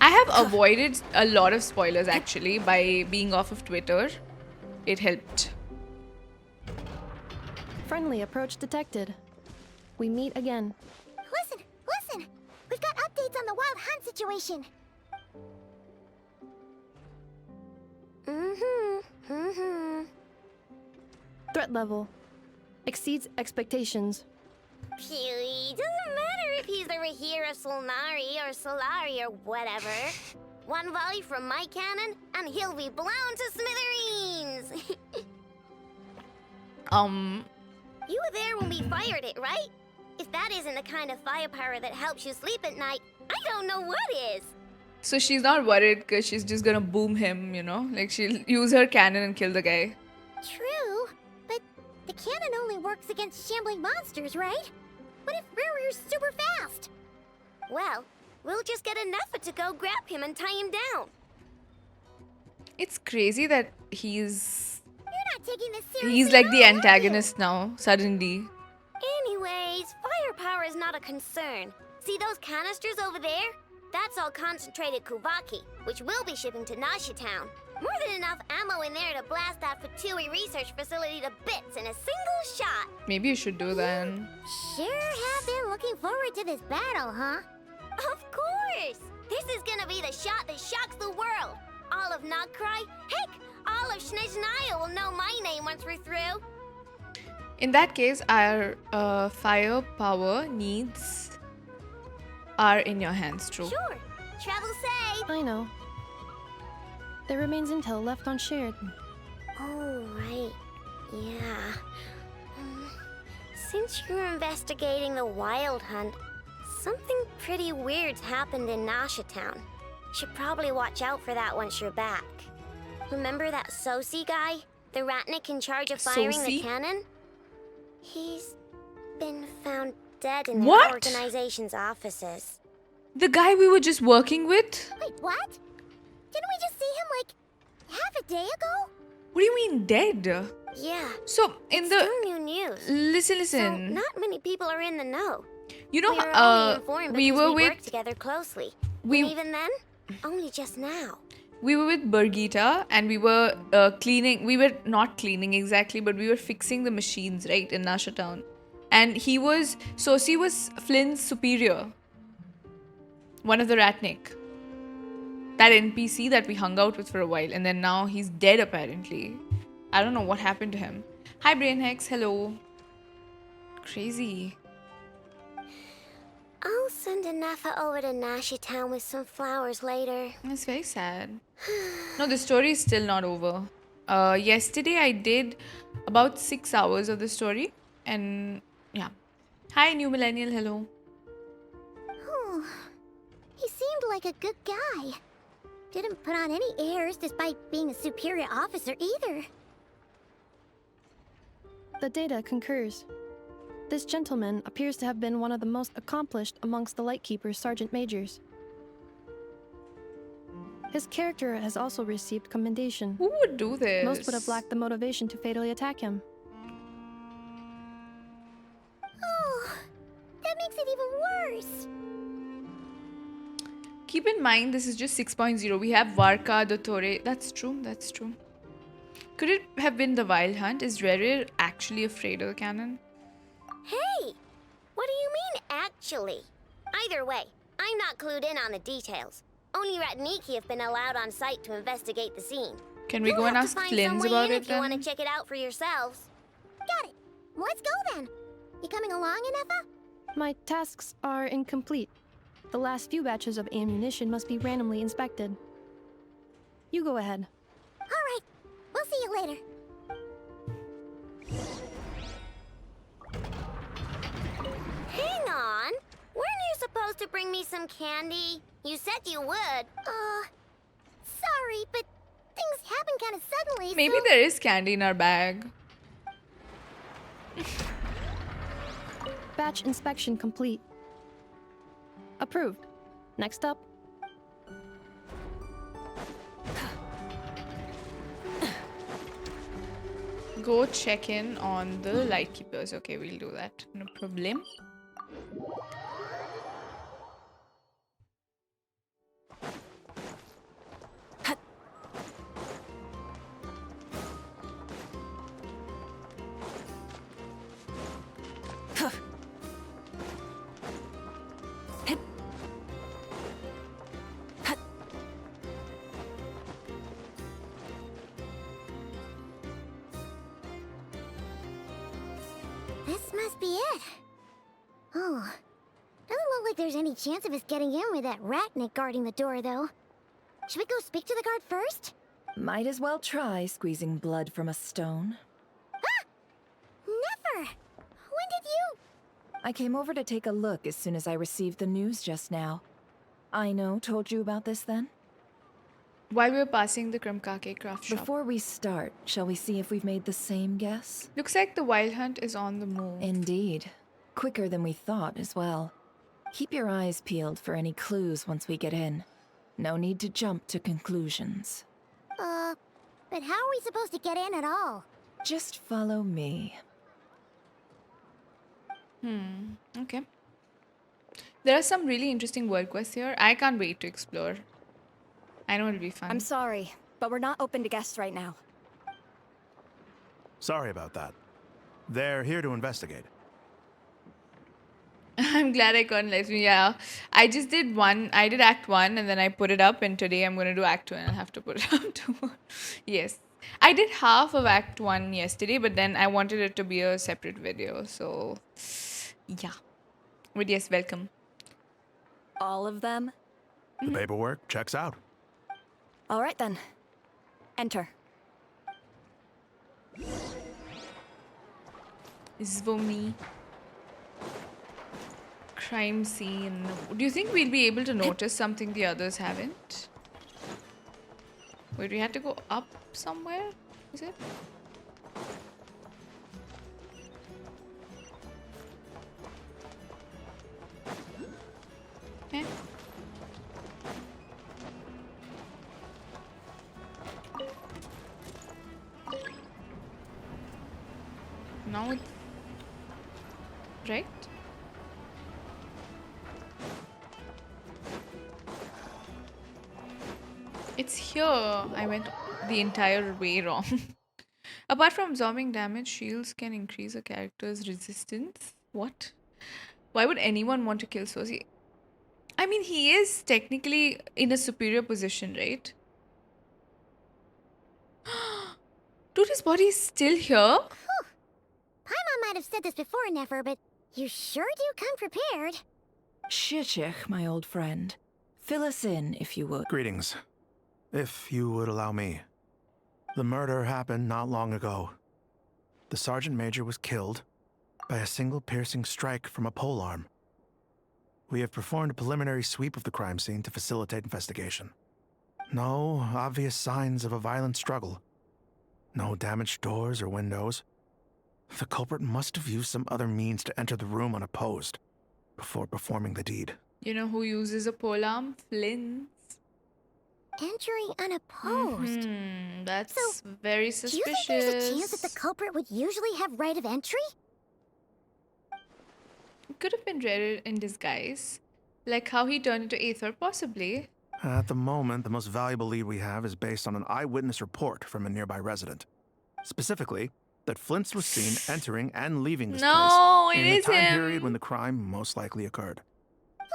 I have avoided a lot of spoilers actually by being off of Twitter. It helped.
Friendly approach detected. We meet again.
Listen, listen! We've got updates on the wild hunt situation.
Threat level exceeds expectations.
Phew, doesn't matter if he's the RERIR of Solnari or Solari or whatever. One volley from my cannon, and he'll be blown to smithereens! You were there when we fired it, right? If that isn't the kind of firepower that helps you sleep at night, I don't know what is.
So she's not worried because she's just gonna boom him, you know? Like she'll use her cannon and kill the guy.
True, but the cannon only works against shambling monsters, right? What if RERIR's super fast?
Well, we'll just get an effort to go grab him and tie him down.
It's crazy that he's
You're not taking this seriously.
he's like the
at all, are you?
antagonist now, suddenly.
Anyways, firepower is not a concern. See those canisters over there? That's all concentrated Kuvaki, which we'll be shipping to Nasha Town. More than enough ammo in there to blast that Fatui research facility to bits in a single shot.
Maybe you should do that.
Sure have been looking forward to this battle, huh?
Of course! This is gonna be the shot that shocks the world. All of Krai, heck, all of Snezhnaya will know my name once we're through.
In that case, our firepower needs are in your hands, true.
Sure, travel safe.
I know. There remains intel left unshared.
Oh, right. Yeah. Since you're investigating the wild hunt, something pretty weird's happened in Nasha Town. Should probably watch out for that once you're back. Remember that Sosi guy? The Ratnik in charge of firing the
Sosi?
cannon? He's been found dead in
What?
the organization's offices.
The guy we were just working with?
Wait, what? Didn't we just see him like half a day ago?
What do you mean dead?
Yeah.
So in
It's
the
still new news.
listen,
So
listen.
not many people are in the know.
You know,
we were only informed
we
because
were
we
with
worked together closely.
we-
And even then, only just now.
we were with Birgitta and we were cleaning. We were not cleaning exactly, but we were fixing the machines, right, in Nasha Town. And Sosi was Flynn's superior. One of the Ratnik. That NPC that we hung out with for a while. And then now he's dead apparently. I don't know what happened to him. Hi Brainhex, hello. Crazy.
I'll send Anafa over to Nashi Town with some flowers later.
It's very sad. No, the story is still not over. Yesterday I did about 6 hours of the story. And yeah. Hi New Millennial, hello.
Oh, he seemed like a good guy. Didn't put on any airs despite being a superior officer either.
The data concurs. This gentleman appears to have been one of the most accomplished amongst the Lightkeeper's Sergeant Majors. His character has also received commendation.
Who would do this?
Most would have lacked the motivation to fatally attack him.
Oh, that makes it even worse.
Keep in mind, this is just 6.0. We have Varka, Dottore. That's true, that's true. Could it have been the Wild Hunt? Is RERIR actually afraid of the cannon?
Hey! What do you mean, actually? Either way, I'm not clued in on the details. Only Ratniki have been allowed on site to investigate the scene.
Can we go and ask Flins about it
if you want to
then?
check it out for yourselves.
Got it. Let's go then. You coming along, Inefa?
My tasks are incomplete. The last few batches of ammunition must be randomly inspected. You go ahead.
All right. We'll see you later.
Hang on. Weren't you supposed to bring me some candy? You said you would.
Sorry, but things happen kind of suddenly,
Maybe
so...
there is candy in our bag.
Batch inspection complete. Approved. Next up.
Go check in on the lightkeepers. Okay, we'll do that. No problem.
This must be it. Oh. Doesn't look like there's any chance of us getting in with that ratnik guarding the door, though. Should we go speak to the guard first?
Might as well try squeezing blood from a stone.
Never! When did you...
I came over to take a look as soon as I received the news just now. Aino told you about this then?
While we were passing the Krumkake craft shop.
Before we start, shall we see if we've made the same guess?
Looks like the Wild Hunt is on the move.
Indeed. Quicker than we thought as well. Keep your eyes peeled for any clues once we get in. No need to jump to conclusions.
But how are we supposed to get in at all?
Just follow me.
Okay. There are some really interesting world quests here. I can't wait to explore. I know it'll be fun.
I'm sorry, but we're not open to guests right now.
Sorry about that. They're here to investigate.
I'm glad I couldn't let me. Yeah, I just did one. I did Act 1 and then I put it up, and today I'm going to do Act 2 and I'll have to put it up too. Yes. I did half of Act 1 yesterday, but then I wanted it to be a separate video. So, yeah. But yes, welcome.
All of them?
The paperwork checks out.
All right then. Enter.
Zvomi. Crime scene. Do you think we'll be able to notice something the others haven't? Wait, we had to go up somewhere? Is it? Okay. Now it... Right? It's here. I went the entire way wrong. Apart from absorbing damage, shields can increase a character's resistance. What? Why would anyone want to kill Sozi? I mean, he is technically in a superior position, right? Dude, his body is still here?
Paimon might have said this before, Nefer, but you sure do come prepared.
Shishich, my old friend. Fill us in, if you would.
Greetings. If you would allow me. The murder happened not long ago. The Sergeant Major was killed by a single piercing strike from a polearm. We have performed a preliminary sweep of the crime scene to facilitate investigation. No obvious signs of a violent struggle. No damaged doors or windows. The culprit must have used some other means to enter the room unopposed before performing the deed.
You know who uses a polearm? Flins.
Entering unopposed.
That's very suspicious.
Do you think there's a chance that the culprit would usually have right of entry?
It could have been RERIR in disguise. Like how he turned into Aether, possibly.
At the moment, the most valuable lead we have is based on an eyewitness report from a nearby resident. Specifically, that Flint's was seen entering and leaving this
No,
place
it
in the
is
time
him.
period when the crime most likely occurred.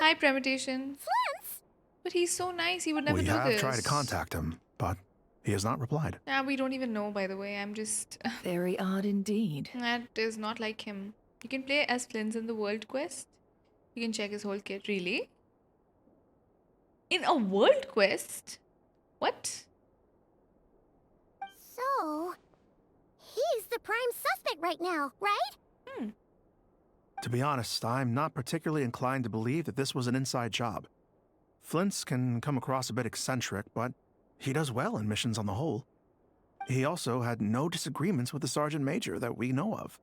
Hi, Premeditation. But he's so nice, he would never
We
do
have
this.
tried to contact him, but he has not replied.
Yeah, we don't even know, by the way. I'm just...
Very odd indeed.
That is not like him. You can play as Flins in the World Quest. You can check his whole kit. Really? In a World Quest? What?
So, he's the prime suspect right now, right?
To be honest, I'm not particularly inclined to believe that this was an inside job. Flint's can come across a bit eccentric, but he does well in missions on the whole. He also had no disagreements with the Sergeant Major that we know of.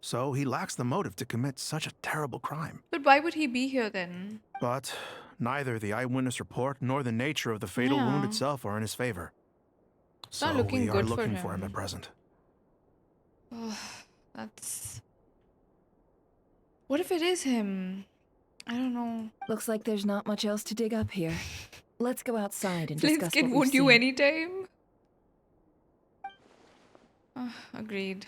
So he lacks the motive to commit such a terrible crime.
But why would he be here then?
But neither the eyewitness report nor the nature of the fatal wound
Yeah.
itself are in his favor.
It's
So
not looking
we are
good
looking
for
for him
him.
at present.
Oh, that's... What if it is him? I don't know.
Looks like there's not much else to dig up here. Let's go outside and
Flint's
discuss
can
what we've
wound you
seen.
anytime. Agreed.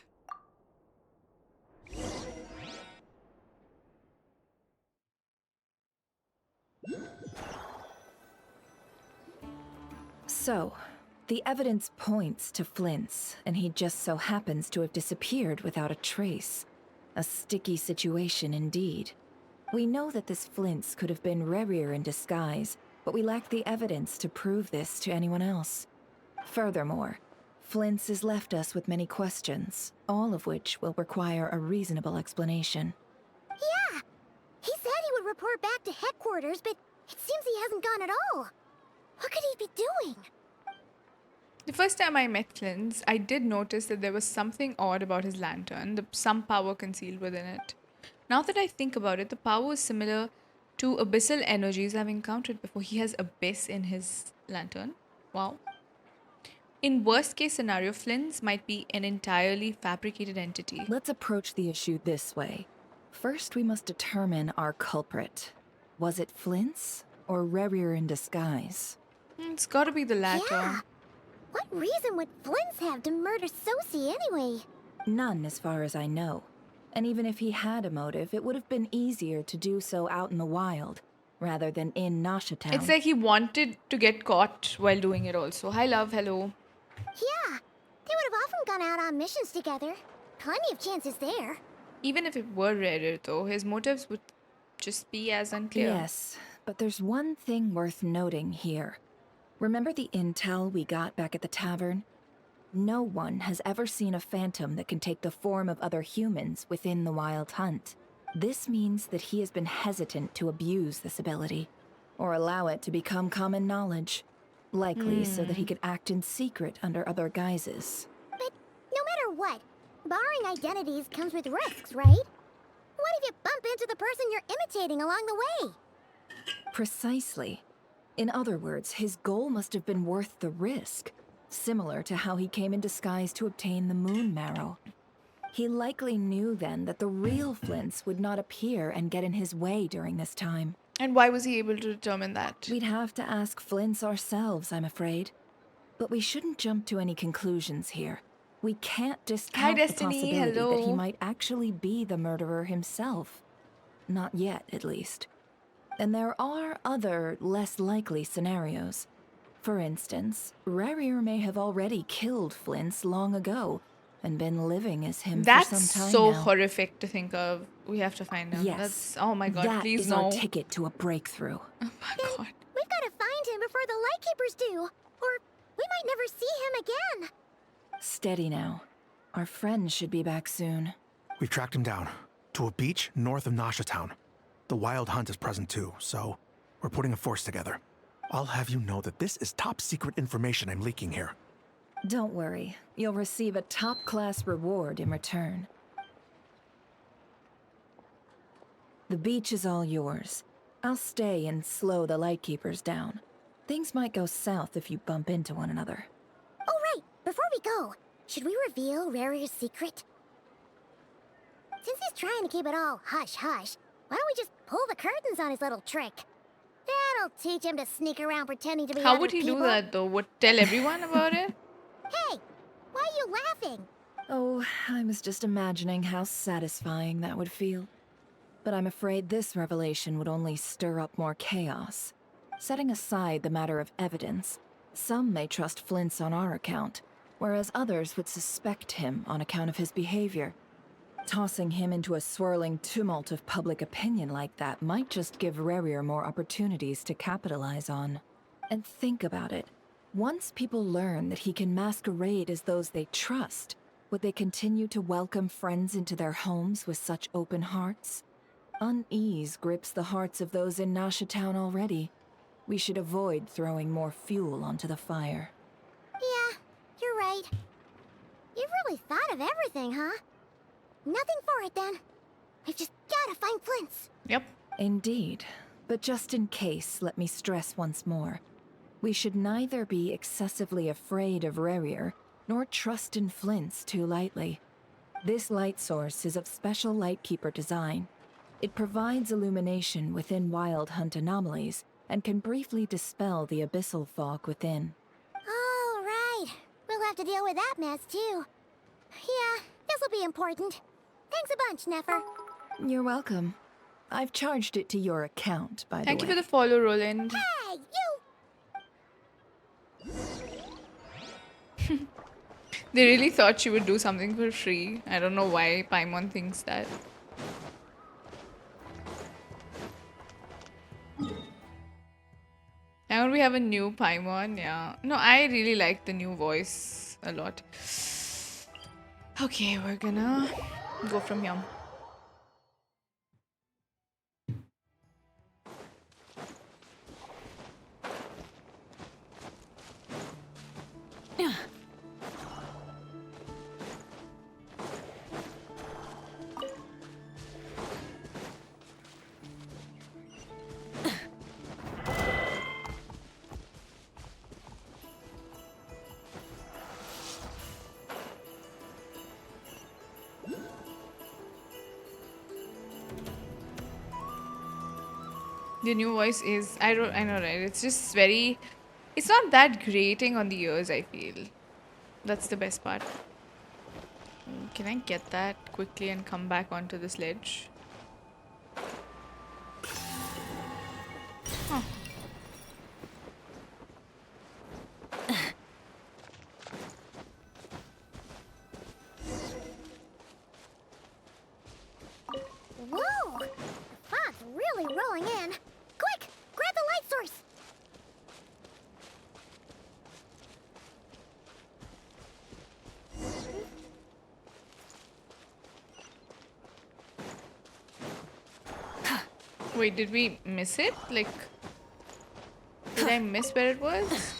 So, the evidence points to Flint's, and he just so happens to have disappeared without a trace. A sticky situation indeed. We know that this Flint's could have been RERIR in disguise, but we lack the evidence to prove this to anyone else. Furthermore, Flint's has left us with many questions, all of which will require a reasonable explanation.
Yeah! He said he would report back to headquarters, but it seems he hasn't gone at all. What could he be doing?
The first time I met Flins, I did notice that there was something odd about his lantern, some power concealed within it. Now that I think about it, the power is similar to abyssal energies I've encountered before. He has abyss in his lantern. Wow. In worst case scenario, Flins might be an entirely fabricated entity.
Let's approach the issue this way. First, we must determine our culprit. Was it Flint's or RERIR in disguise?
It's gotta be the latter.
Yeah. What reason would Flins have to murder Sosie anyway?
None, as far as I know. And even if he had a motive, it would have been easier to do so out in the wild, rather than in Nasha Town.
It's like he wanted to get caught while doing it also. Hi, love. Hello.
Yeah, they would have often gone out on missions together. Plenty of chances there.
Even if it were RERIR, though, his motives would just be as unclear.
Yes, but there's one thing worth noting here. Remember the intel we got back at the tavern? No one has ever seen a phantom that can take the form of other humans within the Wild Hunt. This means that he has been hesitant to abuse this ability, or allow it to become common knowledge. Likely so that he could act in secret under other guises.
But no matter what, borrowing identities comes with risks, right? What if you bump into the person you're imitating along the way?
Precisely. In other words, his goal must have been worth the risk, similar to how he came in disguise to obtain the moon marrow. He likely knew then that the real Flint's would not appear and get in his way during this time.
And why was he able to determine that?
We'd have to ask Flint's ourselves, I'm afraid. But we shouldn't jump to any conclusions here. We can't discount the possibility that he might actually be the murderer himself. Not yet, at least. And there are other, less likely scenarios. For instance, RERIR may have already killed Flint's long ago and been living as him
That's
for some time
so
now.
horrific to think of. We have to find out.
Yes.
That's, oh my god,
that
please
is
no.
our ticket to a breakthrough.
We've got to find him before the Lightkeepers do, or we might never see him again.
Steady now. Our friends should be back soon.
We've tracked him down to a beach north of Nasha Town. The Wild Hunt is present too, so we're putting a force together. I'll have you know that this is top secret information I'm leaking here.
Don't worry. You'll receive a top-class reward in return. The beach is all yours. I'll stay and slow the Lightkeepers down. Things might go south if you bump into one another.
Oh, right. Before we go, should we reveal RERIR's secret? Since he's trying to keep it all hush-hush, why don't we just pull the curtains on his little trick? That'll teach him to sneak around pretending to be
How
other
would he
people.
do that though? Would tell everyone about it?
Hey, why are you laughing?
Oh, I was just imagining how satisfying that would feel. But I'm afraid this revelation would only stir up more chaos. Setting aside the matter of evidence, some may trust Flins on our account, whereas others would suspect him on account of his behavior. Tossing him into a swirling tumult of public opinion like that might just give RERIR more opportunities to capitalize on. And think about it. Once people learn that he can masquerade as those they trust, would they continue to welcome friends into their homes with such open hearts? Unease grips the hearts of those in Nasha Town already. We should avoid throwing more fuel onto the fire.
Yeah, you're right. You've really thought of everything, huh? Nothing for it then. I've just gotta find Flins.
Yep.
Indeed. But just in case, let me stress once more. We should neither be excessively afraid of RERIR, nor trust in Flins too lightly. This light source is of special Lightkeeper design. It provides illumination within Wild Hunt anomalies, and can briefly dispel the abyssal fog within.
All right. We'll have to deal with that mess, too. Yeah, this'll be important. Thanks a bunch, Nefer.
You're welcome. I've charged it to your account, by the way.
Thank you for the follow, Roland.
Hey, you!
They really thought she would do something for free. I don't know why Paimon thinks that. Now we have a new Paimon, yeah. No, I really like the new voice a lot. Okay, we're gonna go from here. The new voice is, I know, right? It's just very, it's not that grating on the ears, I feel. That's the best part. Can I get that quickly and come back onto the sledge? Huh.
Whoa! The fog's really rolling in. Quick! Grab the light source!
Wait, did we miss it? Like, did I miss where it was?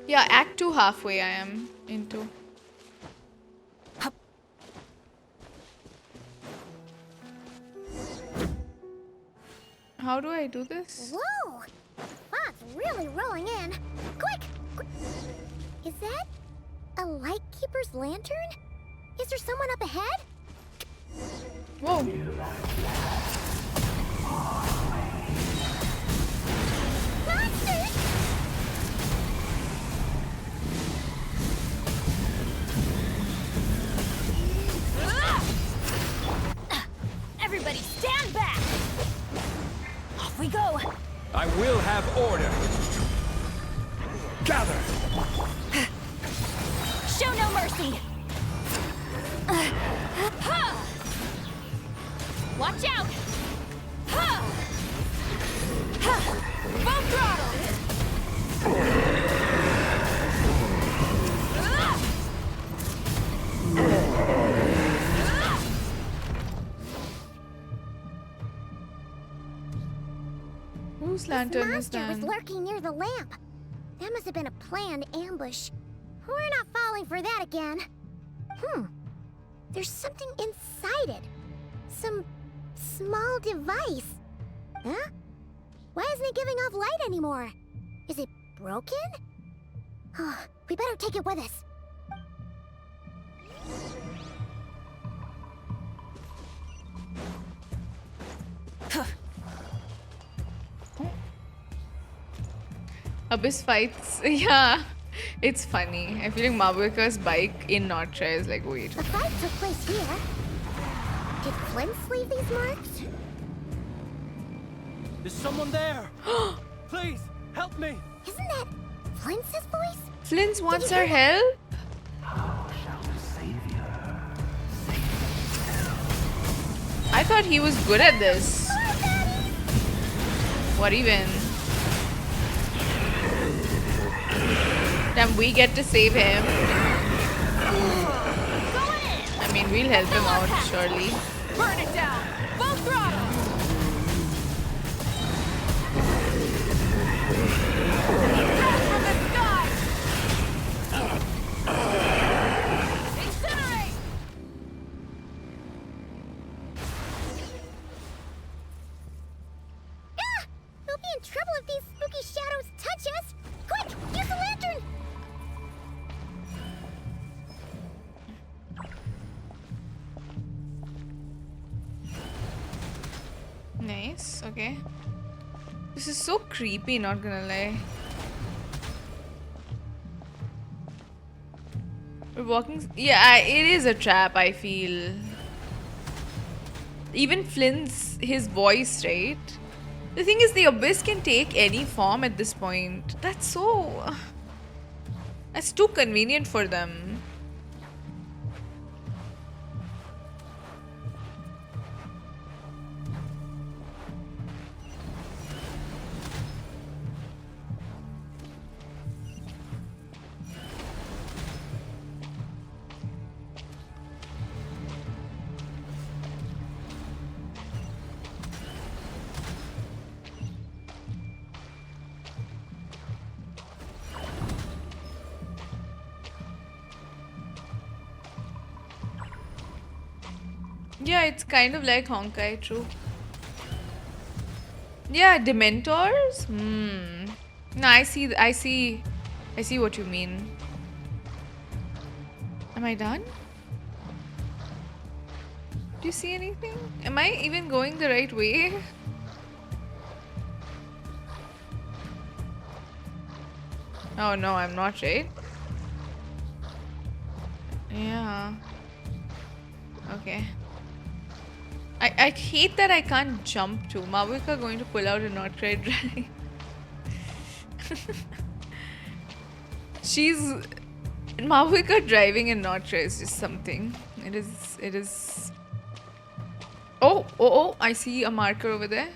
Yeah, Act 2 halfway I am into. How do I do this?
Whoa! The fog's really rolling in. Quick! Is that a Lightkeeper's lantern? Is there someone up ahead?
Whoa!
Monsters!
Everybody stand back! Off we go!
I will have order. Gather!
Show no mercy! Watch out! Full throttle!
Whose lantern is
Monster was
that?
lurking near the lamp. That must have been a planned ambush. We're not falling for that again. There's something inside it. Some small device. Huh? Why isn't it giving off light anymore? Is it broken? We better take it with us.
Abyss fights, yeah, it's funny. I feel like Mabuika's bike in Nortra is like, wait.
The fight took place here. Did Flins leave these marks?
Is someone there? Please, help me!
Isn't that Flins' voice?
Flins wants our help? I thought he was good at this. What even? Damn, we get to save him. I mean, we'll help him out, surely.
Burn it down! Full throttle! From the sky! Incinerate!
We'll be in trouble if these spooky shadows touch us! Quick, use the lantern!
Nice, okay. This is so creepy, not gonna lie. We're walking. Yeah, it is a trap, I feel. Even Flint's his voice, right? The thing is, the Abyss can take any form at this point. That's too convenient for them. Yeah, it's kind of like Honkai, true. Yeah, Dementors? No, I see what you mean. Am I done? Do you see anything? Am I even going the right way? Oh no, I'm not, right? Yeah. Okay. I hate that I can't jump too. Mabuika going to pull out a not quite right. Mabuika driving and not try is just something. It is. Oh, I see a marker over there.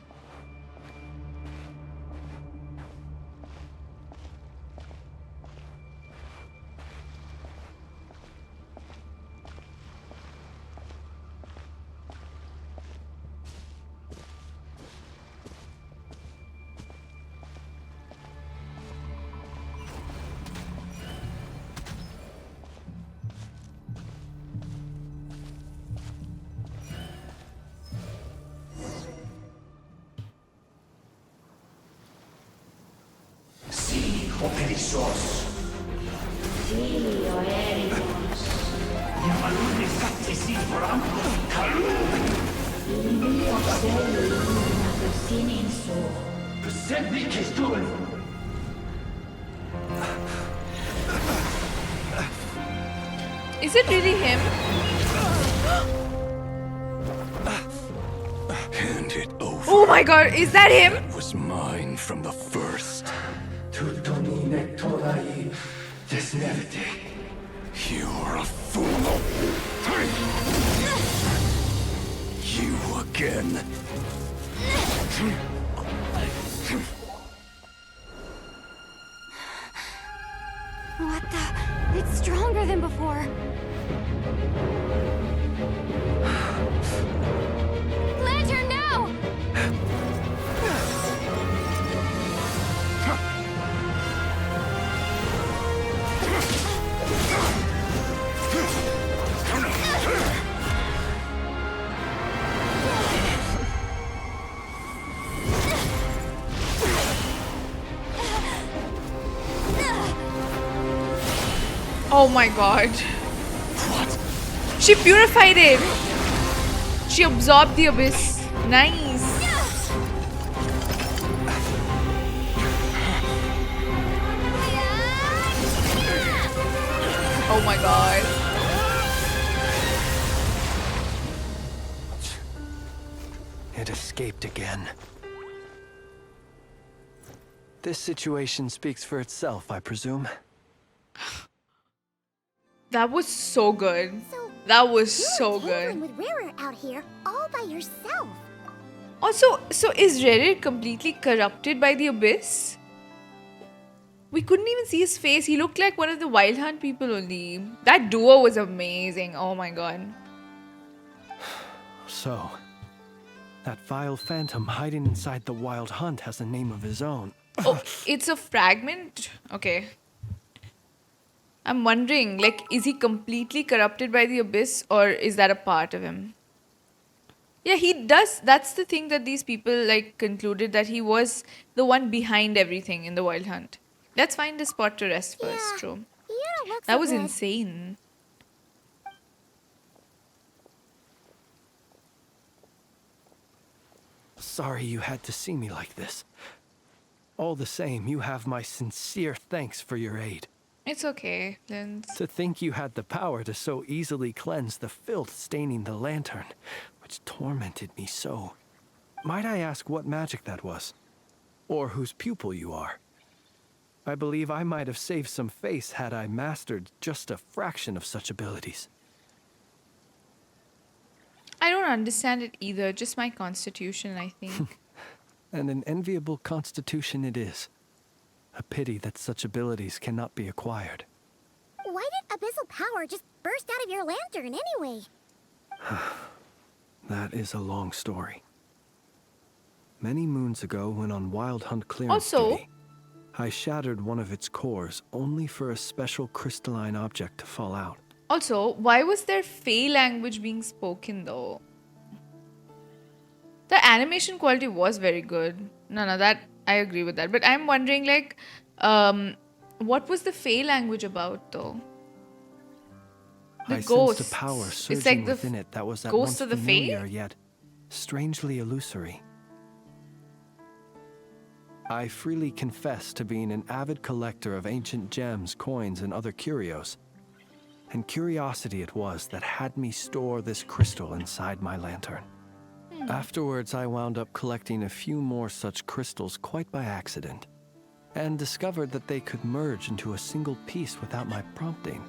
Is it really him?
Hand it over.
Oh my god, is that him?
It was mine from the first. You're a fool. You again.
What the? It's stronger than before. Lantern now!
Oh my god.
What?
She purified it. She absorbed the abyss. Nice. Oh my god.
It escaped again. This situation speaks for itself, I presume.
That was so good. That was so
You
good.
and with RERIR out here all by yourself.
Also, so is RERIR completely corrupted by the abyss? We couldn't even see his face. He looked like one of the Wild Hunt people only. That duo was amazing. Oh my god.
So, that vile phantom hiding inside the Wild Hunt has a name of his own.
Oh, it's a fragment? Okay. I'm wondering, like, is he completely corrupted by the abyss or is that a part of him? Yeah, he does. That's the thing that these people, like, concluded that he was the one behind everything in the Wild Hunt. Let's find a spot to rest first, true.
You don't look
That
so
was
good.
insane.
Sorry you had to see me like this. All the same, you have my sincere thanks for your aid.
It's okay, Flins.
To think you had the power to so easily cleanse the filth staining the lantern, which tormented me so. Might I ask what magic that was? Or whose pupil you are? I believe I might have saved some face had I mastered just a fraction of such abilities.
I don't understand it either. Just my constitution, I think.
And an enviable constitution it is. A pity that such abilities cannot be acquired.
Why did abyssal power just burst out of your lantern anyway?
That is a long story. Many moons ago, when on Wild Hunt clearance
Also,
duty, I shattered one of its cores only for a special crystalline object to fall out.
Also, why was there Fey language being spoken though? The animation quality was very good. No, that I agree with that. But I'm wondering, like, what was the Fey language about though? The
I
ghost.
sensed a power surging
It's like the
within it that was at
ghost
once
of the Fae?
familiar yet strangely illusory. I freely confess to being an avid collector of ancient gems, coins, and other curios. And curiosity it was that had me store this crystal inside my lantern. Afterwards, I wound up collecting a few more such crystals quite by accident, and discovered that they could merge into a single piece without my prompting.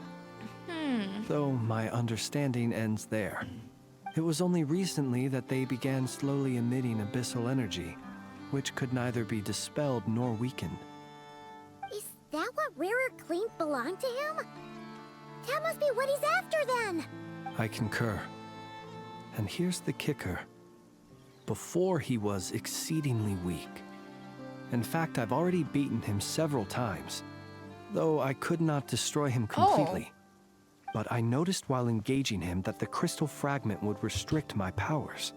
Though my understanding ends there. It was only recently that they began slowly emitting abyssal energy, which could neither be dispelled nor weakened.
Is that what RERIR claimed belonged to him? That must be what he's after then!
I concur. And here's the kicker. Before he was exceedingly weak. In fact, I've already beaten him several times, though I could not destroy him completely. But I noticed while engaging him that the crystal fragment would restrict my powers.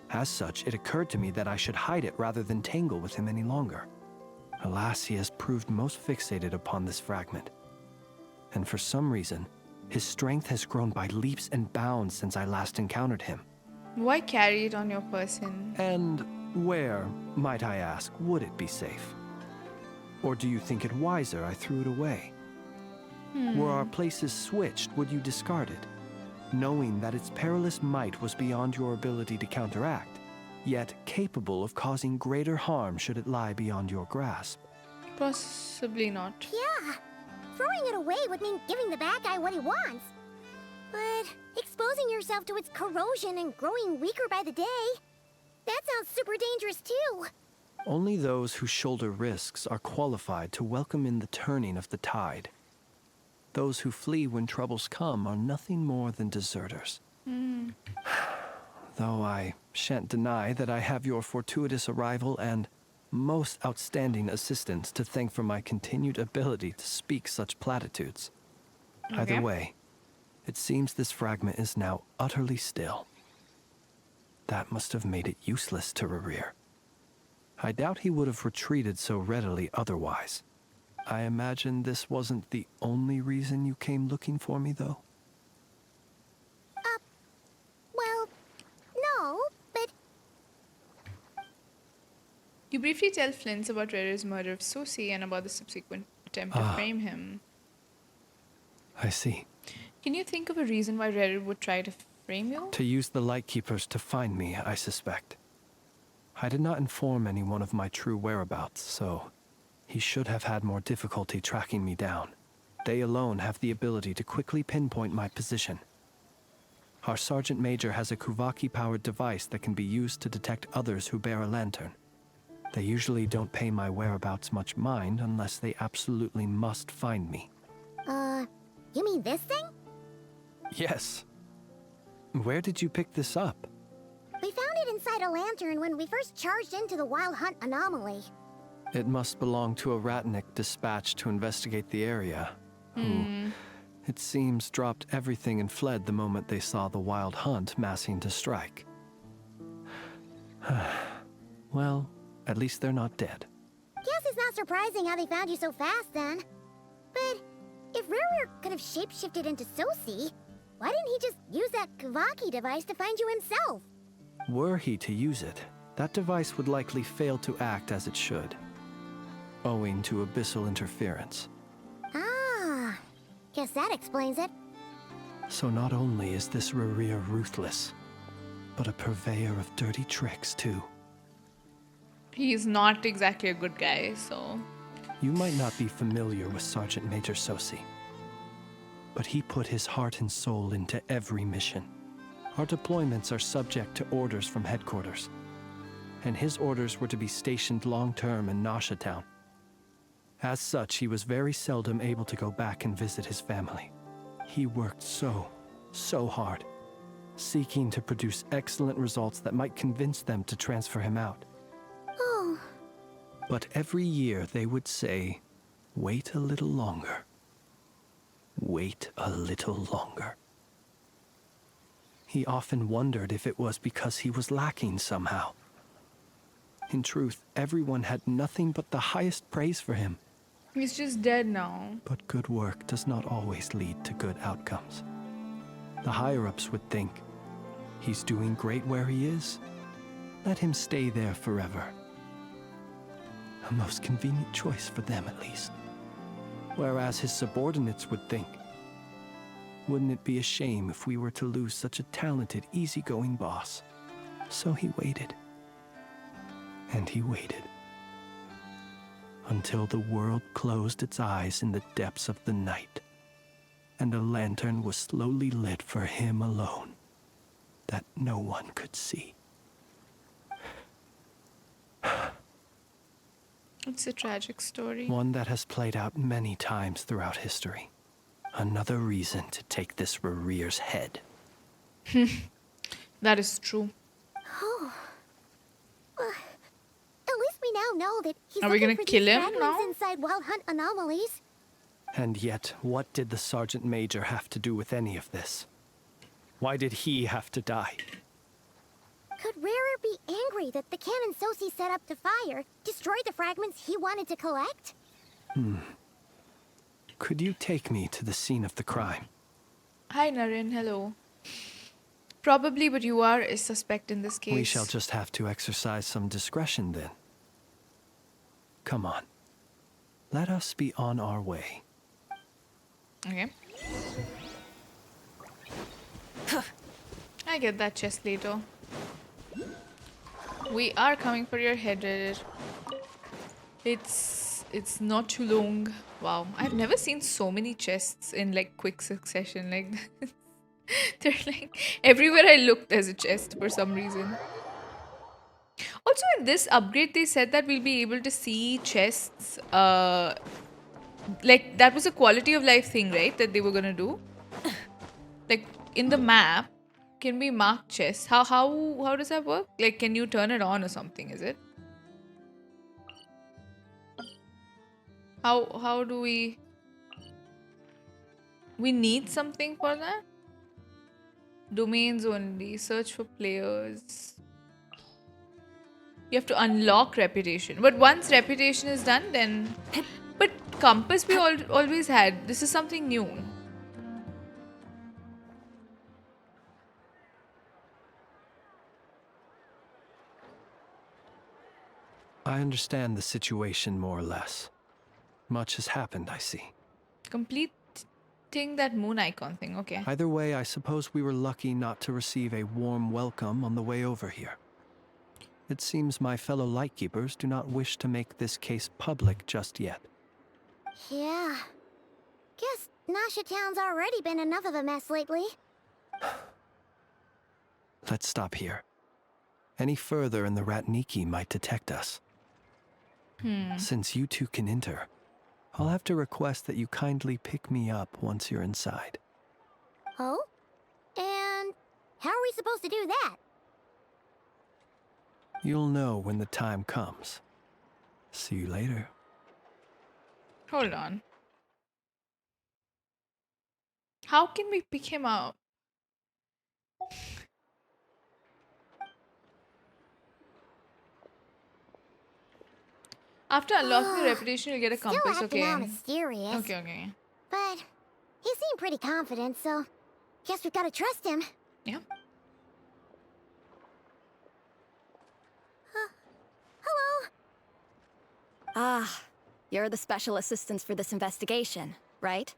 As such, it occurred to me that I should hide it rather than tangle with him any longer. Alas, he has proved most fixated upon this fragment. And for some reason, his strength has grown by leaps and bounds since I last encountered him.
Why carry it on your person?
And where, might I ask, would it be safe? Or do you think it wiser I threw it away? Were our places switched, would you discard it, knowing that its perilous might was beyond your ability to counteract, yet capable of causing greater harm should it lie beyond your grasp?
Possibly not.
Yeah, throwing it away would mean giving the bad guy what he wants. But exposing yourself to its corrosion and growing weaker by the day, that sounds super dangerous too.
Only those who shoulder risks are qualified to welcome in the turning of the tide. Those who flee when troubles come are nothing more than deserters. Though I shan't deny that I have your fortuitous arrival and most outstanding assistance to thank for my continued ability to speak such platitudes. Either way, it seems this fragment is now utterly still. That must have made it useless to RERIR. I doubt he would have retreated so readily otherwise. I imagine this wasn't the only reason you came looking for me, though?
Well, no, but
You briefly tell Flins about RERIR's murder of Sosie and about the subsequent attempt to frame him.
I see.
Can you think of a reason why RERIR would try to frame you?
To use the Lightkeepers to find me, I suspect. I did not inform anyone of my true whereabouts, so he should have had more difficulty tracking me down. They alone have the ability to quickly pinpoint my position. Our Sergeant Major has a Kuvaki-powered device that can be used to detect others who bear a lantern. They usually don't pay my whereabouts much mind unless they absolutely must find me.
You mean this thing?
Yes. Where did you pick this up?
We found it inside a lantern when we first charged into the Wild Hunt anomaly.
It must belong to a Ratnik dispatched to investigate the area, who, it seems, dropped everything and fled the moment they saw the Wild Hunt massing to strike. Well, at least they're not dead.
Guess it's not surprising how they found you so fast then. But if RERIR could have shapeshifted into Sosie, why didn't he just use that Kavaki device to find you himself?
Were he to use it, that device would likely fail to act as it should, owing to abyssal interference.
Ah, guess that explains it.
So not only is this RERIR ruthless, but a purveyor of dirty tricks too.
He's not exactly a good guy, so...
You might not be familiar with Sergeant Major Sosie, but he put his heart and soul into every mission. Our deployments are subject to orders from headquarters, and his orders were to be stationed long-term in Nasha Town. As such, he was very seldom able to go back and visit his family. He worked so hard, seeking to produce excellent results that might convince them to transfer him out.
Oh.
But every year they would say, wait a little longer. Wait a little longer. He often wondered if it was because he was lacking somehow. In truth, everyone had nothing but the highest praise for him.
He's just dead now.
But good work does not always lead to good outcomes. The higher-ups would think, he's doing great where he is. Let him stay there forever. A most convenient choice for them, at least. Whereas his subordinates would think, wouldn't it be a shame if we were to lose such a talented, easygoing boss? So he waited. And he waited. Until the world closed its eyes in the depths of the night, and a lantern was slowly lit for him alone, that no one could see.
It's a tragic story.
One that has played out many times throughout history. Another reason to take this RERIR's head.
That is true.
Oh. At least we now know that he's
Are we
looking
gonna
for
kill
these
him
fragments
now?
inside Wild Hunt anomalies.
And yet, what did the Sergeant Major have to do with any of this? Why did he have to die?
Could RERIR be angry that the cannon Sosie set up to fire destroyed the fragments he wanted to collect?
Could you take me to the scene of the crime?
Hi, Naren. Hello. Probably, but you are a suspect in this case.
We shall just have to exercise some discretion then. Come on. Let us be on our way.
Okay. I get that chest later. We are coming for your head, RERIR. It's not too long. Wow, I've never seen so many chests in like quick succession like that. They're like everywhere I look there's a chest for some reason. Also in this upgrade they said that we'll be able to see chests like that was a quality of life thing, right? That they were gonna do. Like in the map, can we mark chests? How does that work? Like can you turn it on or something, is it? How do we need something for that? Domains only. Search for players. You have to unlock reputation. But once reputation is done, then... But compass we always had. This is something new.
I understand the situation more or less. Much has happened, I see.
Completing that moon icon thing, okay.
Either way, I suppose we were lucky not to receive a warm welcome on the way over here. It seems my fellow Lightkeepers do not wish to make this case public just yet.
Yeah. Guess Nasha Town's already been enough of a mess lately.
Let's stop here. Any further and the Ratniki might detect us. Since you two can enter, I'll have to request that you kindly pick me up once you're inside.
Oh? And how are we supposed to do that?
You'll know when the time comes. See you later.
Hold on. How can we pick him up? After unlocking the reputation, you'll get a compass.
Still acting
Okay.
all mysterious.
Okay.
But he seemed pretty confident, so guess we've got to trust him.
Yeah.
Hello.
Ah, you're the special assistants for this investigation, right?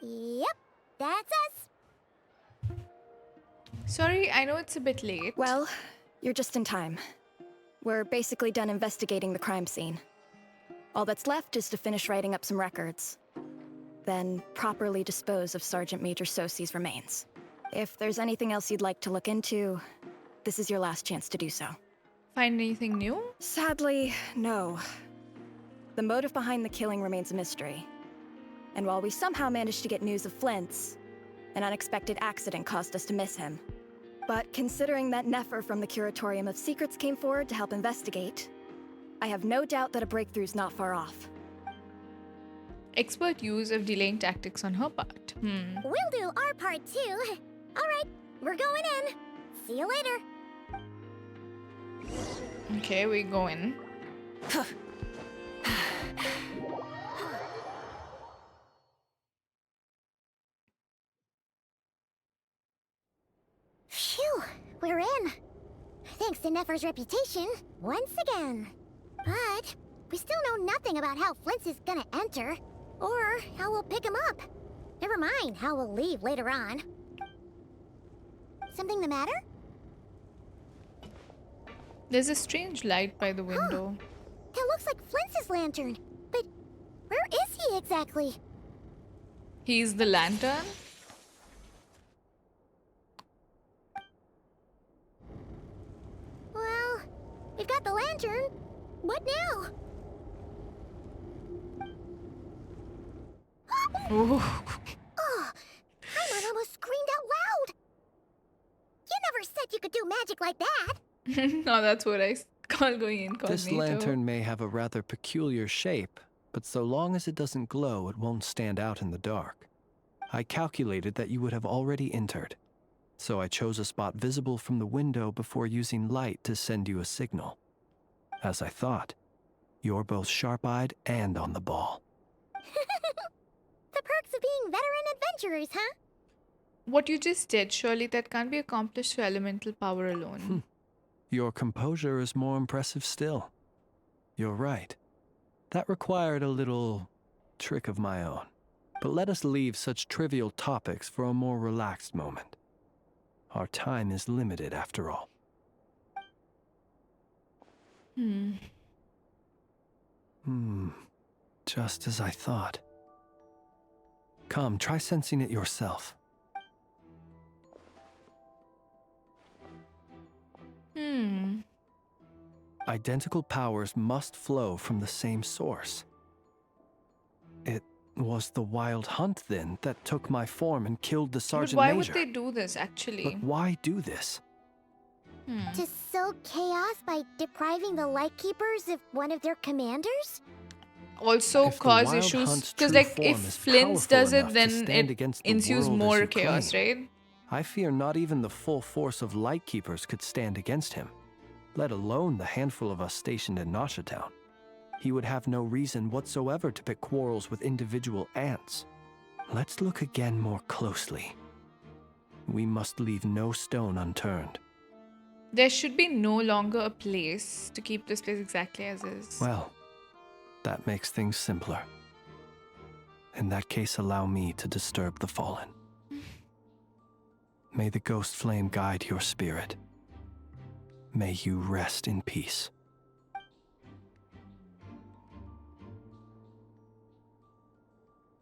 Yep, that's us.
Sorry, I know it's a bit late.
Well, you're just in time. We're basically done investigating the crime scene. All that's left is to finish writing up some records. Then properly dispose of Sergeant Major Sosi's remains. If there's anything else you'd like to look into, this is your last chance to do so.
Find anything new?
Sadly, no. The motive behind the killing remains a mystery. And while we somehow managed to get news of Flins, an unexpected accident caused us to miss him. But considering that Nefer from the Curatorium of Secrets came forward to help investigate, I have no doubt that a breakthrough's not far off.
Expert use of delaying tactics on her part.
We'll do our part too. All right, we're going in. See you later.
Okay, we go in.
Phew, we're in. Thanks to Nefer's reputation, once again. But we still know nothing about how Flint is gonna enter, or how we'll pick him up. Never mind how we'll leave later on. Something the matter?
There's a strange light by the window.
That looks like Flint's lantern. But where is he exactly?
He's the lantern?
Well, we've got the lantern. What now?
Ooh.
Oh, Paimon almost screamed out loud. You never said you could do magic like that.
No, that's what I call going incognito.
This lantern may have a rather peculiar shape, but so long as it doesn't glow, it won't stand out in the dark. I calculated that you would have already entered, so I chose a spot visible from the window before using light to send you a signal. As I thought, you're both sharp-eyed and on the ball.
The perks of being veteran adventurers, huh?
What you just did, surely that can't be accomplished through elemental power alone.
Your composure is more impressive still. You're right. That required a little trick of my own. But let us leave such trivial topics for a more relaxed moment. Our time is limited after all. Just as I thought. Come, try sensing it yourself. Identical powers must flow from the same source. It was the wild hunt, then, that took my form and killed the Sergeant
But why
Major.
would they do this, actually?
But why do this?
To sow chaos by depriving the Lightkeepers of one of their commanders?
Also
If the
cause
Wild
issues.
Hunt's
Because,
true
like,
form
if
is
Flins
powerful
does it,
enough to
then
stand
it
against the
ensues
world as
more
you
chaos,
claim.
right?
I fear not even the full force of Lightkeepers could stand against him, let alone the handful of us stationed in Nasha Town. he would have no reason whatsoever to pick quarrels with individual ants. Let's look again more closely. We must leave no stone unturned.
There should be no longer a place to keep this place exactly as is.
Well, that makes things simpler. In that case, allow me to disturb the fallen. May the ghost flame guide your spirit. May you rest in peace.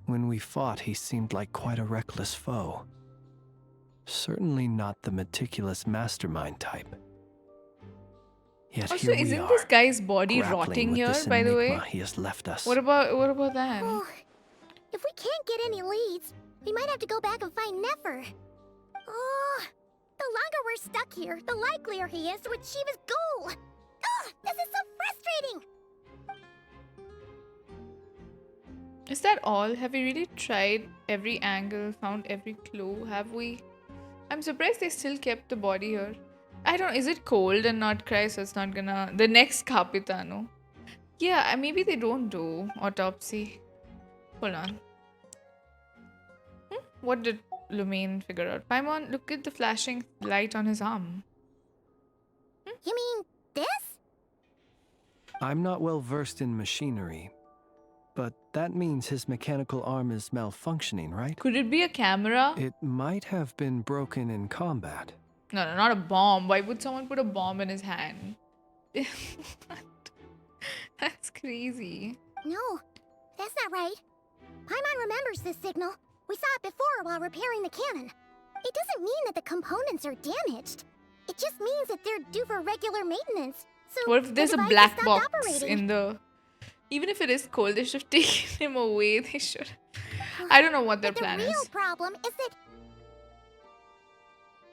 When we fought, he seemed like quite a reckless foe. Certainly not the meticulous mastermind type. Yet
Also,
here we
isn't
are,
this guy's body
grappling
rotting
with
here,
this
by the way?
enigma he has left us.
What about that?
Oh, if we can't get any leads, we might have to go back and find Nefer. Oh, the longer we're stuck here, the likelier he is to achieve his goal. Oh, this is so frustrating.
Is that all? Have we really tried every angle, found every clue? Have we? I'm surprised they still kept the body here. I don't know, is it cold and not Krai, so it's not gonna... The next Capitano. Yeah, maybe they don't do autopsy. Hold on. What did Lumaine figure out? Paimon, look at the flashing light on his arm.
You mean this?
I'm not well versed in machinery, but that means his mechanical arm is malfunctioning, right?
Could it be a camera?
It might have been broken in combat.
No, not a bomb. Why would someone put a bomb in his hand? That's crazy.
No, that's not right. Paimon remembers this signal. We saw it before while repairing the cannon. It doesn't mean that the components are damaged. It just means that they're due for regular maintenance. So
What if there's a
the device
black
stopped
box
operating.
in the... Even if it is cold, they should have taken him away. They should. I don't know what their plan
The real
is.
problem is that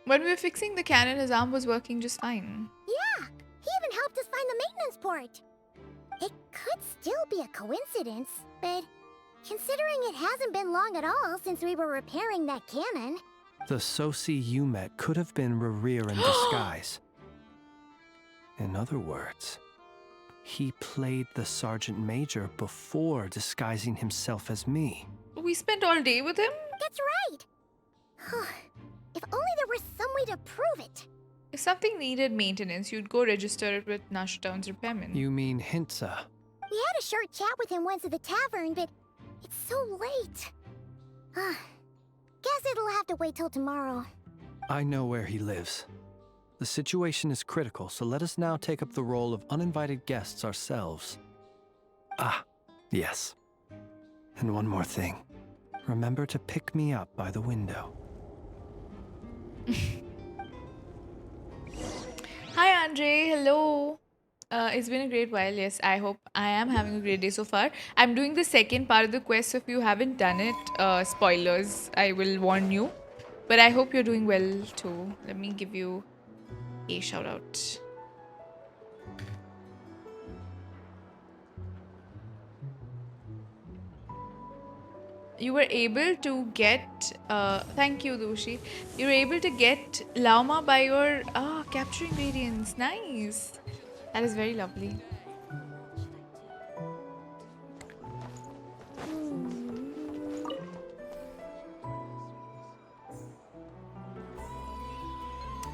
When we were fixing the cannon, his arm was working just fine.
yeah, he even helped us find the maintenance port. It could still be a coincidence, but considering it hasn't been long at all since we were repairing that cannon.
The Soci you met could have been RERIR in disguise. In other words, he played the Sergeant Major before disguising himself as me.
We spent all day with him?
That's right. If only there was some way to prove it.
If something needed maintenance, you'd go register it with Nashtown's repairman.
You mean Hintsa?
We had a short chat with him once at the tavern, but it's so late. Guess it'll have to wait till tomorrow.
I know where he lives. The situation is critical, so let us now take up the role of uninvited guests ourselves. Ah, yes. And one more thing. Remember to pick me up by the window.
Hi, Andre. Hello. It's been a great while. Yes, I hope I am having a great day so far. I'm doing the second part of the quest, so if you haven't done it, spoilers, I will warn you. But I hope you're doing well too. Let me give you a shout out. You were able to get, thank you, Doshi. You were able to get Llama by your capturing radiance. Nice. That is very lovely.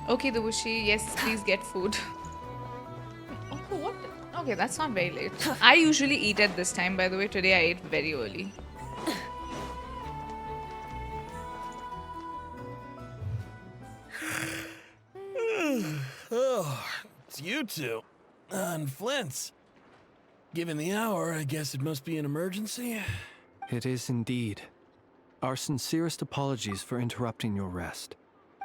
Okay, Doshi. Yes, please get food. Oh, what? Okay, that's not very late. I usually eat at this time, by the way. Today I ate very early.
Oh, it's you two. And Flins. Given the hour, I guess it must be an emergency.
It is indeed. Our sincerest apologies for interrupting your rest.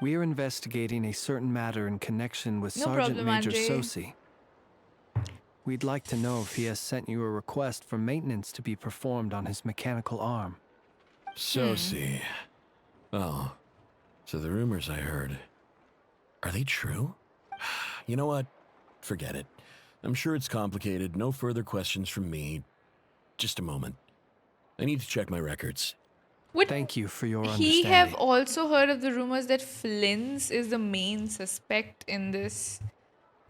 We are investigating a certain matter in connection with
No
Sergeant
problem,
Major
Andre.
Soci. We'd like to know if he has sent you a request for maintenance to be performed on his mechanical arm.
Soci. Oh, so the rumors I heard, are they true? You know what? Forget it. I'm sure it's complicated. No further questions from me. Just a moment. I need to check my records.
Thank you for your
He
understanding.
have also heard of the rumors that Flins is the main suspect in this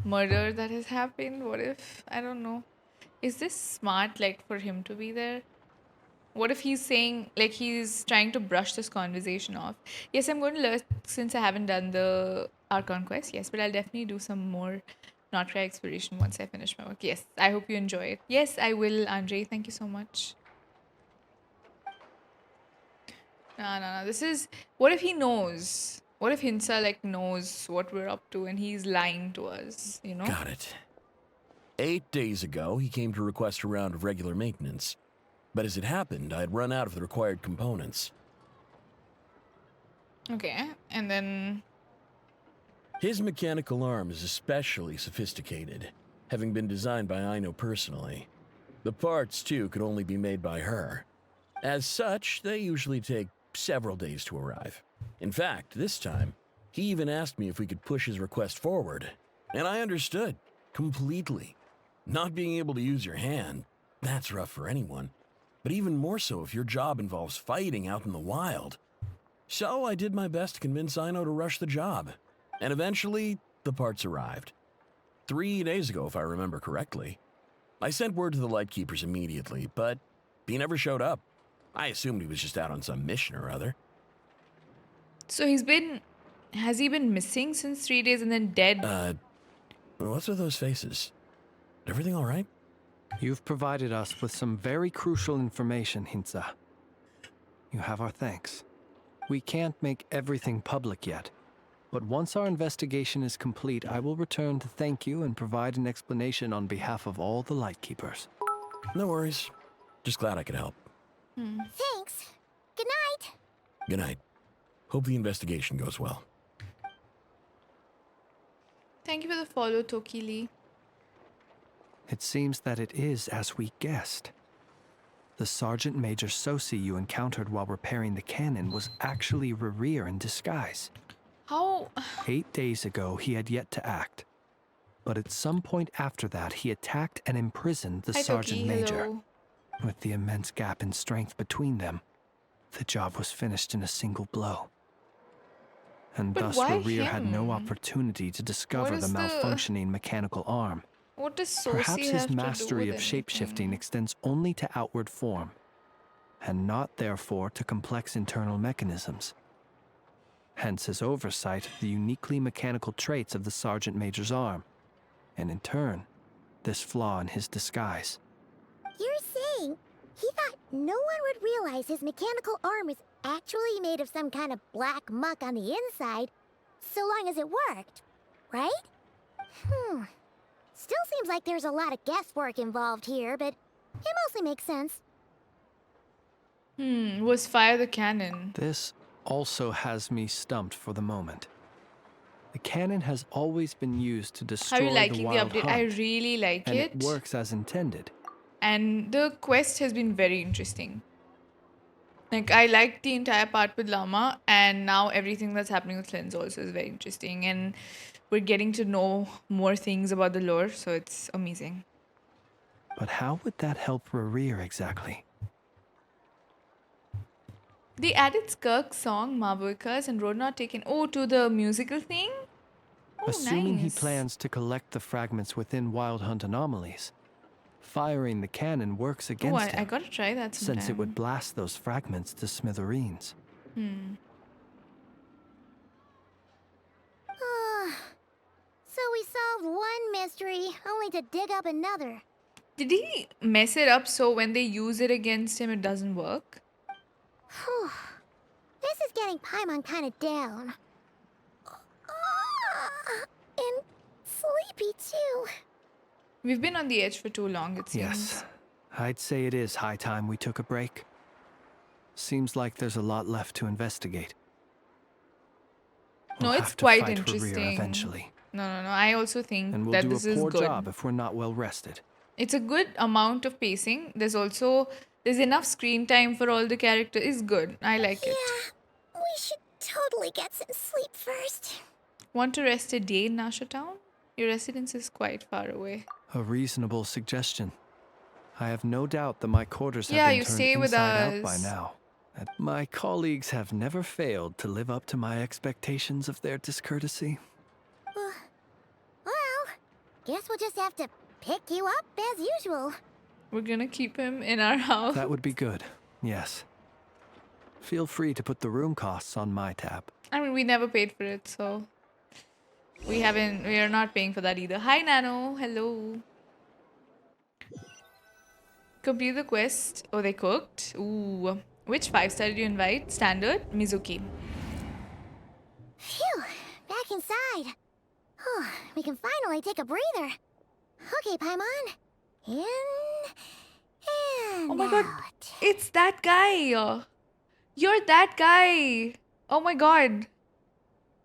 murder that has happened. What if? I don't know. Is this smart, like, for him to be there? What if he's saying, like, he's trying to brush this conversation off? Yes, I'm going to learn since I haven't done the Archon quest. Yes, but I'll definitely do some more Not Cry exploration once I finish my work. Yes, I hope you enjoy it. Yes, I will, Andre. Thank you so much. No. This is... What if he knows? What if Hinsa, like, knows what we're up to and he's lying to us, you know?
Got it. 8 days ago, he came to request a round of regular maintenance. But as it happened, I had run out of the required components.
Okay, and then...
His mechanical arm is especially sophisticated, having been designed by Aino personally. The parts, too, could only be made by her. As such, they usually take several days to arrive. In fact, this time, he even asked me if we could push his request forward. And I understood, completely. Not being able to use your hand, that's rough for anyone. But even more so if your job involves fighting out in the wild. So I did my best to convince Aino to rush the job. And eventually, the parts arrived. 3 days ago, if I remember correctly. I sent word to the Lightkeepers immediately, but he never showed up. I assumed he was just out on some mission or other.
So he's been... Has he been missing since 3 days and then dead?
What's with those faces? Everything all right?
You've provided us with some very crucial information, Hinsa. You have our thanks. We can't make everything public yet, but once our investigation is complete, I will return to thank you and provide an explanation on behalf of all the Lightkeepers.
No worries. Just glad I could help.
Thanks. Good night.
Good night. Hope the investigation goes well.
Thank you for the follow, Toki Lee.
It seems that it is as we guessed. The Sergeant Major Sosi you encountered while repairing the cannon was actually RERIR in disguise.
How?
8 days ago, he had yet to act. But at some point after that, he attacked and imprisoned the
Hi,
Sergeant
Toki.
Major.
Hello.
With the immense gap in strength between them, the job was finished in a single blow. And
But
thus
why
RERIR had no
him?
opportunity to discover
is
the
the-
malfunctioning mechanical arm.
What does Sosi
Perhaps
have
his
to
mastery
do
of
with
shapeshifting
anything?
extends only to outward form, and not therefore to complex internal mechanisms. Hence his oversight of the uniquely mechanical traits of the Sergeant Major's arm, and in turn, this flaw in his disguise.
You're saying he thought no one would realize his mechanical arm is actually made of some kind of black muck on the inside, so long as it worked, right? Still seems like there's a lot of guesswork involved here, but it mostly makes sense.
Was fire the cannon?
This also has me stumped for the moment. The cannon has always been used to
How are
destroy
you
the
liking the
wild
update?
hunt,
I really like
and
it.
it works as intended.
And the quest has been very interesting. Like, I liked the entire part with Llama, and now everything that's happening with Flins also is very interesting. And we're getting to know more things about the lore, so it's amazing.
But how would that help RERIR exactly?
They added Skirk's song, Marboikas, and Road Not Taken. Oh, to the musical thing? Oh,
Assuming
nice.
he plans to collect the fragments within Wild Hunt anomalies, firing the cannon works
Oh,
against him,
I gotta try that sometime.
since it would blast those fragments to smithereens.
So we solved one mystery, only to dig up another.
Did he mess it up so when they use it against him, it doesn't work?
Whew. This is getting Paimon kind of down. And sleepy too.
We've been on the edge for too long, it seems.
Yes, I'd say it is high time we took a break. Seems like there's a lot left to investigate.
No,
We'll
it's
have to
quite
fight RERIR
interesting.
eventually,
No. I also think
and we'll
that
do
this
a
is
poor
good.
job if we're not well rested.
It's a good amount of pacing. There's enough screen time for all the characters. It's good. I like it.
We should totally get some sleep first.
Want to rest a day in Nasha Town? Your residence is quite far away.
A reasonable suggestion. I have no doubt that my quarters have
Yeah,
been
you
turned
stay with
inside out by
us.
now. And my colleagues have never failed to live up to my expectations of their discourtesy.
Well, guess we'll just have to pick you up as usual.
We're gonna keep him in our house.
That would be good, yes. Feel free to put the room costs on my tab.
I mean, we never paid for it, so we are not paying for that either. Hi, Nano. Hello. Complete the quest. Oh, they cooked. Ooh. Which 5-star did you invite? Standard? Mizuki.
Phew, back inside. Oh, we can finally take a breather. Okay, Paimon. In and
Oh my god.
out.
It's that guy. You're that guy. Oh my god.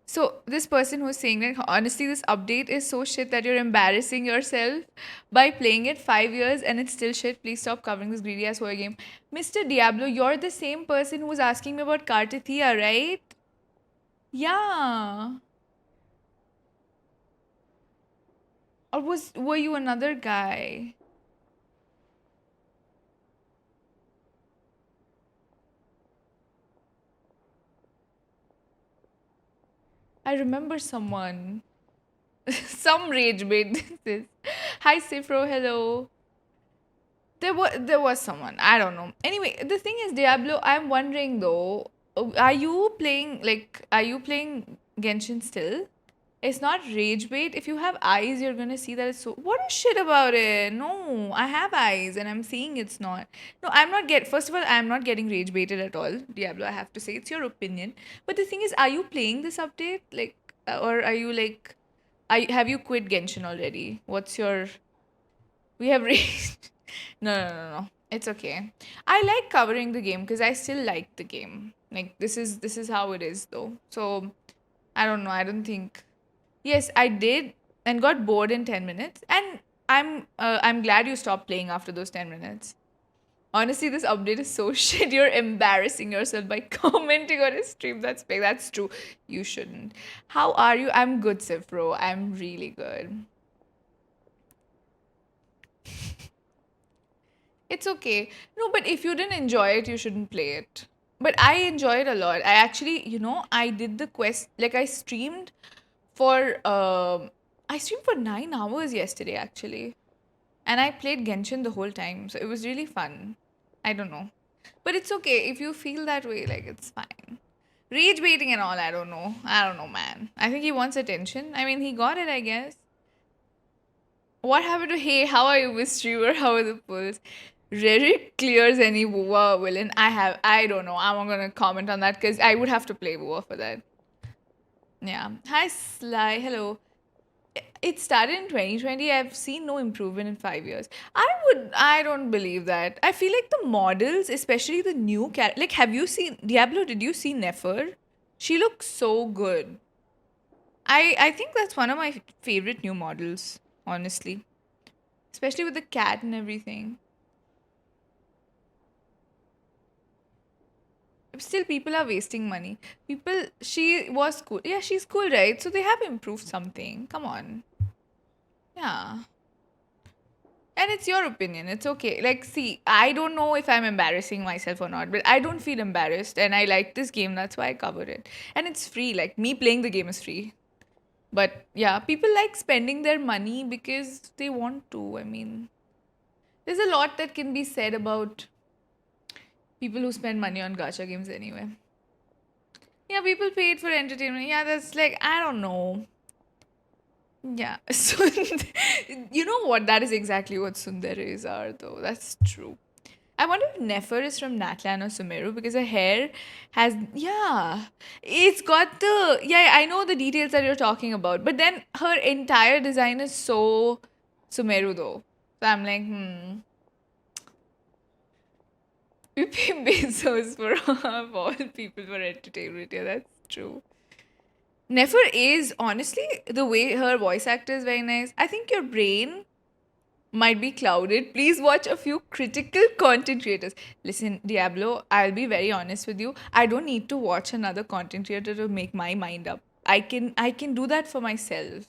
So this person who's saying that honestly this update is so shit that you're embarrassing yourself by playing it 5 years and it's still shit. Please stop covering this greedy ass horror game. Mr. Diablo, you're the same person who was asking me about Cartithia, right? Yeah. Or were you another guy? I remember someone. Some rage bait this. Hi Sifro, hello. There was someone. I don't know. Anyway, the thing is, Diablo, I'm wondering though, are you playing Genshin still? It's not rage bait. If you have eyes, you're gonna see that it's so. What a shit about it. No, I have eyes and I'm seeing it's not. No, First of all, I'm not getting rage baited at all, Diablo. I have to say, it's your opinion. But the thing is, are you playing this update? Like, or are you like, have you quit Genshin already? What's your. We have rage. No. It's okay. I like covering the game because I still like the game. Like, this is how it is though. So, I don't know. I don't think. Yes, I did and got bored in 10 minutes. And I'm glad you stopped playing after those 10 minutes. Honestly, this update is so shit. You're embarrassing yourself by commenting on his stream. That's big. That's true. You shouldn't. How are you? I'm good, Sifro. I'm really good. It's okay. No, but if you didn't enjoy it, you shouldn't play it. But I enjoy it a lot. I actually, I did the quest. Like, I streamed for 9 hours yesterday actually, and I played Genshin the whole time, so it was really fun. I don't know, but it's okay if you feel that way. Like, it's fine. Rage baiting and all, I don't know, man. I think he wants attention. I mean, he got it, I guess. What happened to hey, how are you, Mystery? How are the pulls? RERIR clears any WoA villain. I don't know. I'm not gonna comment on that because I would have to play WoA for that. Yeah. Hi, Sly. Hello. It started in 2020. I've seen no improvement in 5 years. I don't believe that. I feel like the models, especially the new like, have you seen Diablo? Did you see Nefer? She looks so good. I think that's one of my favorite new models, honestly. Especially with the cat and everything. Still, people are wasting money. She was cool. Yeah, she's cool, right? So they have improved something. Come on. Yeah. And it's your opinion. It's okay. Like, see, I don't know if I'm embarrassing myself or not, but I don't feel embarrassed. And I like this game. That's why I cover it. And it's free. Like, me playing the game is free. But yeah, people like spending their money because they want to. I mean, there's a lot that can be said about people who spend money on gacha games anyway. Yeah, people pay it for entertainment. Yeah, that's like, I don't know. Yeah. So, you know what? That is exactly what tsunderes are, though. That's true. I wonder if Nefer is from Natlan or Sumeru because her hair has, yeah, it's got the, yeah, I know the details that you're talking about, but then her entire design is so Sumeru, though. So I'm like, we pay Bezos for of all people for entertainment. Yeah, that's true. Nefer is, honestly, the way her voice actor is very nice. I think your brain might be clouded. Please watch a few critical content creators. Listen, Diablo, I'll be very honest with you. I don't need to watch another content creator to make my mind up. I can do that for myself,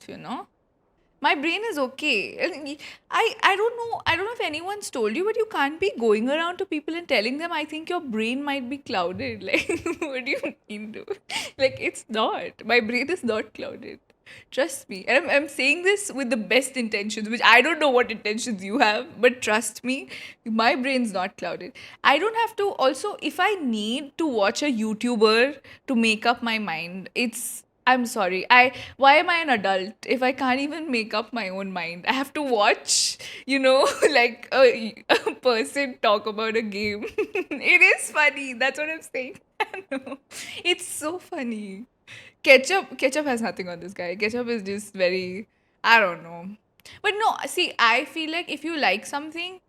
My brain is okay. And I don't know. I don't know if anyone's told you, but you can't be going around to people and telling them, I think your brain might be clouded. Like, what do you mean, dude? Like, it's not. My brain is not clouded. Trust me. And I'm saying this with the best intentions, which I don't know what intentions you have, but trust me, my brain's not clouded. I don't have to, also, if I need to watch a YouTuber to make up my mind, I'm sorry. Why am I an adult if I can't even make up my own mind? I have to watch, like a person talk about a game. It is funny. That's what I'm saying. I know. It's so funny. Ketchup has nothing on this guy. Ketchup is just very, I don't know. But no, see, I feel like if you like something,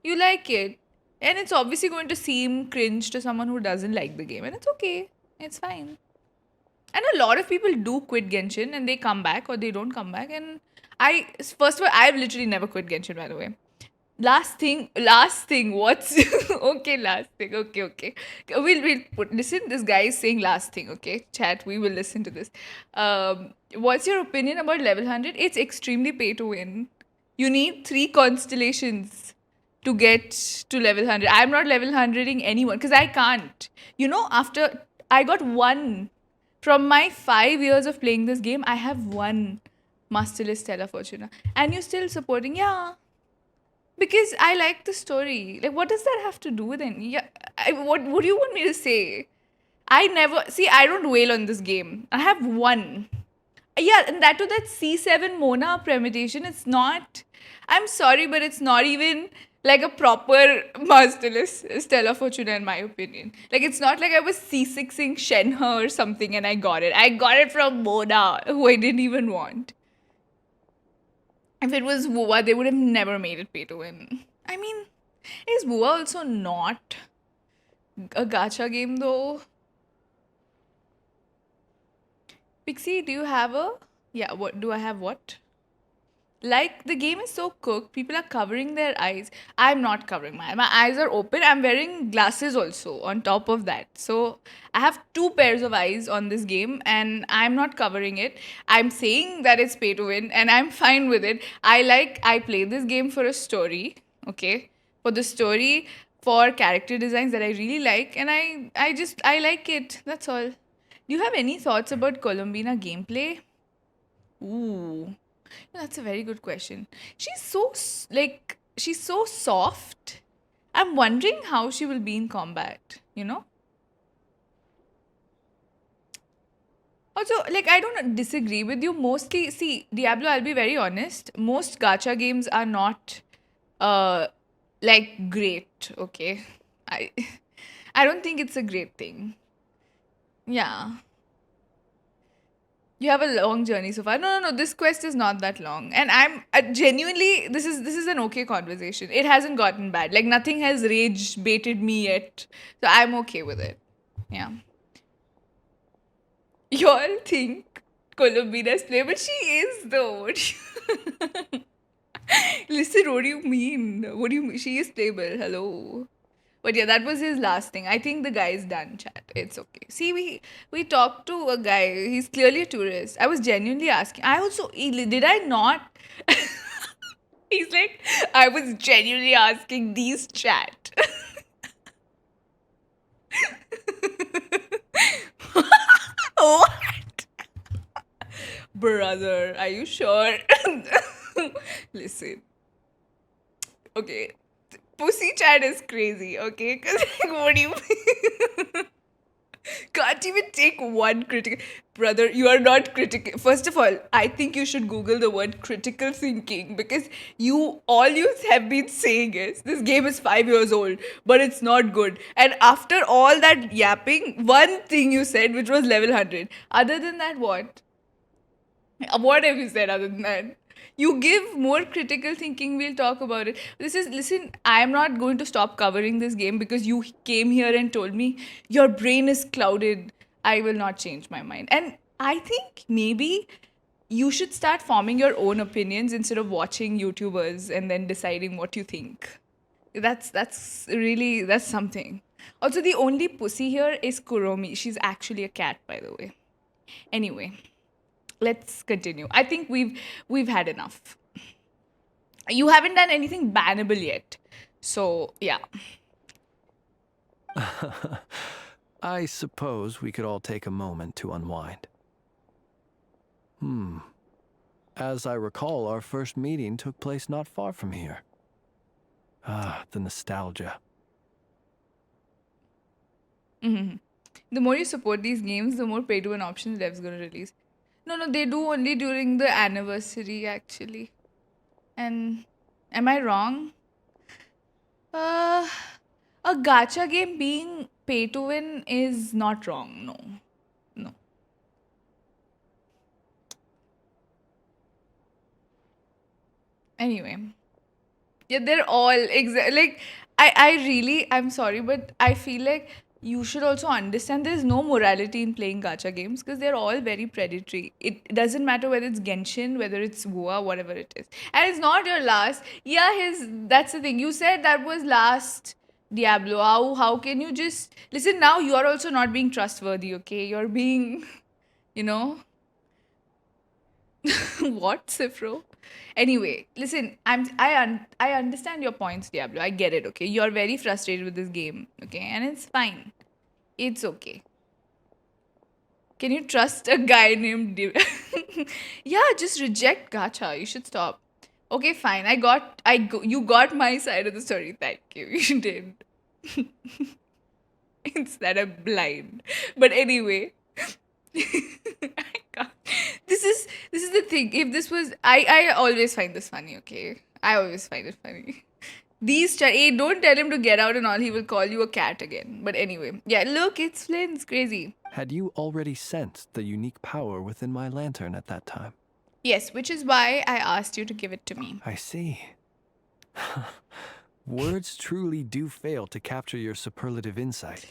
you like it. And it's obviously going to seem cringe to someone who doesn't like the game. And it's okay. It's fine. And a lot of people do quit Genshin and they come back or they don't come back. And first of all, I've literally never quit Genshin, by the way. Last thing, what's okay, last thing, okay. We'll listen, this guy is saying last thing, okay? Chat, we will listen to this. What's your opinion about level 100? It's extremely pay to win. You need 3 constellations to get to level 100. I'm not level 100ing anyone because I can't. After I got 1 from my 5 years of playing this game, I have 1 Masterless Stella Fortuna. And you're still supporting? Yeah. Because I like the story. Like, what does that have to do with it? Yeah, what do you want me to say? I don't wail on this game. I have 1. Yeah, and that C7 Mona premeditation, it's not... I'm sorry, but it's not even like a proper Masterless Stella Fortuna in my opinion. Like, it's not like I was C6ing Shenhe or something and I got it. I got it from Mona, who I didn't even want. If it was Wua, they would have never made it pay to win. I mean, is Wua also not a gacha game though? Pixie, do you have a... Yeah, what do I have what? Like, the game is so cooked, people are covering their eyes. I'm not covering my eyes are open. I'm wearing glasses also on top of that. So, I have 2 pairs of eyes on this game and I'm not covering it. I'm saying that it's pay to win and I'm fine with it. I play this game for a story, okay? For the story, for character designs that I really like, and I like it. That's all. Do you have any thoughts about Columbina gameplay? Ooh. That's a very good question. She's so soft. I'm wondering how she will be in combat, Also, like, I don't disagree with you. Mostly, see, Diablo, I'll be very honest. Most gacha games are not, like, great, okay? I don't think it's a great thing. Yeah. You have a long journey so far. No. This quest is not that long. And I'm genuinely, this is an okay conversation. It hasn't gotten bad. Like, nothing has rage baited me yet. So I'm okay with it. Yeah. Y'all think Columbina's playable? She is though. Listen, what do you mean? What do you mean? She is playable. Hello. But yeah, that was his last thing. I think the guy is done, chat. It's okay. See, we talked to a guy. He's clearly a tourist. I was genuinely asking. Did I not? He's like, I was genuinely asking these chat. What? Brother, are you sure? Listen. Okay. Pussy chat is crazy, okay? Because, like, what do you mean? Can't even take one critical... Brother, you are not critical. First of all, I think you should Google the word critical thinking because all you have been saying is, this game is 5 years old, but it's not good. And after all that yapping, one thing you said, which was level 100. Other than that, what? What have you said other than that? You give more critical thinking, we'll talk about it. Listen, I am not going to stop covering this game because you came here and told me your brain is clouded. I will not change my mind. And I think maybe you should start forming your own opinions instead of watching YouTubers and then deciding what you think. That's something. Also, the only pussy here is Kuromi. She's actually a cat, by the way. Anyway. let's continue. I think we've had enough. You haven't done anything bannable yet. So, yeah.
I suppose we could all take a moment to unwind. As I recall, our first meeting took place not far from here. Ah, the nostalgia.
The more you support these games, the more pay-to-win options devs gonna release. No, they do only during the anniversary, actually. And am I wrong? A gacha game being pay-to-win is not wrong. No. Anyway. Yeah, they're all like I'm sorry, but I feel like you should also understand there's no morality in playing gacha games because they're all very predatory. It doesn't matter whether it's Genshin, whether it's Goa, whatever it is. And it's not your last. Yeah, that's the thing. You said that was last Diablo. How can you just listen now? You are also not being trustworthy, okay? You're being, what, Sifro? Anyway, listen, I understand your points, Diablo. I get it, okay? You're very frustrated with this game, okay? And it's fine. It's okay. Can you trust a guy named Yeah, just reject gacha. You should stop. Okay, fine. You got my side of the story. Thank you. You did. It's that I'm blind. But anyway, this is the thing. If this was, I always find this funny. Okay, I always find it funny. Hey, don't tell him to get out and all. He will call you a cat again. But anyway, yeah. Look, it's Flins. Crazy.
Had you already sensed the unique power within my lantern at that time?
Yes, which is why I asked you to give it to me.
I see. Words truly do fail to capture your superlative insight.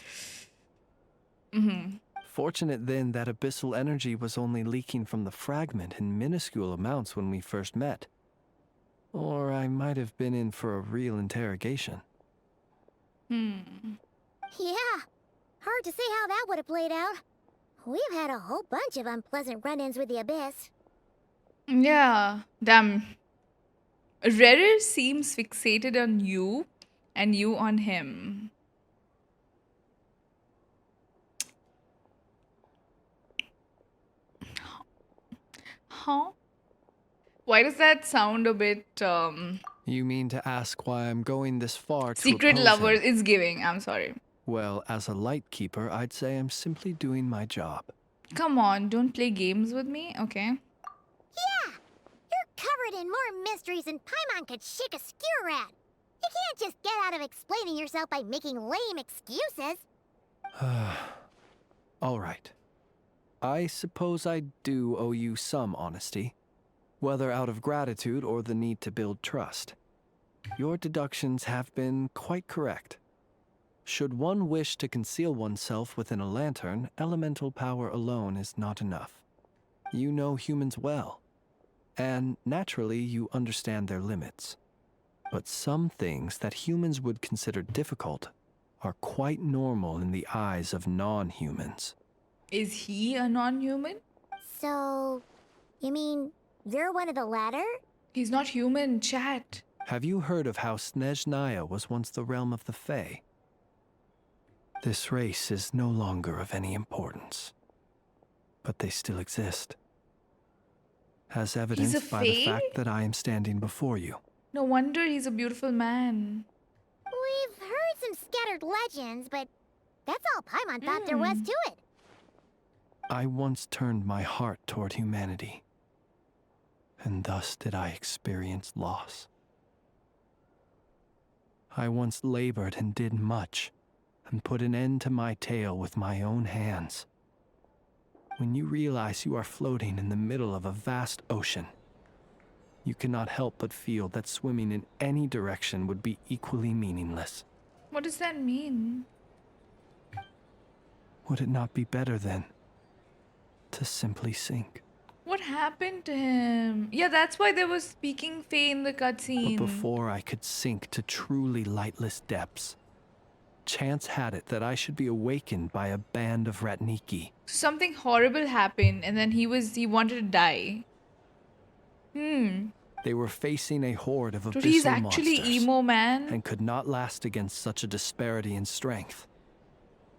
Fortunate then that abyssal energy was only leaking from the fragment in minuscule amounts when we first met. Or I might have been in for a real interrogation.
Yeah, hard to say how that would have played out. We've had a whole bunch of unpleasant run-ins with the Abyss.
Yeah, damn. RERIR seems fixated on you and you on him. Huh? Why does that sound a bit,
You mean to ask why I'm going this far to
Secret
oppose
Lover
him?
is giving. I'm sorry.
Well, as a light keeper, I'd say I'm simply doing my job.
Come on, don't play games with me, okay?
Yeah! You're covered in more mysteries than Paimon could shake a skewer at. You can't just get out of explaining yourself by making lame excuses.
All right. I suppose I do owe you some honesty, whether out of gratitude or the need to build trust. Your deductions have been quite correct. Should one wish to conceal oneself within a lantern, elemental power alone is not enough. You know humans well, and naturally you understand their limits. But some things that humans would consider difficult are quite normal in the eyes of non-humans.
Is he a non-human?
So, you mean you're one of the latter?
He's not human, chat.
Have you heard of how Snezhnaya was once the realm of the Fae? This race is no longer of any importance, but they still exist, as evidenced by the fact that I am standing before you.
No wonder he's a beautiful man.
We've heard some scattered legends, but that's all Paimon thought there was to it.
I once turned my heart toward humanity, and thus did I experience loss. I once labored and did much, and put an end to my tale with my own hands. When you realize you are floating in the middle of a vast ocean, you cannot help but feel that swimming in any direction would be equally meaningless.
What does that mean?
Would it not be better then to simply sink?
What happened to him? Yeah, that's why there was speaking Fae in the cutscene.
But before I could sink to truly lightless depths, chance had it that I should be awakened by a band of Ratniki.
Something horrible happened, and then he wanted to die.
They were facing a horde of
Dude, he's
abyssal
actually
monsters
emo, man.
and could not last against such a disparity in strength.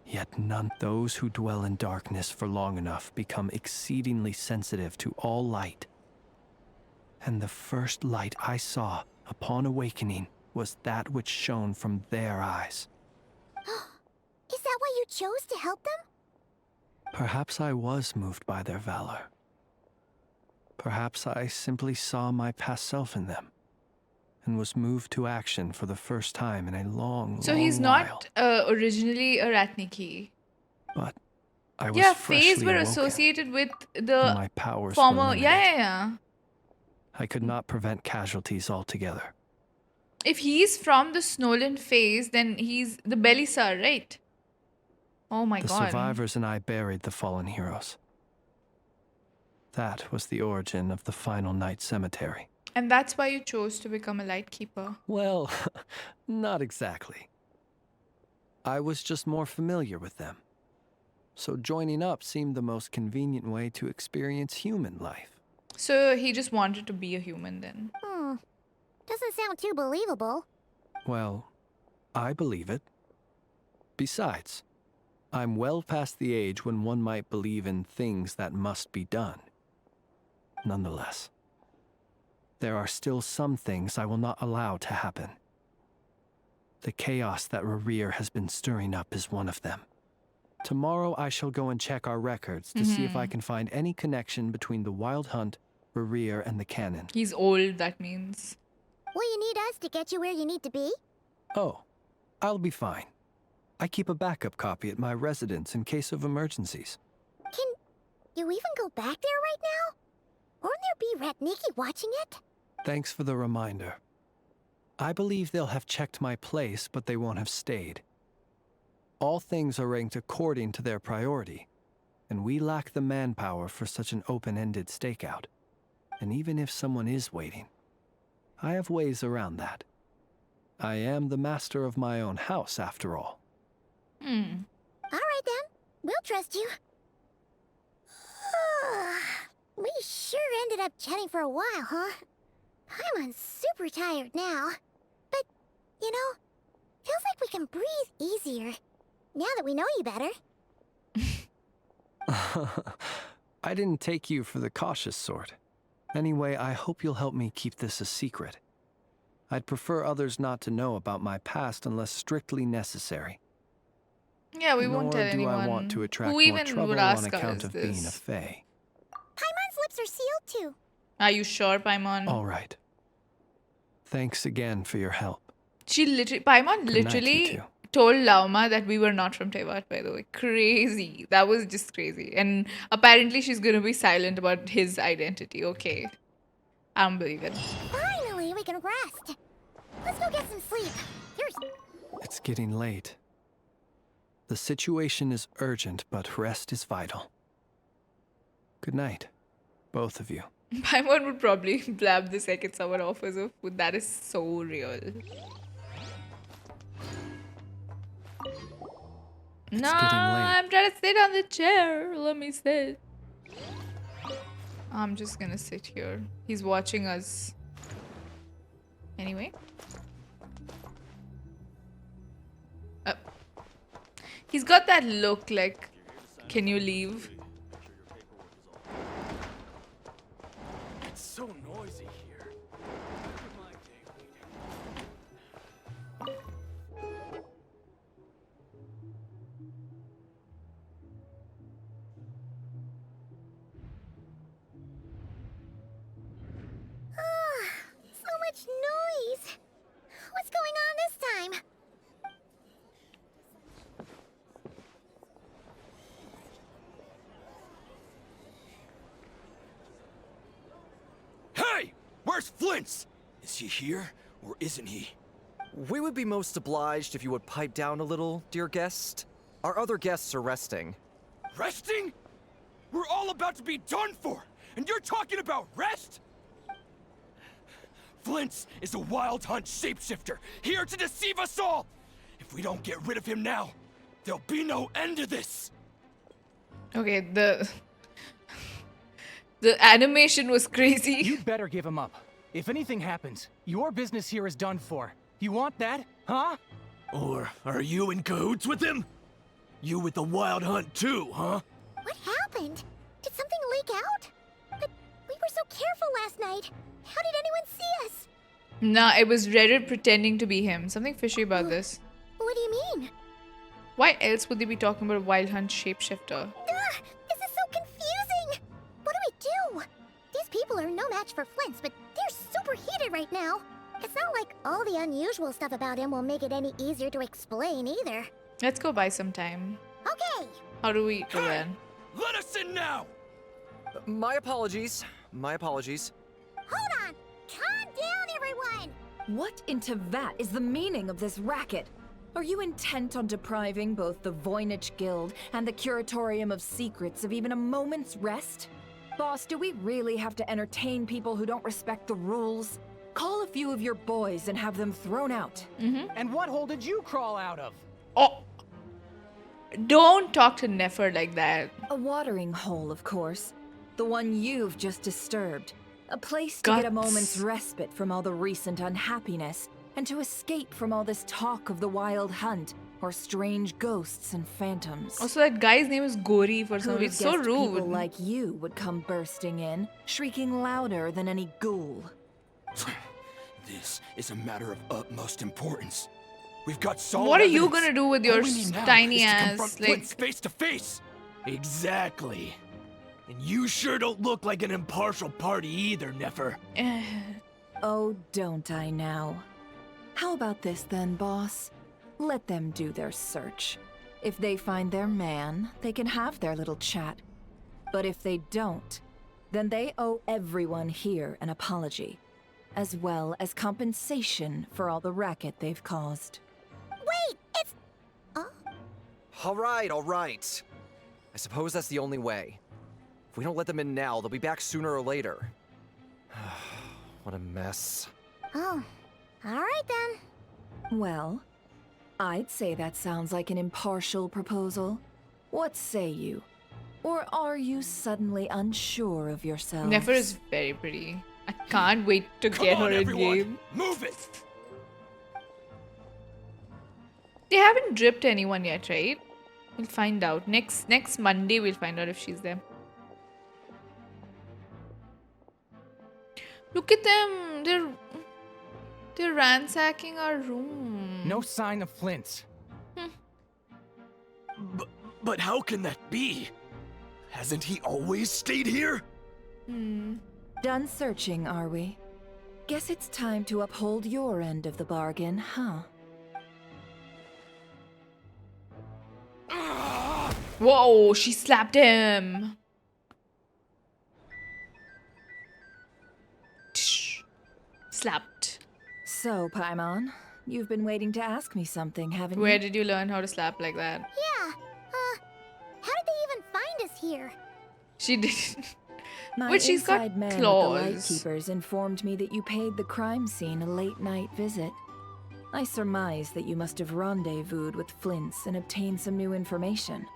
Yet none those who dwell in darkness for long enough become exceedingly sensitive to all light. And the first light I saw upon awakening was that which shone from their eyes.
Is that why you chose to help them?
Perhaps I was moved by their valor. Perhaps I simply saw my past self in them and was moved to action for the first time in a long,
So
long
he's
while.
not originally a Ratniki.
But I was
Yeah,
freshly
Fays were
awoken,
associated with
and
the
my powers were
former.
limited.
Yeah.
I could not prevent casualties altogether.
If he's from the Snowland phase, then he's the Belisar, right? Oh my
The
god.
survivors and I buried the fallen heroes. That was the origin of the final night cemetery.
And that's why you chose to become a lightkeeper.
Well, not exactly. I was just more familiar with them. So joining up seemed the most convenient way to experience human life.
So he just wanted to be a human then.
Doesn't sound too believable.
Well, I believe it. Besides, I'm well past the age when one might believe in things that must be done. Nonetheless, there are still some things I will not allow to happen. The chaos that RERIR has been stirring up is one of them. Tomorrow I shall go and check our records to see if I can find any connection between the Wild Hunt, RERIR, and the Canon.
He's old, that means.
Will you need us to get you where you need to be?
Oh, I'll be fine. I keep a backup copy at my residence in case of emergencies.
Can you even go back there right now? Won't there be Ratniki watching it?
Thanks for the reminder. I believe they'll have checked my place, but they won't have stayed. All things are ranked according to their priority, and we lack the manpower for such an open-ended stakeout. And even if someone is waiting, I have ways around that. I am the master of my own house, after all.
All right then, we'll trust you. We sure ended up chatting for a while, huh? I'm super tired now. But, you know, feels like we can breathe easier now that we know you better.
I didn't take you for the cautious sort. Anyway, I hope you'll help me keep this a secret. I'd prefer others not to know about my past unless strictly necessary.
Yeah, we won't tell
Nor do
anyone.
I want to attract
Who
more
even
trouble
would
on
ask
account
us
of
this?
being a fae.
Paimon's lips are sealed too.
Are you sure, Paimon?
All right. Thanks again for your help.
Paimon
Good night, you
literally
two.
told Lauma that we were not from Teyvat, by the way. Crazy. That was just crazy. And apparently she's gonna be silent about his identity. Okay. I don't believe it.
Finally, we can rest. Let's go get some sleep.
It's getting late. The situation is urgent, but rest is vital. Good night, both of you.
Paimon would probably blab the second someone offers of food. That is so real. No, I'm trying to sit on the chair. Let me sit. I'm just gonna sit here. He's watching us. Anyway. He's got that look like, can you leave?
It's so noisy here.
So much noise. What's going on this time?
Hey! Where's Flins? Is he here, or isn't he?
We would be most obliged if you would pipe down a little, dear guest. Our other guests are resting.
Resting? We're all about to be done for, and you're talking about rest? Flins is a wild hunt shapeshifter, here to deceive us all! If If we don't get rid of him now, there'll be no end to this!
Okay, the animation was crazy.
You better give him up. If anything happens, your business here is done for. You want that, huh?
Or are you in cahoots with him? You with the wild hunt too, huh?
What happened? Did something leak out? But we were so careful last night. How did anyone see us?
Nah, it was RERIR pretending to be him. Something fishy about this.
What do you mean?
Why else would they be talking about a wild hunt shapeshifter?
Ugh, this is so confusing! What do we do? These people are no match for Flins, but they're super heated right now. It's not like all the unusual stuff about him will make it any easier to explain either.
Let's go buy some time.
Okay!
How do we do that?
Let us in now!
My apologies. My apologies.
Hold on! Calm down, everyone!
What in Tevat is the meaning of this racket? Are you intent on depriving both the Voynich Guild and the Curatorium of Secrets of even a moment's rest? Boss, do we really have to entertain people who don't respect the rules? Call a few of your boys and have them thrown out.
And what hole did you crawl out of?
Oh! Don't talk to Nefer like that.
A watering hole, of course. The one you've just disturbed. A place to get a moment's respite from all the recent unhappiness, and to escape from all this talk of the wild hunt, or strange ghosts and phantoms.
Also, that guy's name is Gori for some
Who'd
reason.
have
So
guessed
rude.
People like you would come bursting in, shrieking louder than any ghoul.
This is a matter of utmost importance. We've got solid
What are you
evidence.
gonna do with
All
your
we need now
tiny
is to
ass?
confront
Like,
Flint's face to face.
Exactly. And you sure don't look like an impartial party either, Nefer.
Oh, don't I now? How about this then, boss? Let them do their search. If they find their man, they can have their little chat. But if they don't, then they owe everyone here an apology, as well as compensation for all the racket they've caused.
Wait, it's...
All right. I suppose that's the only way. If we don't let them in now, they'll be back sooner or later. What a mess.
Oh, alright then.
Well, I'd say that sounds like an impartial proposal. What say you? Or are you suddenly unsure of yourself?
Nefer is very pretty. I can't wait to get her in game.
Move it!
They haven't dripped anyone yet, right? We'll find out. Next Monday, we'll find out if she's there. Look at them. They're ransacking our room.
No sign of Flint's.
But how can that be? Hasn't he always stayed here?
Done searching, are we? Guess it's time to uphold your end of the bargain, huh?
Whoa, she slapped him. Slapped.
So, Paimon, you've been waiting to ask me something, haven't you?
Where did you learn how to slap like that?
Yeah, how did they even find us here?
She didn't.
My
But she's got
inside man
claws.
with the Lightkeepers informed me that you paid the crime scene a late-night visit. I surmise that you must have rendezvoused with Flins and obtained some new information.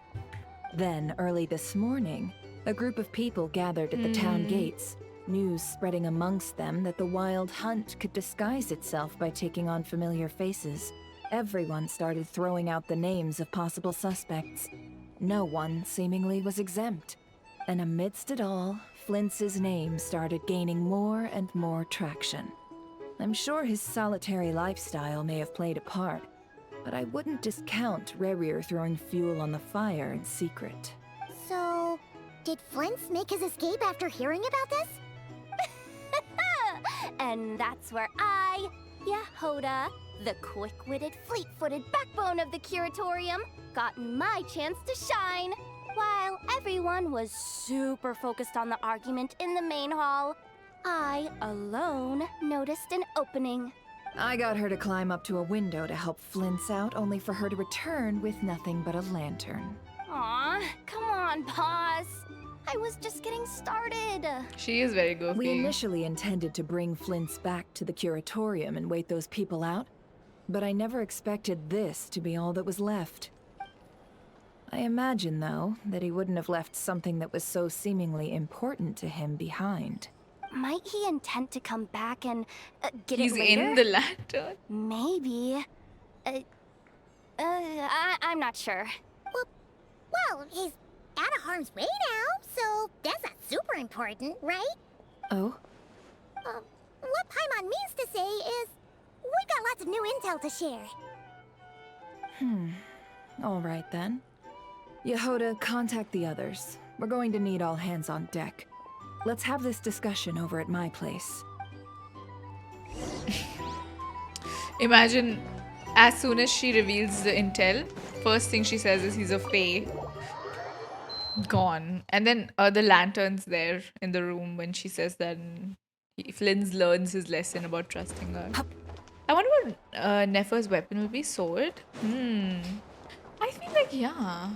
Then, early this morning, a group of people gathered at the town gates, news spreading amongst them that the wild hunt could disguise itself by taking on familiar faces. Everyone started throwing out the names of possible suspects. No one, seemingly, was exempt. And amidst it all, Flints's name started gaining more and more traction. I'm sure his solitary lifestyle may have played a part, but I wouldn't discount RERIR throwing fuel on the fire in secret.
So, did Flint's make his escape after hearing about this?
And that's where I, Yehoda, the quick-witted, fleet-footed backbone of the Curatorium, got my chance to shine. While everyone was super focused on the argument in the main hall, I alone noticed an opening.
I got her to climb up to a window to help Flint's out, only for her to return with nothing but a lantern.
Aw, come on, boss. I was just getting started.
She is very goofy.
We initially intended to bring Flint's back to the Curatorium and wait those people out, But I never expected this to be all that was left. I imagine, though, that he wouldn't have left something that was so seemingly important to him behind.
Might he intend to come back and get
He's
it later?
in the lantern.
Maybe. I'm not sure.
Well, he's out of harm's way now, so that's not super important, right?
Oh?
What Paimon means to say is, we got lots of new intel to share.
All right then. Yehoda, contact the others. We're going to need all hands on deck. Let's have this discussion over at my place.
Imagine, as soon as she reveals the intel, first thing she says is he's a fae. Gone. And then the lantern's there in the room when she says that Flins learns his lesson about trusting her. I wonder what Nefer's weapon will be. Sword? I feel like, yeah.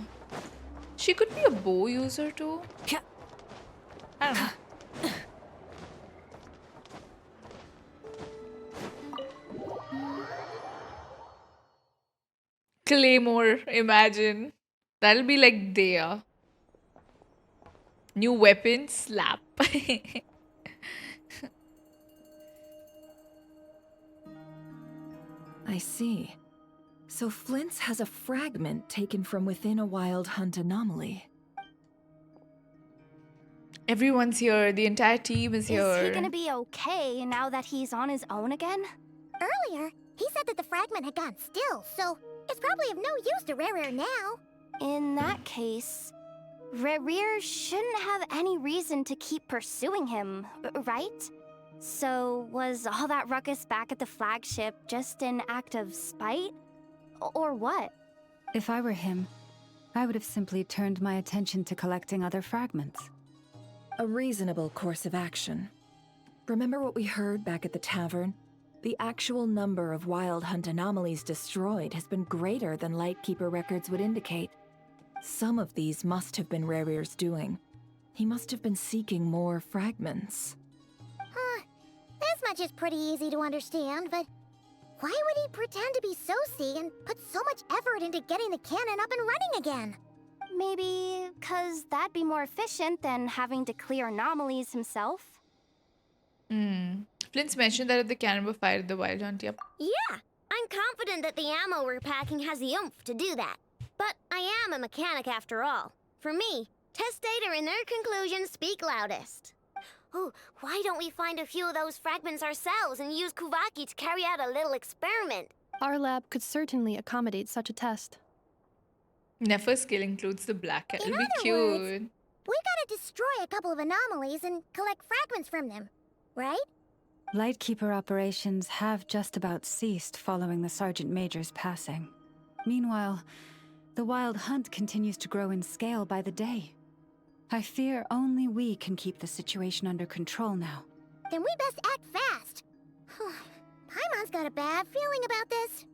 She could be a bow user too. I don't know. Claymore, imagine. That'll be like Dea. New weapon, slap.
I see. So Flint's has a fragment taken from within a wild hunt anomaly.
Everyone's here. The entire team is here.
Is he gonna be okay now that he's on his own again?
Earlier, he said that the fragment had gone still, so it's probably of no use to RERIR now.
In that case, RERIR shouldn't have any reason to keep pursuing him, right? So was all that ruckus back at the flagship just an act of spite? Or what?
If I were him, I would have simply turned my attention to collecting other fragments.
A reasonable course of action. Remember what we heard back at the tavern? The actual number of wild hunt anomalies destroyed has been greater than Lightkeeper records would indicate. Some of these must have been RERIR's doing. He must have been seeking more fragments.
This much is pretty easy to understand, but why would he pretend to be Soci and put so much effort into getting the cannon up and running again?
Maybe 'cause that'd be more efficient than having to clear anomalies himself.
Flint's mentioned that if the cannon were fired at the wild hunt, yep.
Yeah, I'm confident that the ammo we're packing has the oomph to do that. But I am a mechanic after all. For me, test data and their conclusions speak loudest. Ooh, why don't we find a few of those fragments ourselves and use Kuvaki to carry out a little experiment?
Our lab could certainly accommodate such a test.
Nefer's skill includes the black cat. It'll be cute.
Words, we gotta destroy a couple of anomalies and collect fragments from them, right?
Lightkeeper operations have just about ceased following the Sergeant Major's passing. Meanwhile, the wild hunt continues to grow in scale by the day. I fear only we can keep the situation under control now.
Then we best act fast. Paimon's got a bad feeling about this.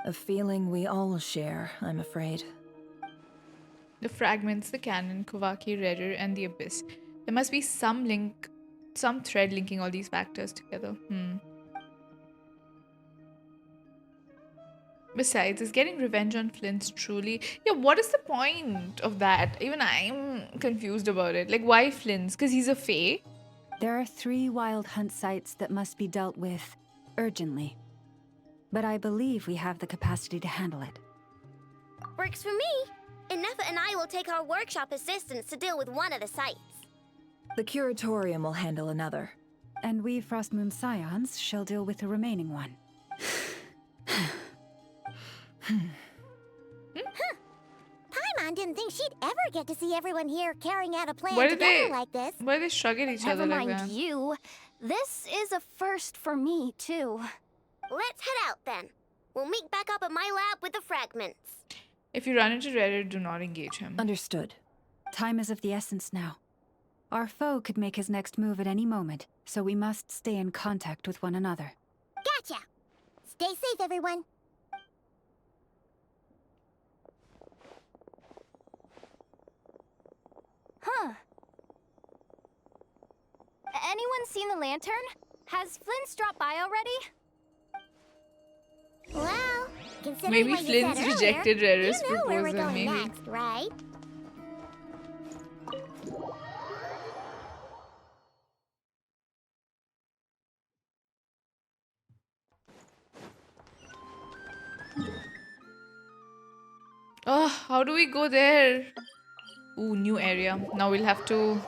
A feeling we all share, I'm afraid.
The fragments, the cannon, Kuvaki, RERIR, and the abyss. There must be some link, some thread linking all these factors together. Besides, is getting revenge on Flint's truly... Yeah, what is the point of that? Even I'm confused about it. Like, why Flint's? Because he's a fae?
There are 3 wild hunt sites that must be dealt with urgently. But I believe we have the capacity to handle it.
Works for me. And Nefa and I will take our workshop assistants to deal with one of the sites.
The Curatorium will handle another.
And we Frostmoon Scions shall deal with the remaining one.
Paimon didn't think she'd ever get to see everyone here carrying out a plan
Why
together like this.
Why do they shrug at each
Never
other like
mind
that?
you. This is a first for me, too.
Let's head out then. We'll meet back up at my lab with the fragments.
If you run into RERIR, do not engage him.
Understood. Time is of the essence now. Our foe could make his next move at any moment, so we must stay in contact with one another.
Gotcha! Stay safe, everyone.
Huh. Anyone seen the lantern? Has Flint's dropped by already?
Well, considering
Maybe
what you
Flins
said
rejected
earlier,
RERIR's
you know where we're
proposal,
going
maybe.
next, right?
Oh, how do we go there? Ooh, new area. Now we'll have to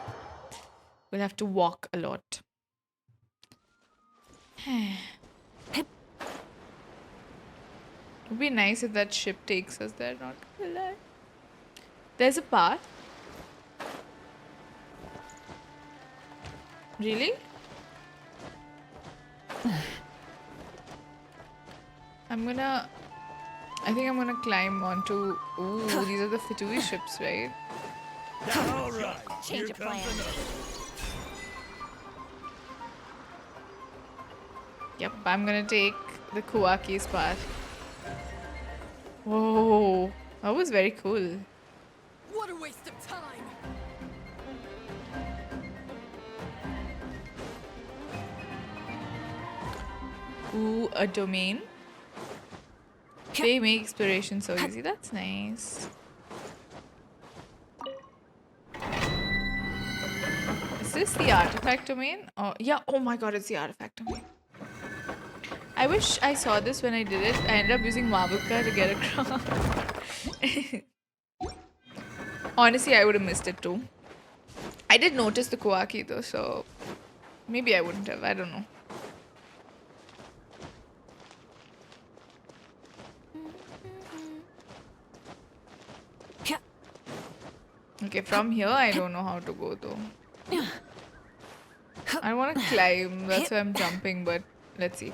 walk a lot. It'd be nice if that ship takes us there, not gonna lie. There's a path. Really? I think I'm gonna climb onto. Ooh, these are the Fatui ships, right?
Alright,
Change of plan.
Yep, I'm gonna take the Kuwaki's path. Whoa, that was very cool.
What a waste of time!
Ooh, a domain. They make exploration so easy. That's nice. Is this the artifact domain? Oh, yeah. Oh my god, it's the artifact domain. I wish I saw this when I did it. I ended up using Mabuka to get across. Honestly, I would have missed it too. I did notice the Kawaki though, so maybe I wouldn't have. I don't know. Okay, from here I don't know how to go though. I want to climb, that's why I'm jumping, but let's see.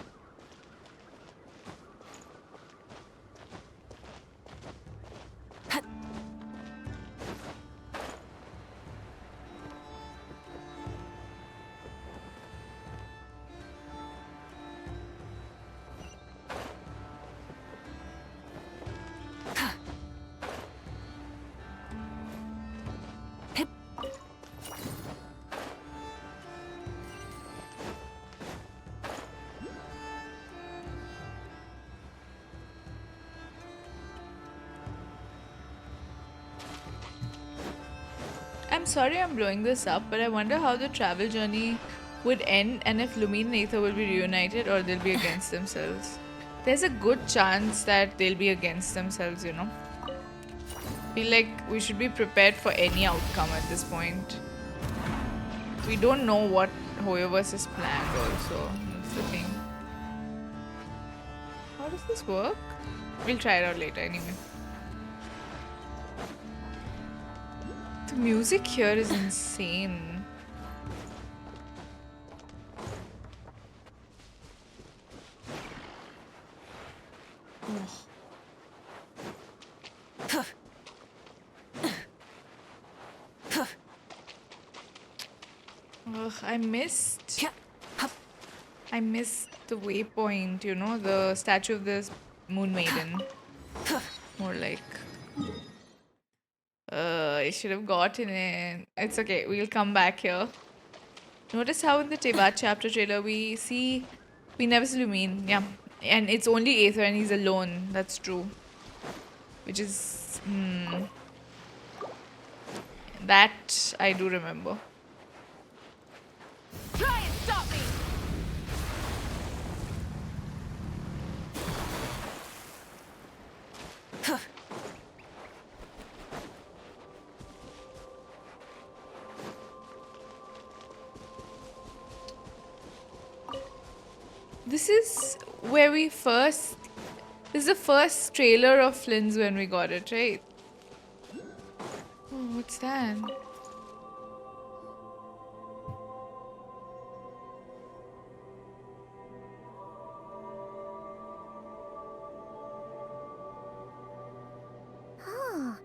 I'm sorry I'm blowing this up, but I wonder how the travel journey would end and if Lumine and Aether will be reunited or they'll be against themselves. There's a good chance that they'll be against themselves, you know. Feel like we should be prepared for any outcome at this point. We don't know what Hoyoverse has planned also. That's the thing. How does this work? We'll try it out later anyway. The music here is insane. Ugh, I missed the waypoint, you know, the statue of the Moon Maiden. More like... I should have gotten it. It's okay, we'll come back here. Notice how in the Tevat chapter trailer we never see Lumine, yeah. And it's only Aether and he's alone, that's true. Which is... That I do remember.
Try and stop me!
This is where we first... This is the first trailer of Flins when we got it, right? Oh, what's that?
Oh,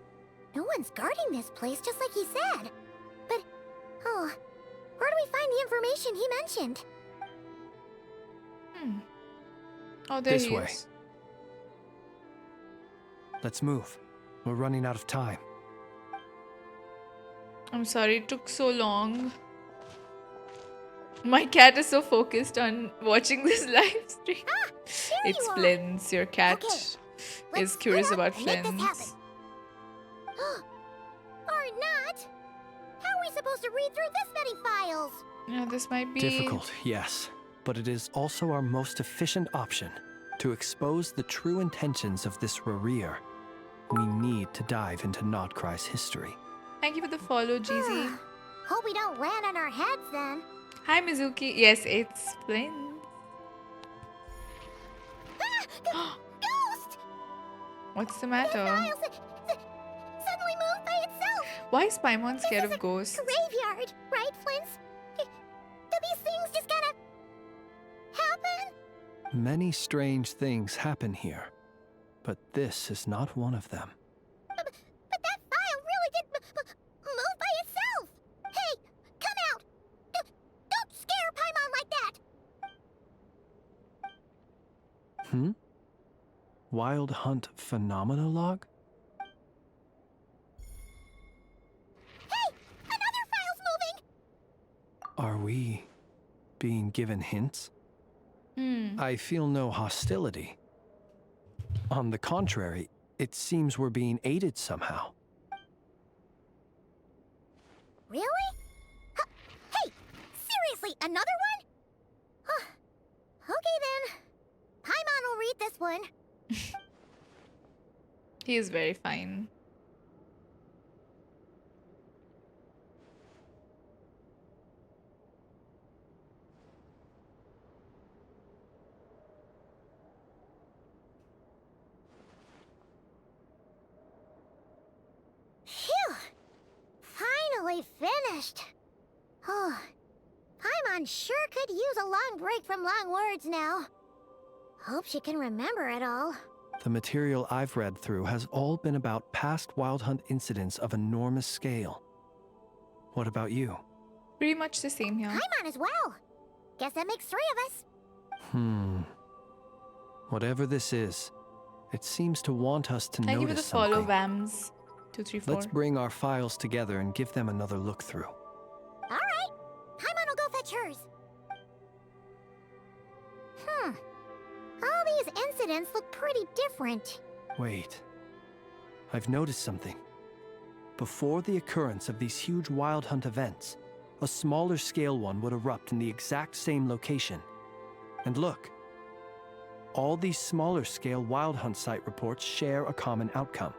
no one's guarding this place just like he said. But, oh, where do we find the information he mentioned?
Oh, there
This
he
way.
is.
Let's move. We're running out of time.
I'm sorry it took so long. My cat is so focused on watching this live stream. It's Flins, your cat.
Okay,
is curious about
Make this happen.
Flins.
Or not. How are we supposed to read through this many files?
Yeah, this might be
Difficult, yes, but it is also our most efficient option. To expose the true intentions of this RERIR, we need to dive into Krai's history.
Thank you for the follow, GZ.
Hope we don't land on our heads then.
Hi, Mizuki. Yes, it's Flynn.
Ghost!
What's the matter?
Suddenly moved by itself.
Why is Paimon scared of ghosts?
Graveyard, right, Flins? Do these things just kind of happen?
Many strange things happen here, but this is not one of them.
But that file really did move by itself. Hey, come out! Don't scare Paimon like that.
Wild Hunt Phenomenologue?
Hey, another file's moving.
Are we being given hints? I feel no hostility. On the contrary, it seems we're being aided somehow.
Really? Hey, seriously, another one? Okay then. Paimon will read this one.
He is very fine.
Phew! Finally finished. Oh, Paimon sure could use a long break from long words now. Hope she can remember it all.
The material I've read through has all been about past Wild Hunt incidents of enormous scale. What about you?
Pretty much the same here.
Paimon as well. Guess that makes 3 of us.
Whatever this is, it seems to want us to
Thank you for the
notice
follow,
something.
Vams. 234.
Let's bring our files together and give them another look through.
All right. Paimon will go fetch hers. All these incidents look pretty different.
Wait. I've noticed something. Before the occurrence of these huge Wild Hunt events, a smaller scale one would erupt in the exact same location. And look. All these smaller scale Wild Hunt site reports share a common outcome.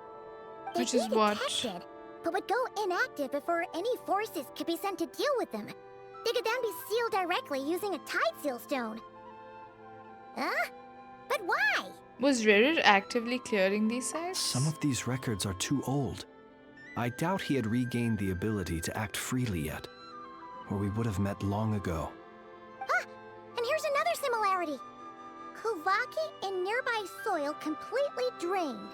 Which
They'd
is
be
what?
detected, but would go inactive before any forces could be sent to deal with them. They could then be sealed directly using a tide seal stone. Huh? But why?
Was RERIR actively clearing these sites?
Some of these records are too old. I doubt he had regained the ability to act freely yet, or we would have met long ago.
And here's another similarity. Kuvaki and nearby soil completely drained.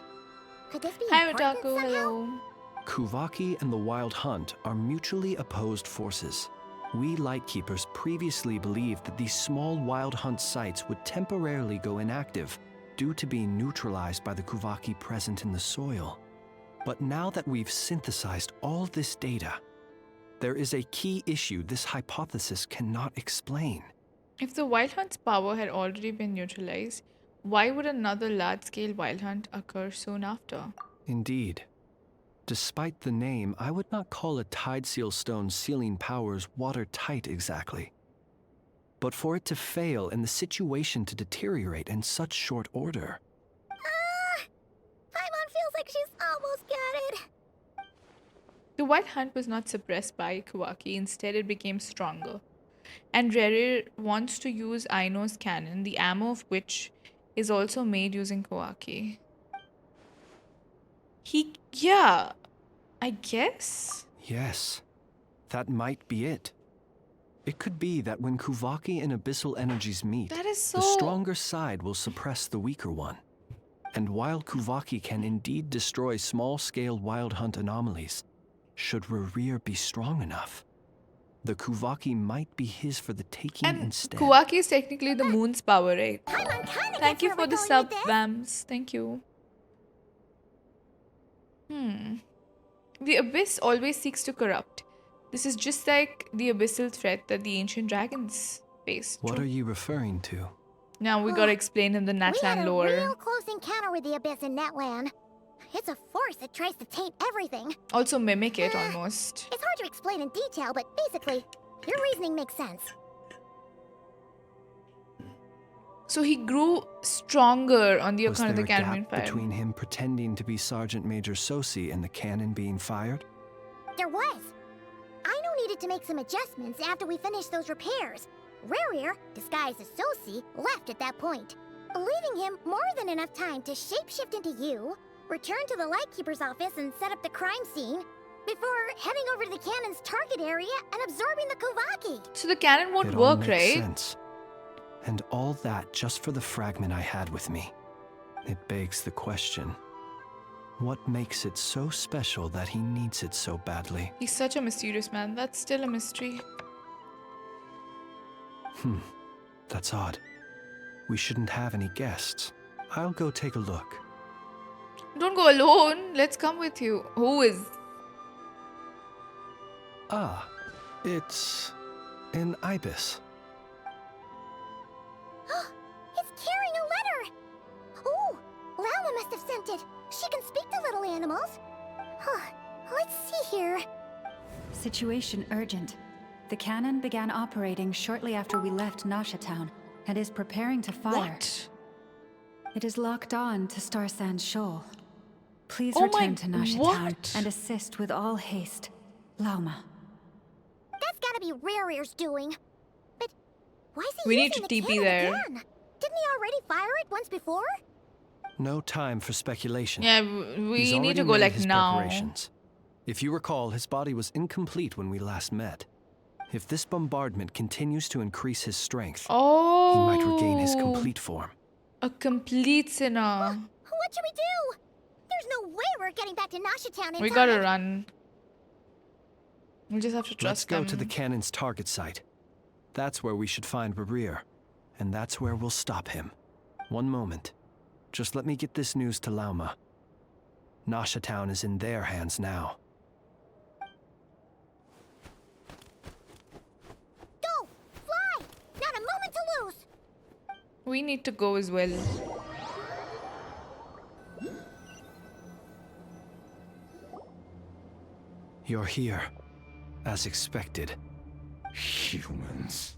Could this be
Hi,
important
Otaku.
somehow?
Hello.
Kuvaki and the Wild Hunt are mutually opposed forces. We Lightkeepers previously believed that these small Wild Hunt sites would temporarily go inactive due to being neutralized by the Kuvaki present in the soil. But now that we've synthesized all this data, there is a key issue this hypothesis cannot explain.
If the Wild Hunt's power had already been neutralized, why would another large-scale Wild Hunt occur soon after?
Indeed. Despite the name, I would not call a tide seal stone's sealing powers watertight exactly. But for it to fail and the situation to deteriorate in such short order.
Paimon feels like she's almost got it.
The Wild Hunt was not suppressed by Kuvaki, instead it became stronger. And RERIR wants to use Aino's cannon, the ammo of which is also made using Kuvaki. Yeah, I guess?
Yes, that might be it. It could be that when Kuvaki and Abyssal energies meet,
That is
the
so-
stronger side will suppress the weaker one. And while Kuvaki can indeed destroy small-scale Wild Hunt anomalies, should RERIR be strong enough, the Kuvaki might be his for the taking instead.
Kuvaki is technically the moon's power, right?
Paimon kinda
Thank
gets
you
where
for
we're
the
going
sub,
with this.
Vams. Thank you. The Abyss always seeks to corrupt. This is just like the abyssal threat that the ancient dragons faced.
What
True.
are you referring to?
Now we gotta explain him the
We had
Natlan
a
lore.
real close encounter with the Abyss in Netland. It's a force that tries to taint everything.
Also mimic it almost.
It's hard to explain in detail, but basically, your reasoning makes sense.
So he grew stronger on the
Was
account of
there
the
a
cannon being
gap
fired.
between him pretending to be Sergeant Major Sosi and the cannon being fired?
There was. Aino needed to make some adjustments after we finished those repairs. RERIR, disguised as Sosi, left at that point, leaving him more than enough time to shapeshift into you, return to the Lightkeeper's office and set up the crime scene, before heading over to the cannon's target area and absorbing the Kovaki.
So the cannon won't
It all
work,
makes
right?
sense. And all that just for the fragment I had with me. It begs the question, what makes it so special that he needs it so badly?
He's such a mysterious man. That's still a mystery.
That's odd. We shouldn't have any guests. I'll go take a look.
Don't go alone. Let's come with you. Who is?
Ah, it's an ibis.
It's carrying a letter! Ooh, Lauma must have sent it. She can speak to little animals. Huh, let's see here.
Situation urgent. The cannon began operating shortly after we left Nasha Town and is preparing to fire.
What?
It is locked on to Star Sand Shoal. Please
Oh
return
my-
to Nasha
what?
Town and assist with all haste. Lauma.
That's gotta be RERIR's doing. But why is he
We need
using
to
the
TP
cannon
there.
again? Didn't he already fire it once before?
No time for speculation.
Yeah,
He's
we need to
already
go
made
like
his
now.
preparations. If you recall, his body was incomplete when we last met. If this bombardment continues to increase his strength,
Oh.
he might regain his complete form.
A complete sinner.
What should we do? There's no way we're getting back to Nasha Town in
We
time.
gotta run. We just have to
Let's
trust
go
them.
to the cannon's target site. That's where we should find RERIR, and that's where we'll stop him. One moment. Just let me get this news to Lauma. Nasha Town is in their hands now.
Go! Fly! Not a moment to lose!
We need to go as well.
You're here, as expected.
Humans,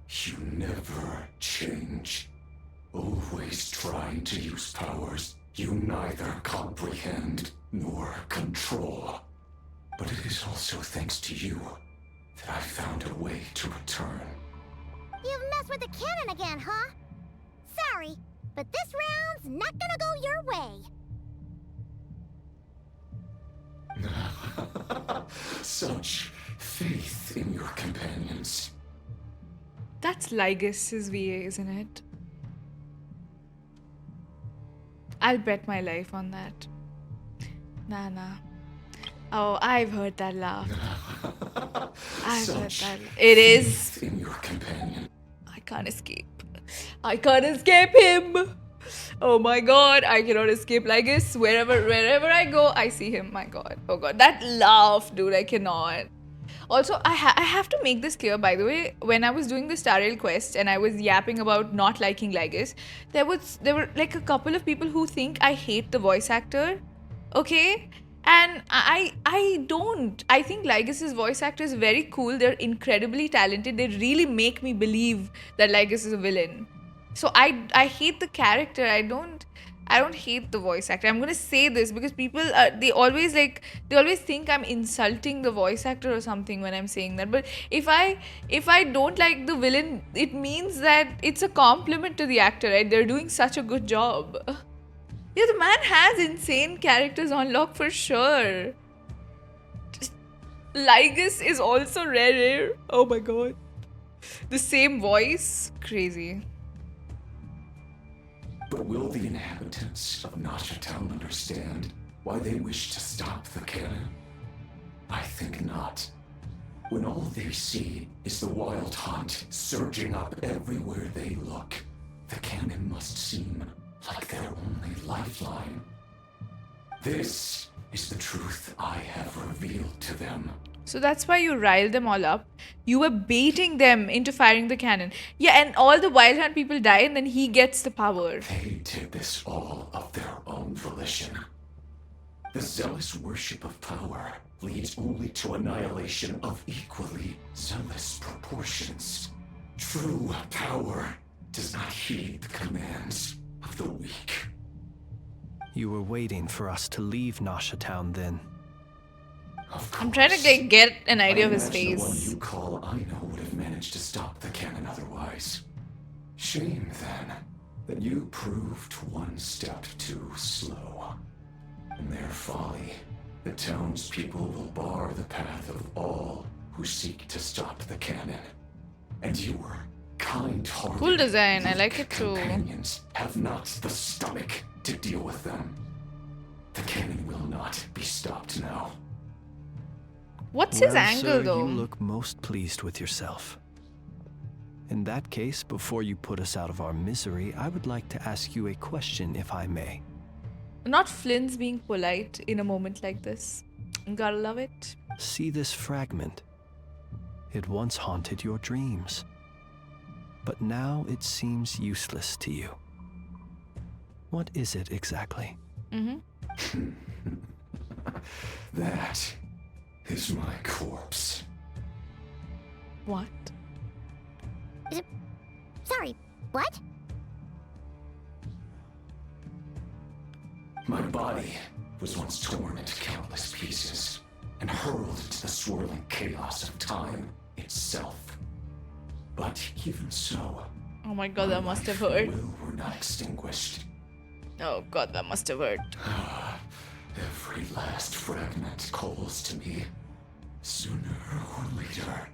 you never change. Always trying to use powers you neither comprehend nor control. But it is also thanks to you that I found a way to return.
You've messed with the cannon again, huh? Sorry, but this round's not gonna go your way.
Such faith in your companions.
That's Lygus' VA, isn't it? I'll bet my life on that. Nah. Oh, I've heard that laugh. I've heard that. It is.
In your companion.
I can't escape. I can't escape him. Oh my god, I cannot escape Lygus. Wherever I go, I see him. My god. Oh god, that laugh, dude, I cannot. Also, I have to make this clear, by the way. When I was doing the Star Rail quest and I was yapping about not liking Lygus, there were like a couple of people who think I hate the voice actor. Okay? And I don't. I think Lygus' voice actor is very cool. They're incredibly talented. They really make me believe that Lygus is a villain. So I hate the character. I don't hate the voice actor. I'm gonna say this because people they always think I'm insulting the voice actor or something when I'm saying that. But if I don't like the villain, it means that it's a compliment to the actor, right? They're doing such a good job. Yeah, the man has insane characters on lock for sure. Lygus is also RERIR. Oh my god. The same voice. Crazy.
But will the inhabitants of Nasha Town understand why they wish to stop the cannon? I think not. When all they see is the wild hunt surging up everywhere they look, the cannon must seem like their only lifeline. This is the truth I have revealed to them.
So that's why you riled them all up. You were baiting them into firing the cannon. Yeah, and all the Wild Hunt people die and then he gets the power.
They did this all of their own volition. The zealous worship of power leads only to annihilation of equally zealous proportions. True power does not heed the commands of the weak.
You were waiting for us to leave Nasha Town then.
I'm trying to get an idea of his
The one
face.
you call Aino would have managed to stop the cannon otherwise. Shame, then, that you proved one step too slow. In their folly, the townspeople will bar the path of all who seek to stop the cannon. And your kind-hearted,
Cool design, I like it too.
companions have not the stomach to deal with them. The cannon will not be stopped now.
What's his
Well,
angle
sir,
though?
You look most pleased with yourself. In that case, before you put us out of our misery, I would like to ask you a question, if I may.
Not Flins being polite in a moment like this. Gotta love it.
See this fragment? It once haunted your dreams. But now it seems useless to you. What is it exactly?
Mm-hmm.
That is my corpse.
What?
Sorry, what?
My body was once torn into countless pieces and hurled into the swirling chaos of time itself. But even so,
Oh my god, that must have hurt.
will were not extinguished.
Oh god, that must have hurt.
Every last fragment calls to me. Sooner or later,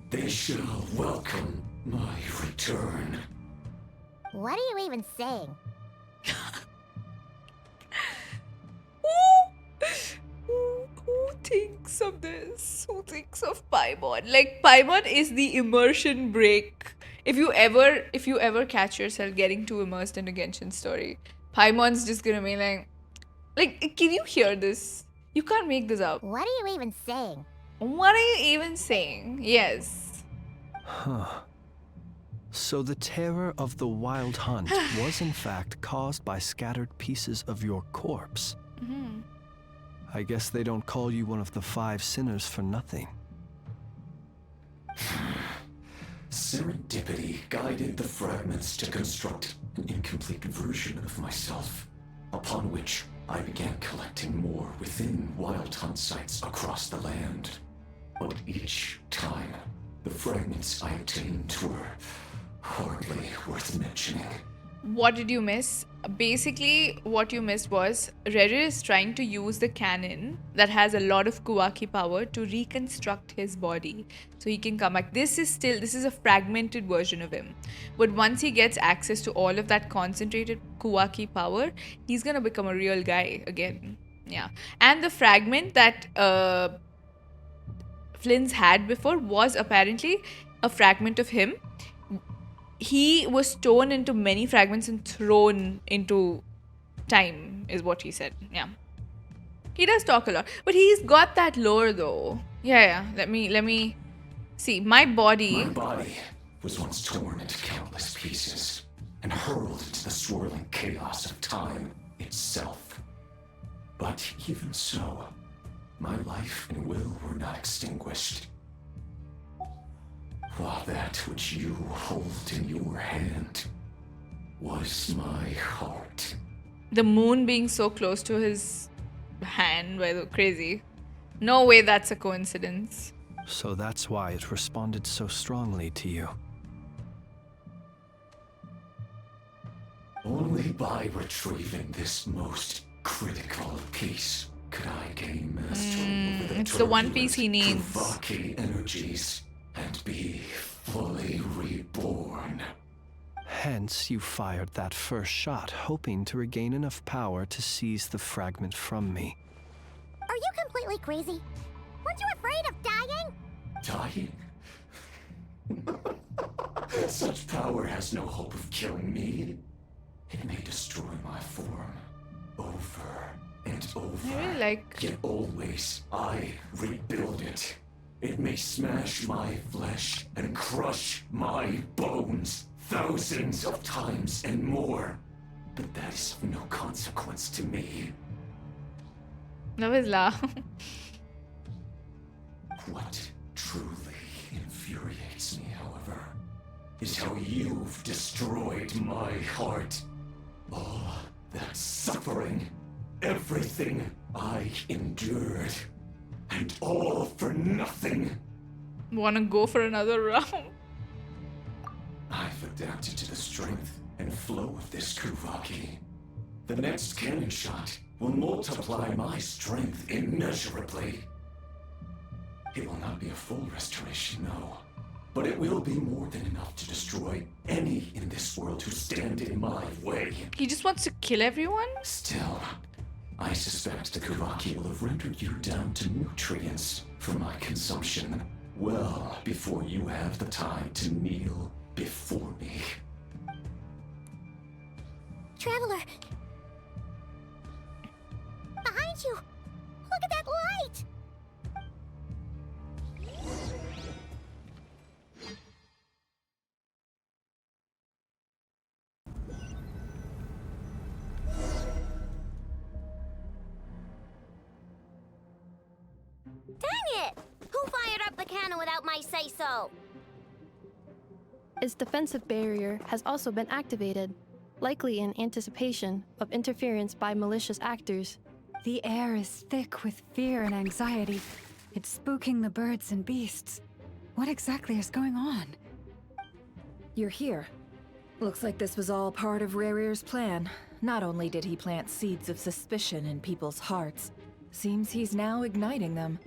they shall welcome my return.
What are you even saying?
Who thinks of this? Who thinks of Paimon? Like, Paimon is the immersion break. If you ever catch yourself getting too immersed in a Genshin story, Paimon's just gonna be like, can you hear this? You can't make this up.
What are you even saying?
What are you even saying? Yes.
Huh. So the terror of the Wild Hunt was in fact caused by scattered pieces of your corpse.
Mm-hmm.
I guess they don't call you one of the 5 sinners for nothing.
Serendipity guided the fragments to construct an incomplete version of myself, upon which I began collecting more within Wild Hunt sites across the land. But each time, the fragments I obtained were hardly worth mentioning.
What did you miss? Basically, what you missed was RERIR is trying to use the cannon that has a lot of Kuwaki power to reconstruct his body so he can come back. This is a fragmented version of him. But once he gets access to all of that concentrated Kuwaki power, he's gonna become a real guy again. Yeah. And the fragment that Flins had before was apparently a fragment of him. He was torn into many fragments and thrown into time, is what he said. Yeah. He does talk a lot. But he's got that lore though. Yeah. Let me see. My body
Was once torn into countless pieces and hurled into the swirling chaos of time itself. But even so, my life and will were not extinguished. While that which you hold in your hand was my heart.
The moon being so close to his hand, by the crazy. No way that's a coincidence.
So that's why it responded so strongly to you.
Only by retrieving this most critical piece could I gain mastery over the
It's the one piece he needs.
Krai energies and be fully reborn.
Hence, you fired that first shot, hoping to regain enough power to seize the fragment from me.
Are you completely crazy? Weren't you afraid of dying?
Dying? Such power has no hope of killing me. It may destroy my form over and over.
I really like...
Yet always I rebuild it. It may smash my flesh and crush my bones thousands of times and more, but that is of no consequence to me.
That was La.
What truly infuriates me, however, is how you've destroyed my heart. All that suffering, everything I endured, and all for nothing.
Wanna go for another round?
I've adapted to the strength and flow of this Kuvaki. The next cannon shot will multiply my strength immeasurably. It will not be a full restoration, no. But it will be more than enough to destroy any in this world who stand in my way.
He just wants to kill everyone?
Still, I suspect the Kuvaki will have rendered you down to nutrients for my consumption well before you have the time to kneel before me.
Traveler! Behind you! Look at that light!
Dang it! Who fired up the cannon without my say-so?
Its defensive barrier has also been activated, likely in anticipation of interference by malicious actors.
The air is thick with fear and anxiety. It's spooking the birds and beasts. What exactly is going on?
You're here. Looks like this was all part of RERIR's plan. Not only did he plant seeds of suspicion in people's hearts, seems he's now igniting them.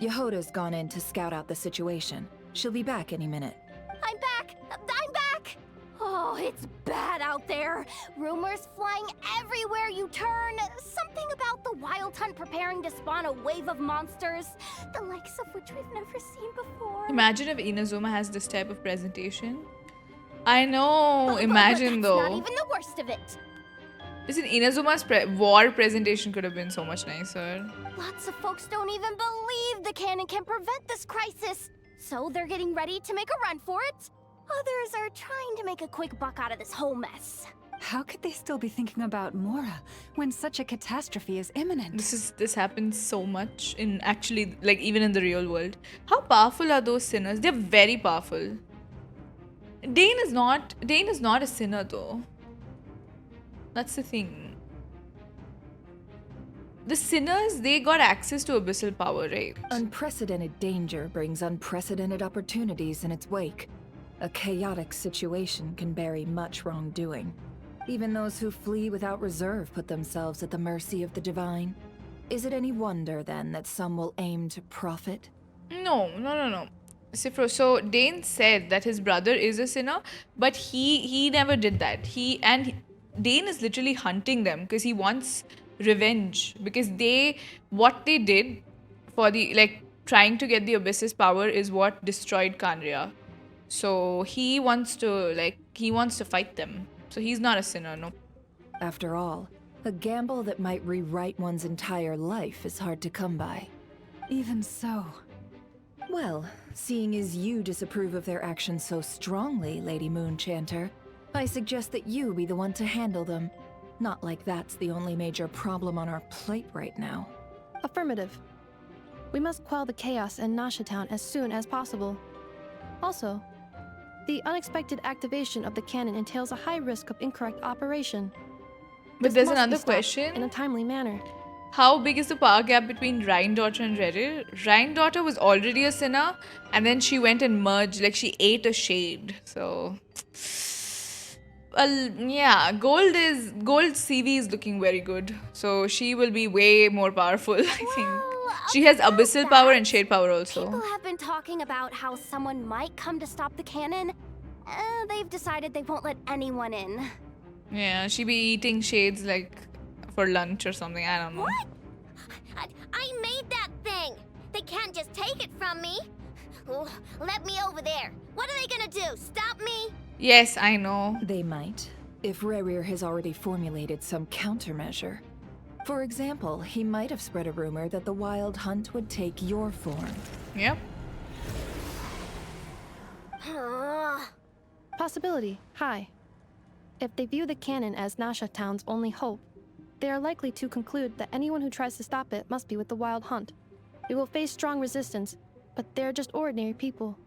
Yehoda's gone in to scout out the situation. She'll be back any minute.
I'm back! I'm back! Oh, it's bad out there. Rumors flying everywhere you turn. Something about the Wild Hunt preparing to spawn a wave of monsters, the likes of which we've never seen before.
Imagine if Inazuma has this type of presentation. I know, imagine
but
though.
that's not even the worst of it.
Listen, Inazuma's war presentation could have been so much nicer.
Lots of folks don't even believe the cannon can prevent this crisis. So they're getting ready to make a run for it. Others are trying to make a quick buck out of this whole mess.
How could they still be thinking about Mora when such a catastrophe is imminent?
This happens so much in actually, like, even in the real world. How powerful are those sinners? They're very powerful. Dane is not a sinner though. That's the thing. The sinners, they got access to abyssal power, right?
Unprecedented danger brings unprecedented opportunities in its wake. A chaotic situation can bury much wrongdoing. Even those who flee without reserve put themselves at the mercy of the divine. Is it any wonder, then, that some will aim to profit?
No. Sifro, so Dane said that his brother is a sinner, but he never did that. Dane is literally hunting them because he wants revenge, because what they did for trying to get the Abyss's power is what destroyed Khaenri'ah. So he wants to fight them. So he's not a sinner, no.
After all, a gamble that might rewrite one's entire life is hard to come by.
Even so.
Well, seeing as you disapprove of their actions so strongly, Lady Moonchanter, I suggest that you be the one to handle them. Not like that's the only major problem on our plate right now.
Affirmative. We must quell the chaos in Nasha Town as soon as possible. Also, the unexpected activation of the cannon entails a high risk of incorrect operation.
But
This
there's
must be
another
stopped
question.
in a timely manner.
How big is the power gap between Rhine-Daughter and RERIR? Rhine-Daughter was already a sinner, and then she went and merged, like she ate a shade. So, well, yeah, Gold CV is looking very good. So she will be way more powerful, I think. She has abyssal power and shade power also.
People have been talking about how someone might come to stop the cannon. They've decided they won't let anyone in.
Yeah, she be eating shades like for lunch or something. I don't know.
What? I made that thing. They can't just take it from me. Oh, let me over there. What are they gonna do? Stop me?
Yes, I know.
They might, if RERIR has already formulated some countermeasure. For example, he might have spread a rumor that the Wild Hunt would take your form.
Yep.
Possibility, high. If they view the cannon as Nasha Town's only hope, they are likely to conclude that anyone who tries to stop it must be with the Wild Hunt. It will face strong resistance, but they're just ordinary people.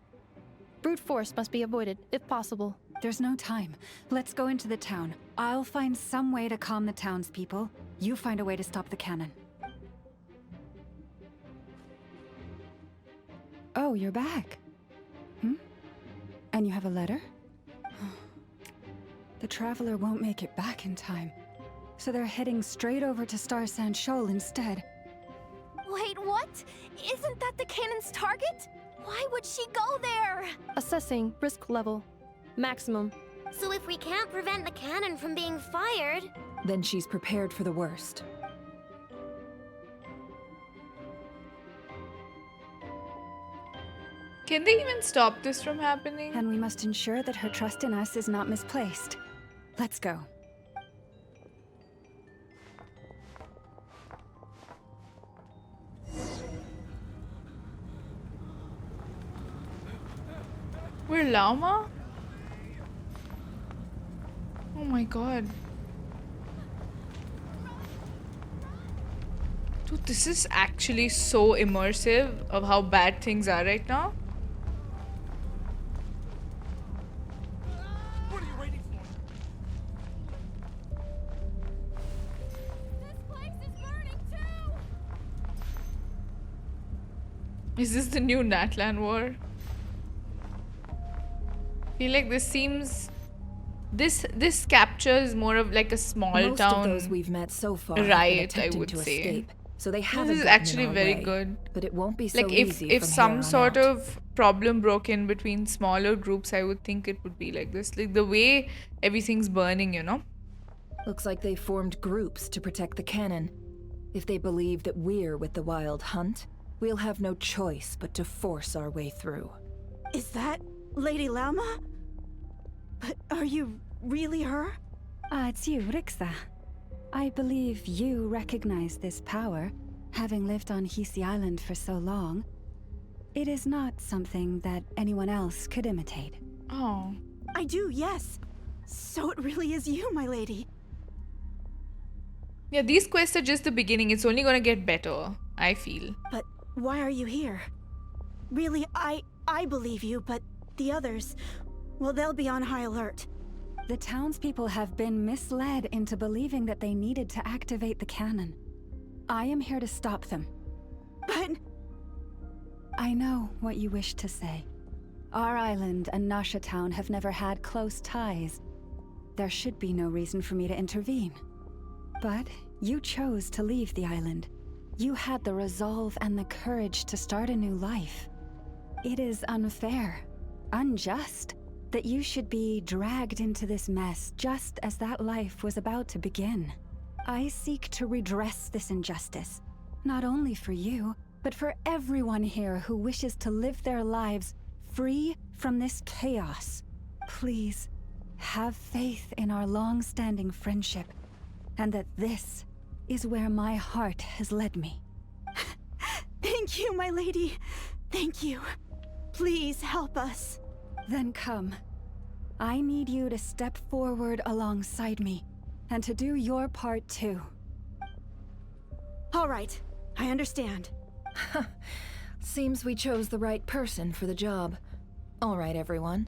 Brute force must be avoided, if possible.
There's no time. Let's go into the town. I'll find some way to calm the townspeople. You find a way to stop the cannon. Oh, you're back. And you have a letter? The Traveler won't make it back in time. So they're heading straight over to Star Sand Shoal instead.
Wait, what? Isn't that the cannon's target? Why would she go there?
Assessing risk level. Maximum.
So if we can't prevent the cannon from being fired...
Then she's prepared for the worst.
Can they even stop this from happening?
And we must ensure that her trust in us is not misplaced. Let's go.
We're Llama? Oh my god. Dude, this is actually so immersive of how bad things are right now.
What are you waiting for?
This place is burning too!
Is this the new Natlan war? I feel like this seems... This captures more of like a small
Most
town
of those we've met so far have been
riot, I
attempting
would
to
say.
escape, so they haven't
This is
gotten
actually
in our
very
way,
good.
But it won't be so
Like
easy
if
from
some
here on
sort
out.
of problem broke in between smaller groups, I would think it would be like this. Like the way everything's burning, you know?
Looks like they formed groups to protect the cannon. If they believe that we're with the Wild Hunt, we'll have no choice but to force our way through.
Is that Lady Lauma? But are you really her?
It's you, Rixa. I believe you recognize this power, having lived on Hisi Island for so long. It is not something that anyone else could imitate.
Oh.
I do, yes. So it really is you, my lady.
Yeah, these quests are just the beginning. It's only gonna get better, I feel.
But why are you here? Really, I believe you, but the others, well, they'll be on high alert.
The townspeople have been misled into believing that they needed to activate the cannon. I am here to stop them.
But...
I know what you wish to say. Our island and Nasha Town have never had close ties. There should be no reason for me to intervene. But you chose to leave the island. You had the resolve and the courage to start a new life. It is unfair, unjust, that you should be dragged into this mess just as that life was about to begin. I seek to redress this injustice, not only for you, but for everyone here who wishes to live their lives free from this chaos. Please, have faith in our long-standing friendship, and that this is where my heart has led me.
Thank you, my lady. Thank you. Please help us.
Then come. I need you to step forward alongside me, and to do your part too.
All right, I understand.
Seems we chose the right person for the job. All right, everyone.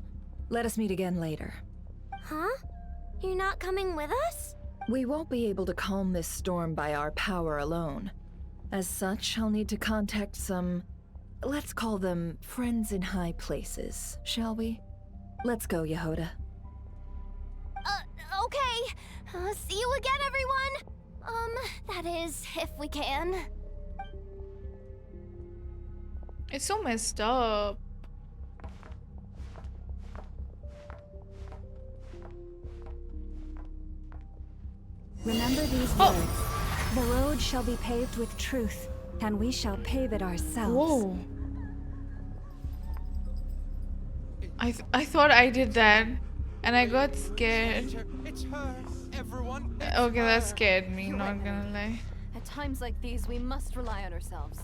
Let us meet again later.
Huh? You're not coming with us?
We won't be able to calm this storm by our power alone. As such, I'll need to contact some... let's call them friends in high places, shall we? Let's go, Yehoda.
Okay. See you again, everyone. That is, if we can.
It's so messed up.
Remember these words. The road shall be paved with truth, and we shall pave it ourselves.
Whoa. I thought I did that, and I got scared.
It's her, everyone.
Okay, that scared me, not gonna lie.
At times like these, we must rely on ourselves.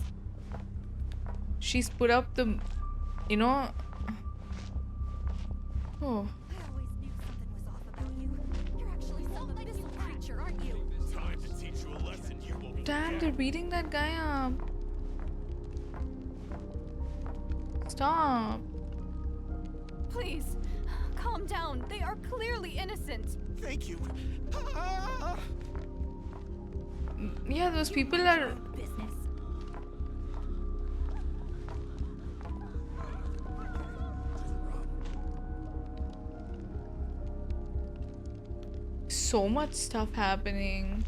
She's put up the, you know, Oh. Damn, they're beating that guy up. Stop.
Please, calm down. They are clearly innocent.
Thank you.
Yeah, those people are. So much stuff happening.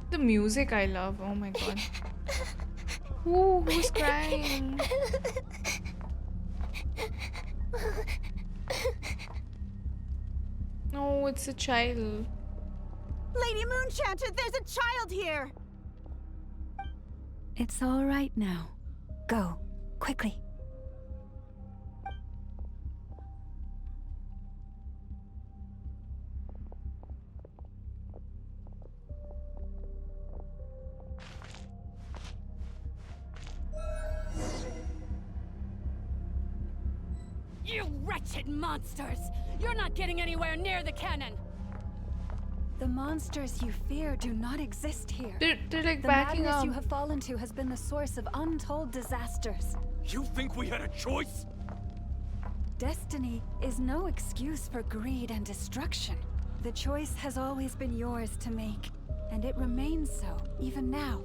The music I love. Oh my god. Ooh, who's crying? Oh, it's a child.
Lady Moonchanter, there's a child here!
It's all right now. Go, quickly.
You wretched monsters! You're not getting anywhere near the cannon!
The monsters you fear do not exist here.
They're like
the
backing
madness
up.
you have fallen to has been the source of untold disasters.
You think we had a choice?
Destiny is no excuse for greed and destruction. The choice has always been yours to make, and it remains so, even now.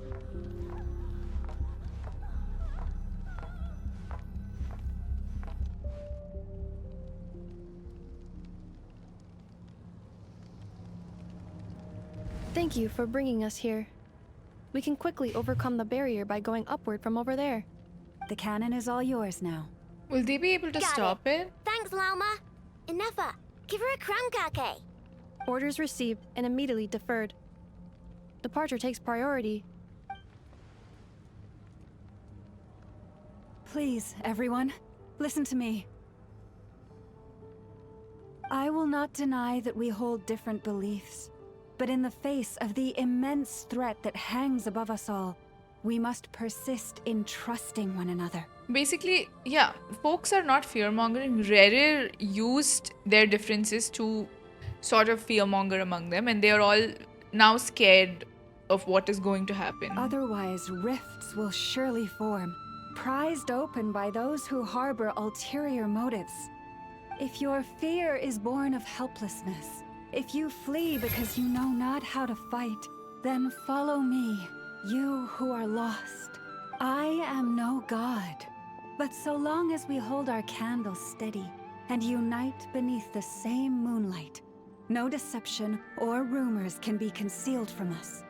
Thank you for bringing us here. We can quickly overcome the barrier by going upward from over there.
The cannon is all yours now.
Will they be able to stop it?
Thanks, Llama. Enough. Give her a crumb cake.
Orders received and immediately deferred. Departure takes priority.
Please, everyone, listen to me. I will not deny that we hold different beliefs, but in the face of the immense threat that hangs above us all, we must persist in trusting one another.
Basically, yeah, folks are not fear-mongering. RERIR used their differences to sort of fear-monger among them, and they are all now scared of what is going to happen.
Otherwise, rifts will surely form, prized open by those who harbor ulterior motives. If your fear is born of helplessness, if you flee because you know not how to fight, then follow me, you who are lost. I am no god, but so long as we hold our candles steady and unite beneath the same moonlight, no deception or rumors can be concealed from us.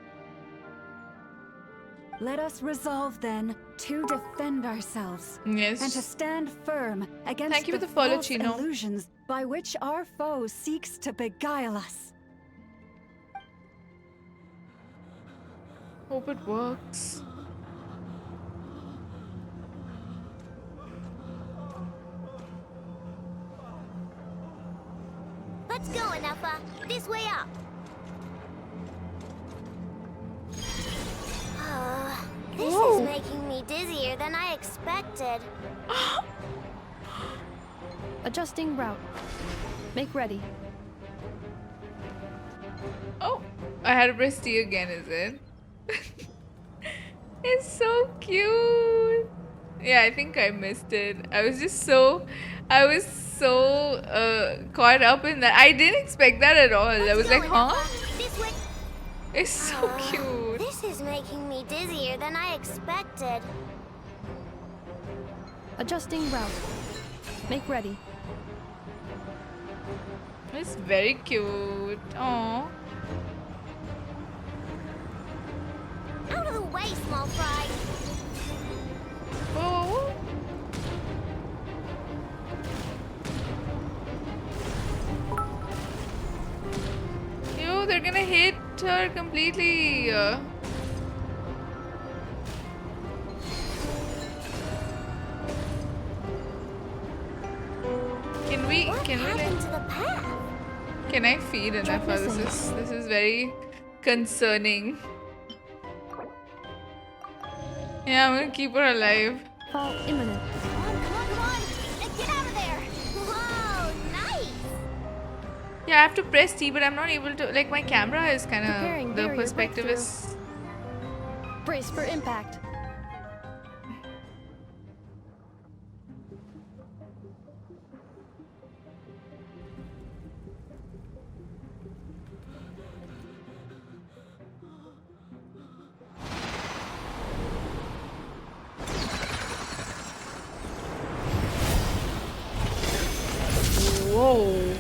Let us resolve then to defend ourselves and to stand firm against the false illusions by which our foe seeks to beguile us.
Hope it works.
Let's go, Anafa. This way up. This is making me dizzier than I expected.
Adjusting route. Make ready.
Oh, I had to press T again, is it? It's so cute. Yeah, I think I missed it. I was so caught up in that. I didn't expect that at all. I was like, huh? It's so cute.
This is making me dizzier than I expected.
Adjusting route. Make ready.
It's very cute. Aww.
Out of the way, small fry.
Oh. Yo, they're gonna hit her completely. Can I feed enough? This is very concerning. Yeah, I'm gonna keep her alive.
Fall imminent.
Come on! And get out of there! Whoa, nice!
Yeah, I have to press T, but I'm not able to. Like, my camera is kind
Preparing
of. The
barrier
perspective
breakthrough.
is.
Brace for impact.
Whoa.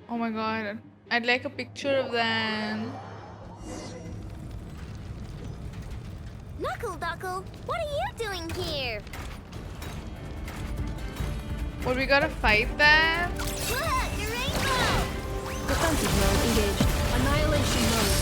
Oh my god. I'd like a picture of them.
Knuckle Duckle, what are you doing here?
What, we gotta fight them?
Look, the rainbow!
Defensive mode engaged. Annihilation mode.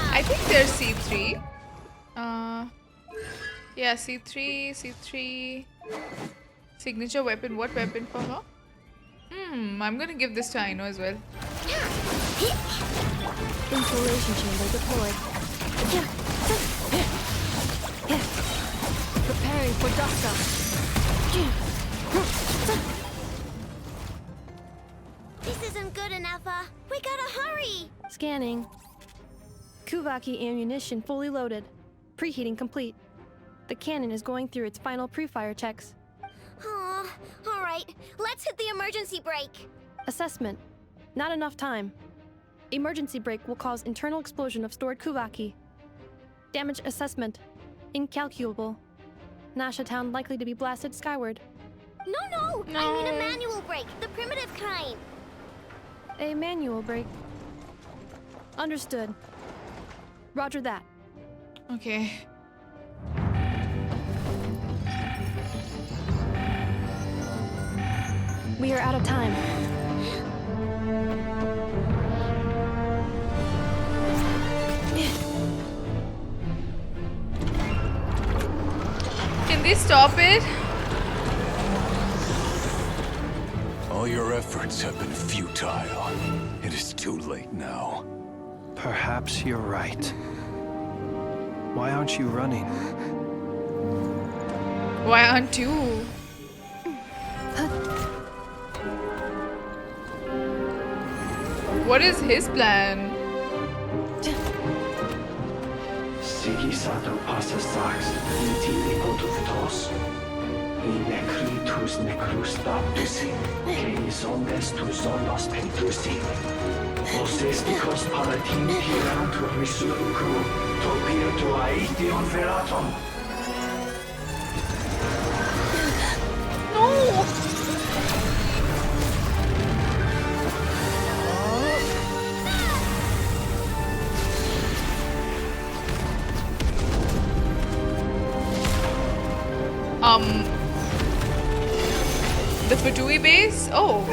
I think there's C3. Yeah, C3, C3. Signature weapon. What weapon for her? I'm gonna give this to Aino as well.
Insulation chamber deployed. Preparing for dust up.
This isn't good enough, we gotta hurry!
Scanning. Kuvaki ammunition fully loaded. Preheating complete. The cannon is going through its final pre-fire checks.
Aw, alright, let's hit the emergency brake.
Assessment. Not enough time. Emergency brake will cause internal explosion of stored Kuvaki. Damage assessment. Incalculable. Nasha Town likely to be blasted skyward.
No, I mean a manual brake, the primitive kind.
A manual brake. Understood. Roger that.
Okay.
We are out of time.
Can they stop it?
All your efforts have been futile. It is too late now.
Perhaps you're right. Why aren't you running?
Why aren't you? What is his plan?
Sigi sato passa sax, intili potuftos. I necritus necrus daptusi, que ondes tu zonos pentusi. Osesticos palatin pirantur resurcu, topir tu aetion veratum.
No! The Fatui base? Oh.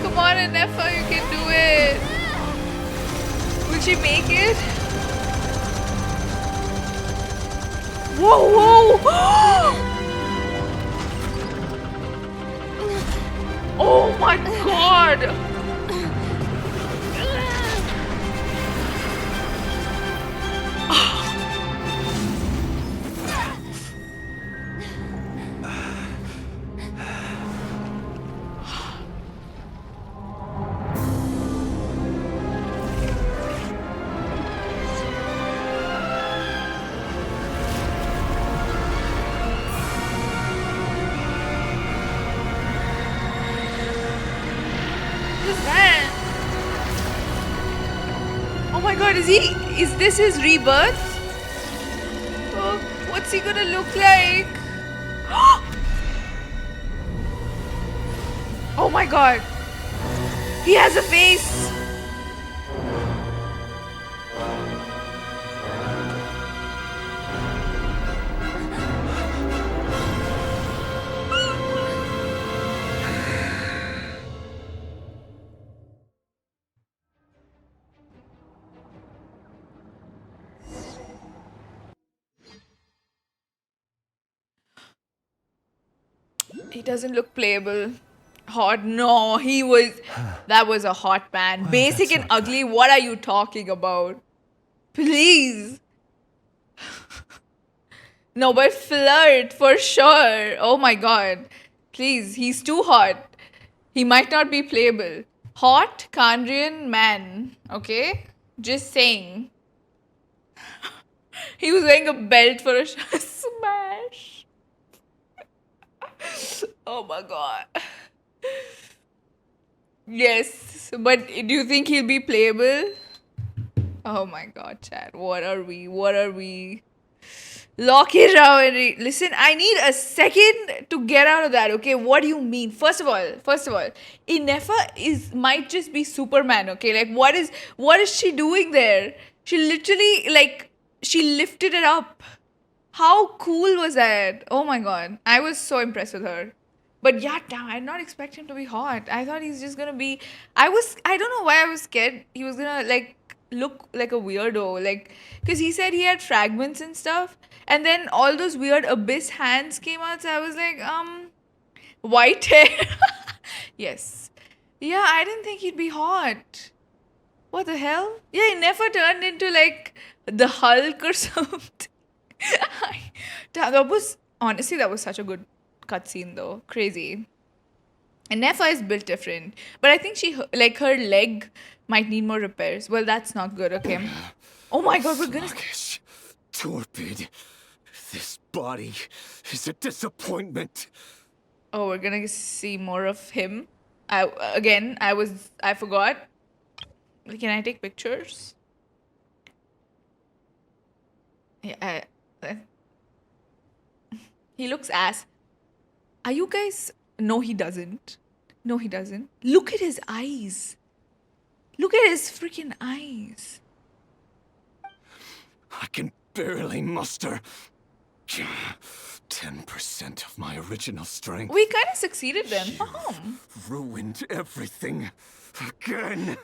Come on, Anefa, you can do it. Will she make it? Whoa, whoa! Oh my god! Is this his rebirth? Oh, what's he gonna look like? Oh my god! He has a face! He doesn't look playable. Hot? No, he was. That was a hot man.
Well,
Basic
that's
and
not
ugly. What are you talking about? Please. No, but flirt for sure. Oh my god. Please, he's too hot. He might not be playable. Hot Kandrian man. Okay? Just saying. He was wearing a belt for a smash. Oh my god. Yes, but do you think he'll be playable? Oh my god, chat. What are we? What are we? Lock it out. Listen, I need a second to get out of that. Okay, what do you mean? First of all, Inefa might just be Superman. Okay, like what is she doing there? She literally she lifted it up. How cool was that? Oh my god, I was so impressed with her. But yeah, damn, I did not expect him to be hot. I thought he's just gonna be. I don't know why I was scared he was gonna look like a weirdo, because he said he had fragments and stuff, and then all those weird abyss hands came out, so I was like, white hair. Yes. Yeah, I didn't think he'd be hot. What the hell? Yeah, he never turned into the Hulk or something. That was such a good cutscene though. Crazy. And Nefa is built different, but I think her leg might need more repairs. Well, that's not good. Okay. Oh my god, we're gonna.
Sluggish, torpid. This body is a disappointment.
Oh, we're gonna see more of him. I forgot. Can I take pictures? Yeah. He looks ass. Are you guys? No, he doesn't. No, he doesn't. Look at his eyes. Look at his freaking eyes.
I can barely muster 10% of my original strength.
We kind of succeeded then.
Ruined everything again.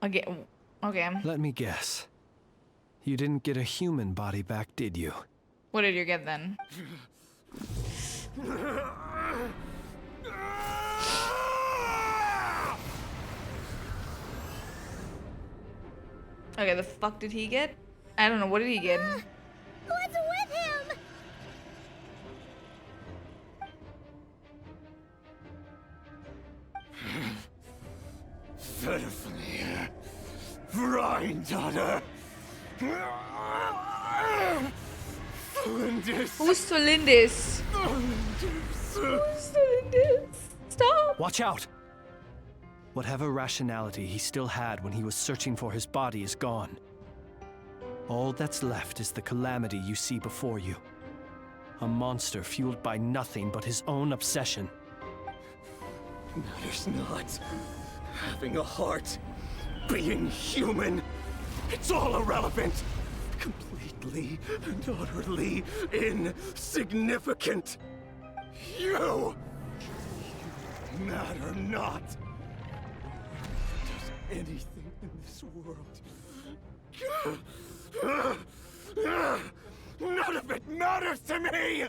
Again. Okay.
Let me guess. You didn't get a human body back, did you?
What did you get then? Okay, the fuck did he get? I don't know. What did he get?
What's with him?
Pitifully, Granddaughter.
Who's Solindis? Who's Solindis? Stop!
Watch out! Whatever rationality he still had when he was searching for his body is gone. All that's left is the calamity you see before you. A monster fueled by nothing but his own obsession.
Matters not. Having a heart. Being human. It's all irrelevant. Completely and utterly insignificant. You matter not. Does anything in this world. None of it matters to me!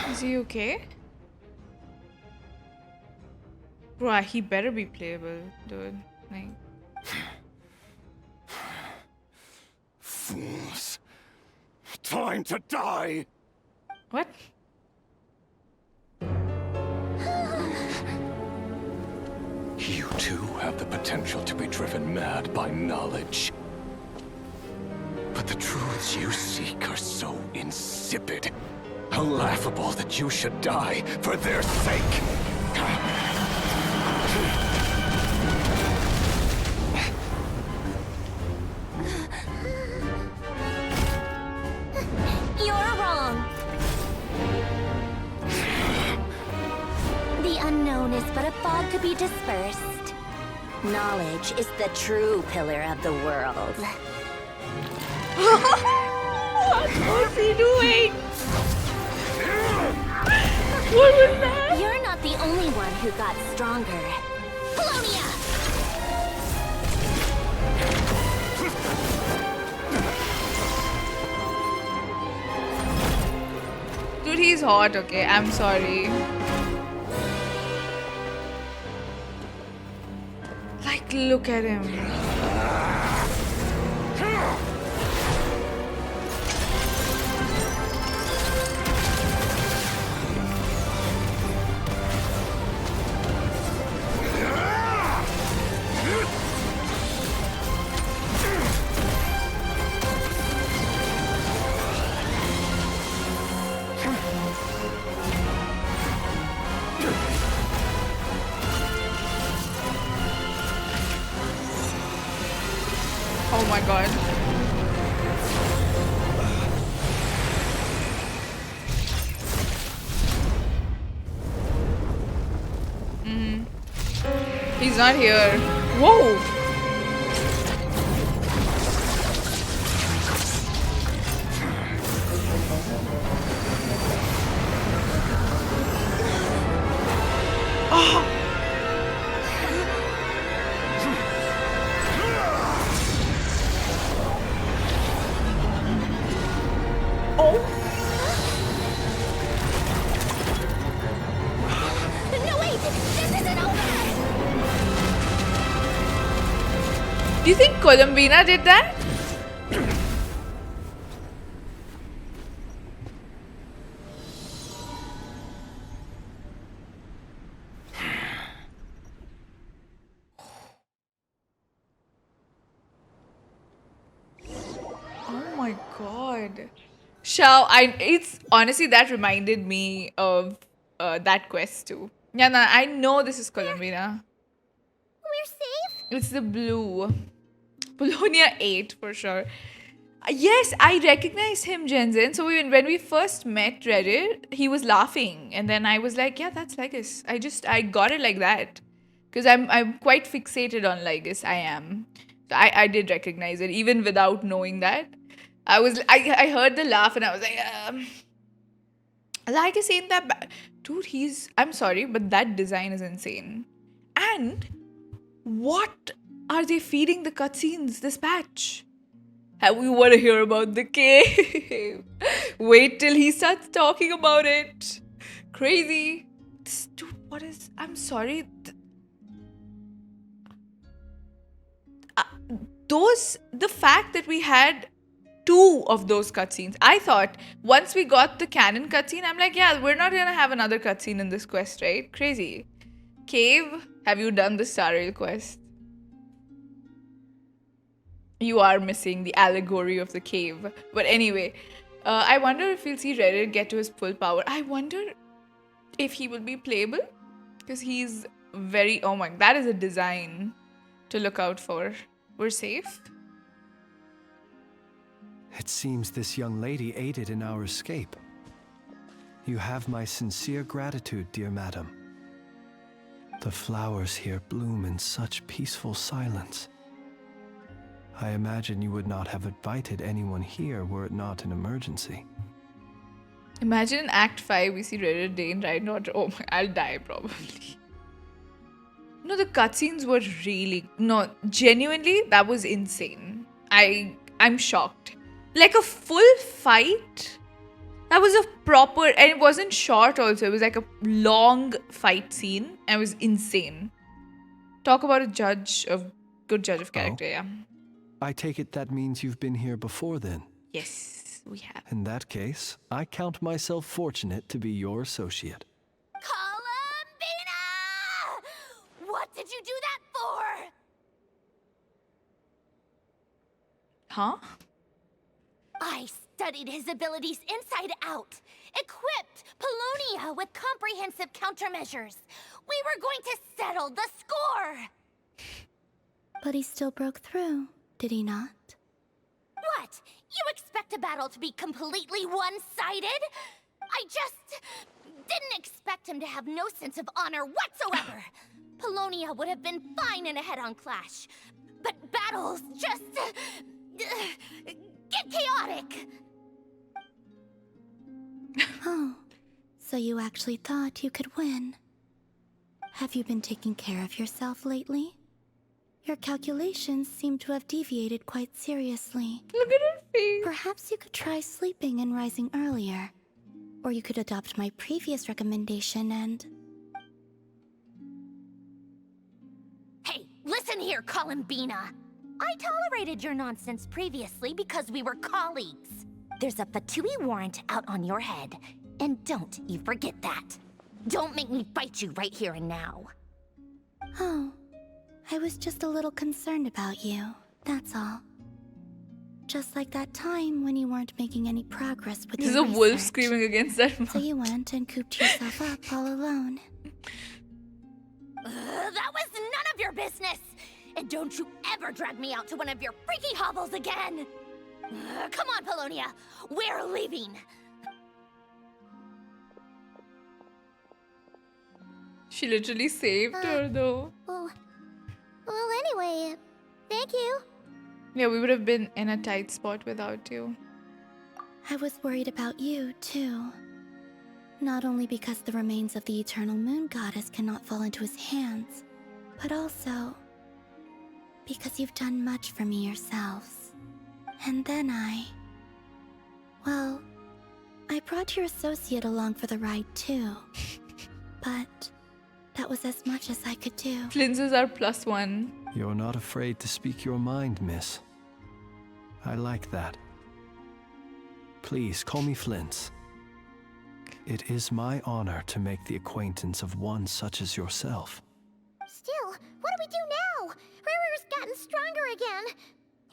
Is he okay? Bro, he better be playable, dude.
Fools. Time to die!
What?
You too have the potential to be driven mad by knowledge. But the truths you seek are so insipid, laughable that you should die for their sake.
You're wrong. The unknown is but a fog to be dispersed. Knowledge is the true pillar of the world.
What's he doing? What was that?
You're not the only one who got stronger. Polonia!
he's hot, okay? I'm sorry. Like, look at him. Oh my god. He's not here. Whoa! Oh!
No, wait! This isn't over!
Do you think Columbina did that? Oh my god. It's honestly that reminded me of that quest too. Yeah, no, I know this is Columbina.
We're safe?
It's the blue. Polonia 8 for sure. Yes, I recognized him, Jensen. So when we first met RERIR, he was laughing. And then I was like, yeah, that's Legis. I got it like that. Because I'm quite fixated on Legis. I am. So I did recognize it, even without knowing that. I heard the laugh and I was like, Legis ain't that bad. Dude, I'm sorry, but that design is insane. And what are they feeding the cutscenes this patch? We want to hear about the cave. Wait till he starts talking about it. Crazy. Dude, what is... I'm sorry. The fact that we had 2 of those cutscenes. I thought once we got the canon cutscene, I'm like, yeah, we're not going to have another cutscene in this quest, right? Crazy. Cave, have you done the Star Rail quest? You are missing the allegory of the cave. But anyway, I wonder if we'll see RERIR get to his full power. I wonder if he will be playable. Because he's very... Oh my... That is a design to look out for. We're safe?
It seems this young lady aided in our escape. You have my sincere gratitude, dear madam. The flowers here bloom in such peaceful silence. I imagine you would not have invited anyone here were it not an emergency.
Imagine in Act 5 we see RERIR Dane right not... Oh my... I'll die probably. No, the cutscenes were really... No, genuinely, that was insane. I'm shocked. Like a full fight? That was a proper... And it wasn't short also. It was like a long fight scene. And it was insane. Talk about a good judge of character, yeah.
I take it that means you've been here before then?
Yes, we have.
In that case, I count myself fortunate to be your associate.
What did you do that for?
Huh?
I studied his abilities inside out. Equipped Polonia with comprehensive countermeasures. We were going to settle the score.
But he still broke through, did he not?
What? You expect a battle to be completely one-sided? I just didn't expect him to have no sense of honor whatsoever. Polonia would have been fine in a head-on clash. But battles just... get chaotic!
Oh, so you actually thought you could win. Have you been taking care of yourself lately? Your calculations seem to have deviated quite seriously.
Look at her face.
Perhaps you could try sleeping and rising earlier.
Or you could adopt my previous recommendation and...
Hey, listen here, Columbina. I tolerated your nonsense previously because we were colleagues. There's a Fatui warrant out on your head, and don't you forget that. Don't make me fight you right here and now.
Oh, I was just a little concerned about you, that's all. Just like that time when you weren't making any progress with
There's
your
a wolf
research.
screaming against that
So you went and cooped yourself up all alone.
That was none of your business! And don't you ever drag me out to one of your freaky hovels again! Come on, Polonia! We're leaving!
She literally saved her though.
Well, anyway, thank you.
Yeah, we would have been in a tight spot without you.
I was worried about you, too. Not only because the remains of the Eternal Moon Goddess cannot fall into his hands, but also because you've done much for me yourselves. And then well, I brought your associate along for the ride, too. But that was as much as I could do.
Flins is our +1.
You're not afraid to speak your mind, miss. I like that. Please, call me Flins. It is my honor to make the acquaintance of one such as yourself.
Still, what do we do now? RERIR's gotten stronger again.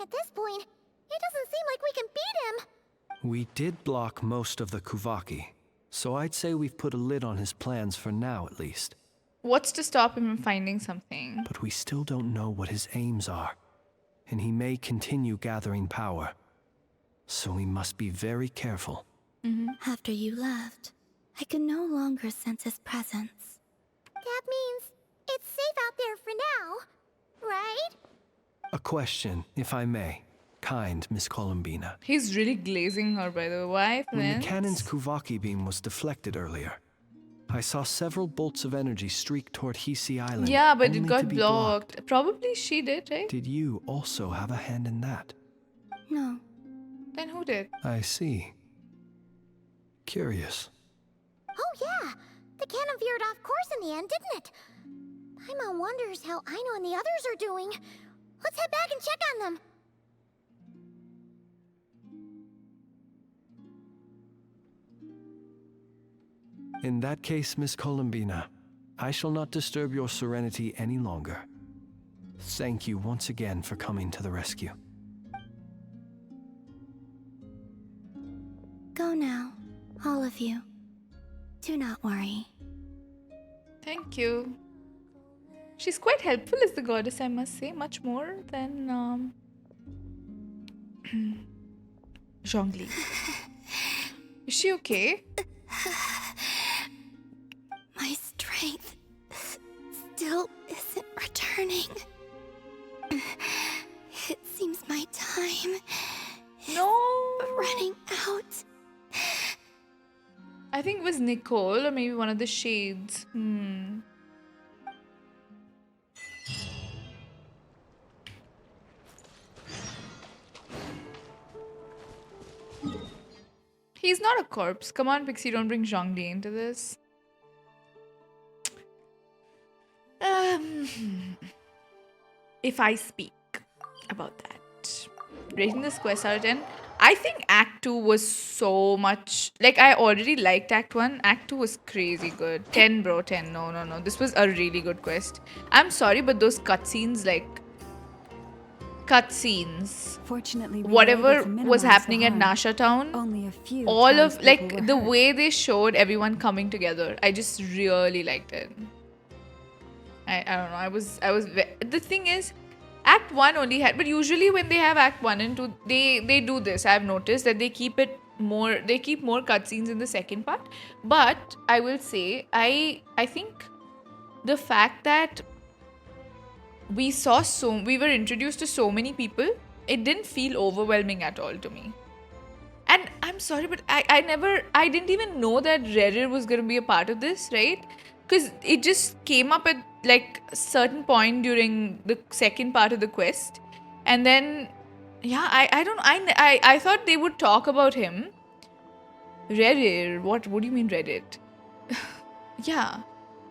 At this point, it doesn't seem like we can beat him.
We did block most of the Kuvaki, so I'd say we've put a lid on his plans for now at least.
What's to stop him from finding something?
But we still don't know what his aims are, and he may continue gathering power. So we must be very careful.
After you left, I could no longer sense his presence. That means it's safe out there for now, right?
A question, if I may. Kind Miss Columbina.
He's really glazing her, by the way. Why,
When
Flins?
the cannon's Kuvaki beam was deflected earlier, I saw several bolts of energy streak toward Hisi Island.
Yeah, but it
only
got
to be
blocked. Probably she did, right?
Did you also have a hand in that?
No.
Then who did?
I see. Curious.
Oh yeah, the cannon veered off course in the end, didn't it? Paimon wonders how Aino and the others are doing. Let's head back and check on them.
In that case, Miss Columbina, I shall not disturb your serenity any longer. Thank you once again for coming to the rescue.
Go now, all of you. Do not worry.
Thank you. She's quite helpful as the goddess, I must say. Much more than Zhongli. Is she okay?
My strength still isn't returning. It seems my time is running out.
I think it was Nicole or maybe one of the shades. He's not a corpse. Come on, Pixie, don't bring Zhongli into this. If I speak about that, rating this quest out of 10, I think Act 2 was so much... Like, I already liked Act 1. Act 2 was crazy good. 10, bro, 10. No. This was a really good quest. I'm sorry, but those cutscenes, like... Cutscenes.
Fortunately,
Whatever was happening at Nasha Town,
only a few
all of, like,
townspeople were
the
hurt.
way they showed everyone coming together, I just really liked it. I don't know. The thing is, Act 1 only had, but usually when they have Act 1 and 2, they do this. I've noticed that they keep more cutscenes in the second part. But I will say, I think the fact that we were introduced to so many people, it didn't feel overwhelming at all to me. And I'm sorry, but I didn't even know that RERIR was going to be a part of this, right? Because it just came up at like a certain point during the second part of the quest. And then, yeah, I thought they would talk about him. RERIR. What do you mean Reddit? Yeah.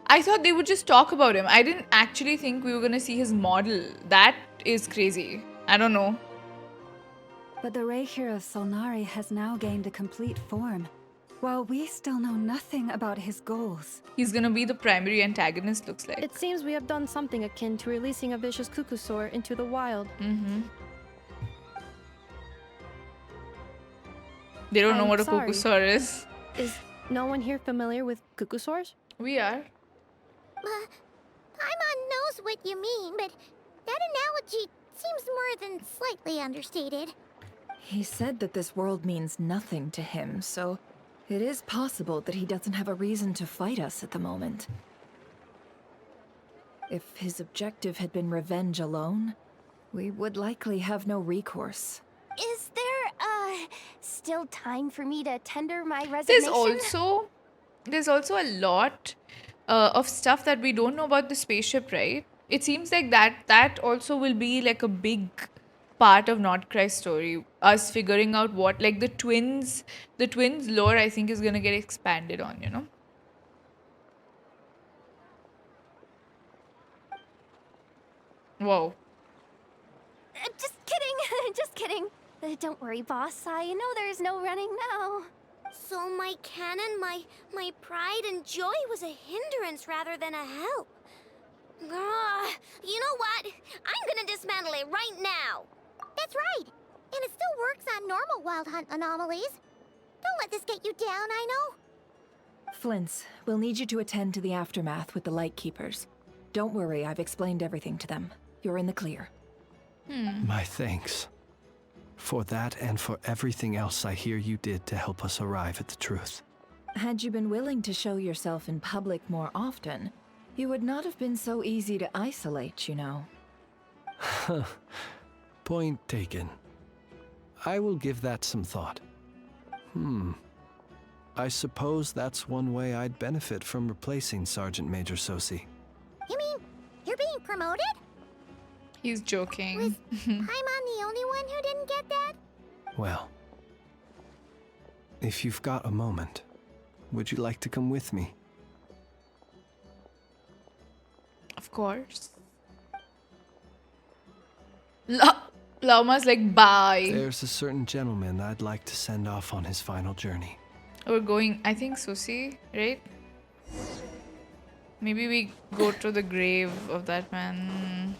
I thought they would just talk about him. I didn't actually think we were gonna see his model. That is crazy. I don't know.
But the RERIR of Solnari has now gained a complete form, while we still know nothing about his goals.
He's gonna be the primary antagonist, looks like.
It seems we have done something akin to releasing a vicious cuckoosaur into the wild.
Mm-hmm. They don't know what a cuckoosaur is.
Is no one here familiar with cuckoosaurs?
We are.
Paimon knows what you mean, but that analogy seems more than slightly understated.
He said that this world means nothing to him, so it is possible that he doesn't have a reason to fight us at the moment. If his objective had been revenge alone, we would likely have no recourse.
Is there, still time for me to tender my resignation?
There's also a lot of stuff that we don't know about the spaceship, right? It seems like that also will be like a big part of Not Cry's story. Us figuring out what, like the twins lore, I think is gonna get expanded on, you know? Whoa.
Just kidding, just kidding. Don't worry, boss. I know there's no running now.
So my canon, my pride and joy was a hindrance rather than a help. You know what? I'm gonna dismantle it right now.
That's right. And it still works on normal wild hunt anomalies. Don't let this get you down, I know.
Flins, we'll need you to attend to the aftermath with the Lightkeepers. Don't worry, I've explained everything to them. You're in the clear.
My thanks. For that and for everything else I hear you did to help us arrive at the truth.
Had you been willing to show yourself in public more often, you would not have been so easy to isolate, you know.
Point taken. I will give that some thought. I suppose that's one way I'd benefit from replacing Sergeant Major Sosi.
You mean you're being promoted?
He's joking.
Was Paimon the only one who didn't get that?
Well, if you've got a moment, would you like to come with me?
Of course. Lauma's like, bye.
There's a certain gentleman I'd like to send off on his final journey.
We're going, I think, Susi, right? Maybe we go to the grave of that man.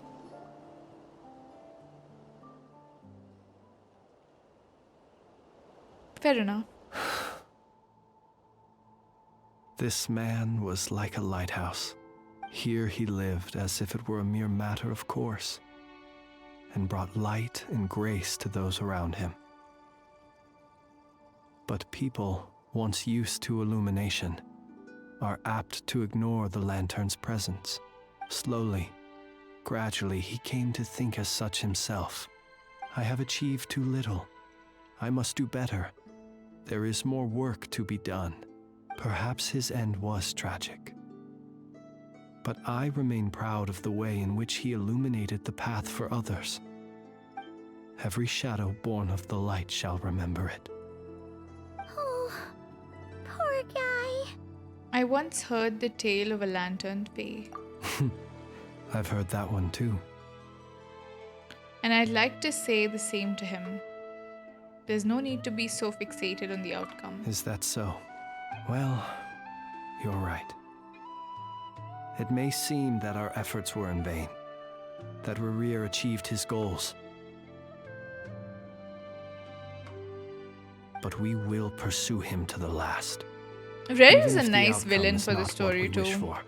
Fair enough.
This man was like a lighthouse. Here he lived as if it were a mere matter of course, and brought light and grace to those around him. But people, once used to illumination, are apt to ignore the lantern's presence. Slowly, gradually, he came to think as such himself. I have achieved too little. I must do better. There is more work to be done. Perhaps his end was tragic. But I remain proud of the way in which he illuminated the path for others. Every shadow born of the light shall remember it.
Oh, poor guy.
I once heard the tale of a lantern fae.
I've heard that one too.
And I'd like to say the same to him. There's no need to be so fixated on the outcome.
Is that so? Well, you're right. It may seem that our efforts were in vain, that RERIR achieved his goals. But we will pursue him to the last.
RERIR is
Even
a
if the
nice
outcome
villain
is
for the
not what
story
we wish
too.
for.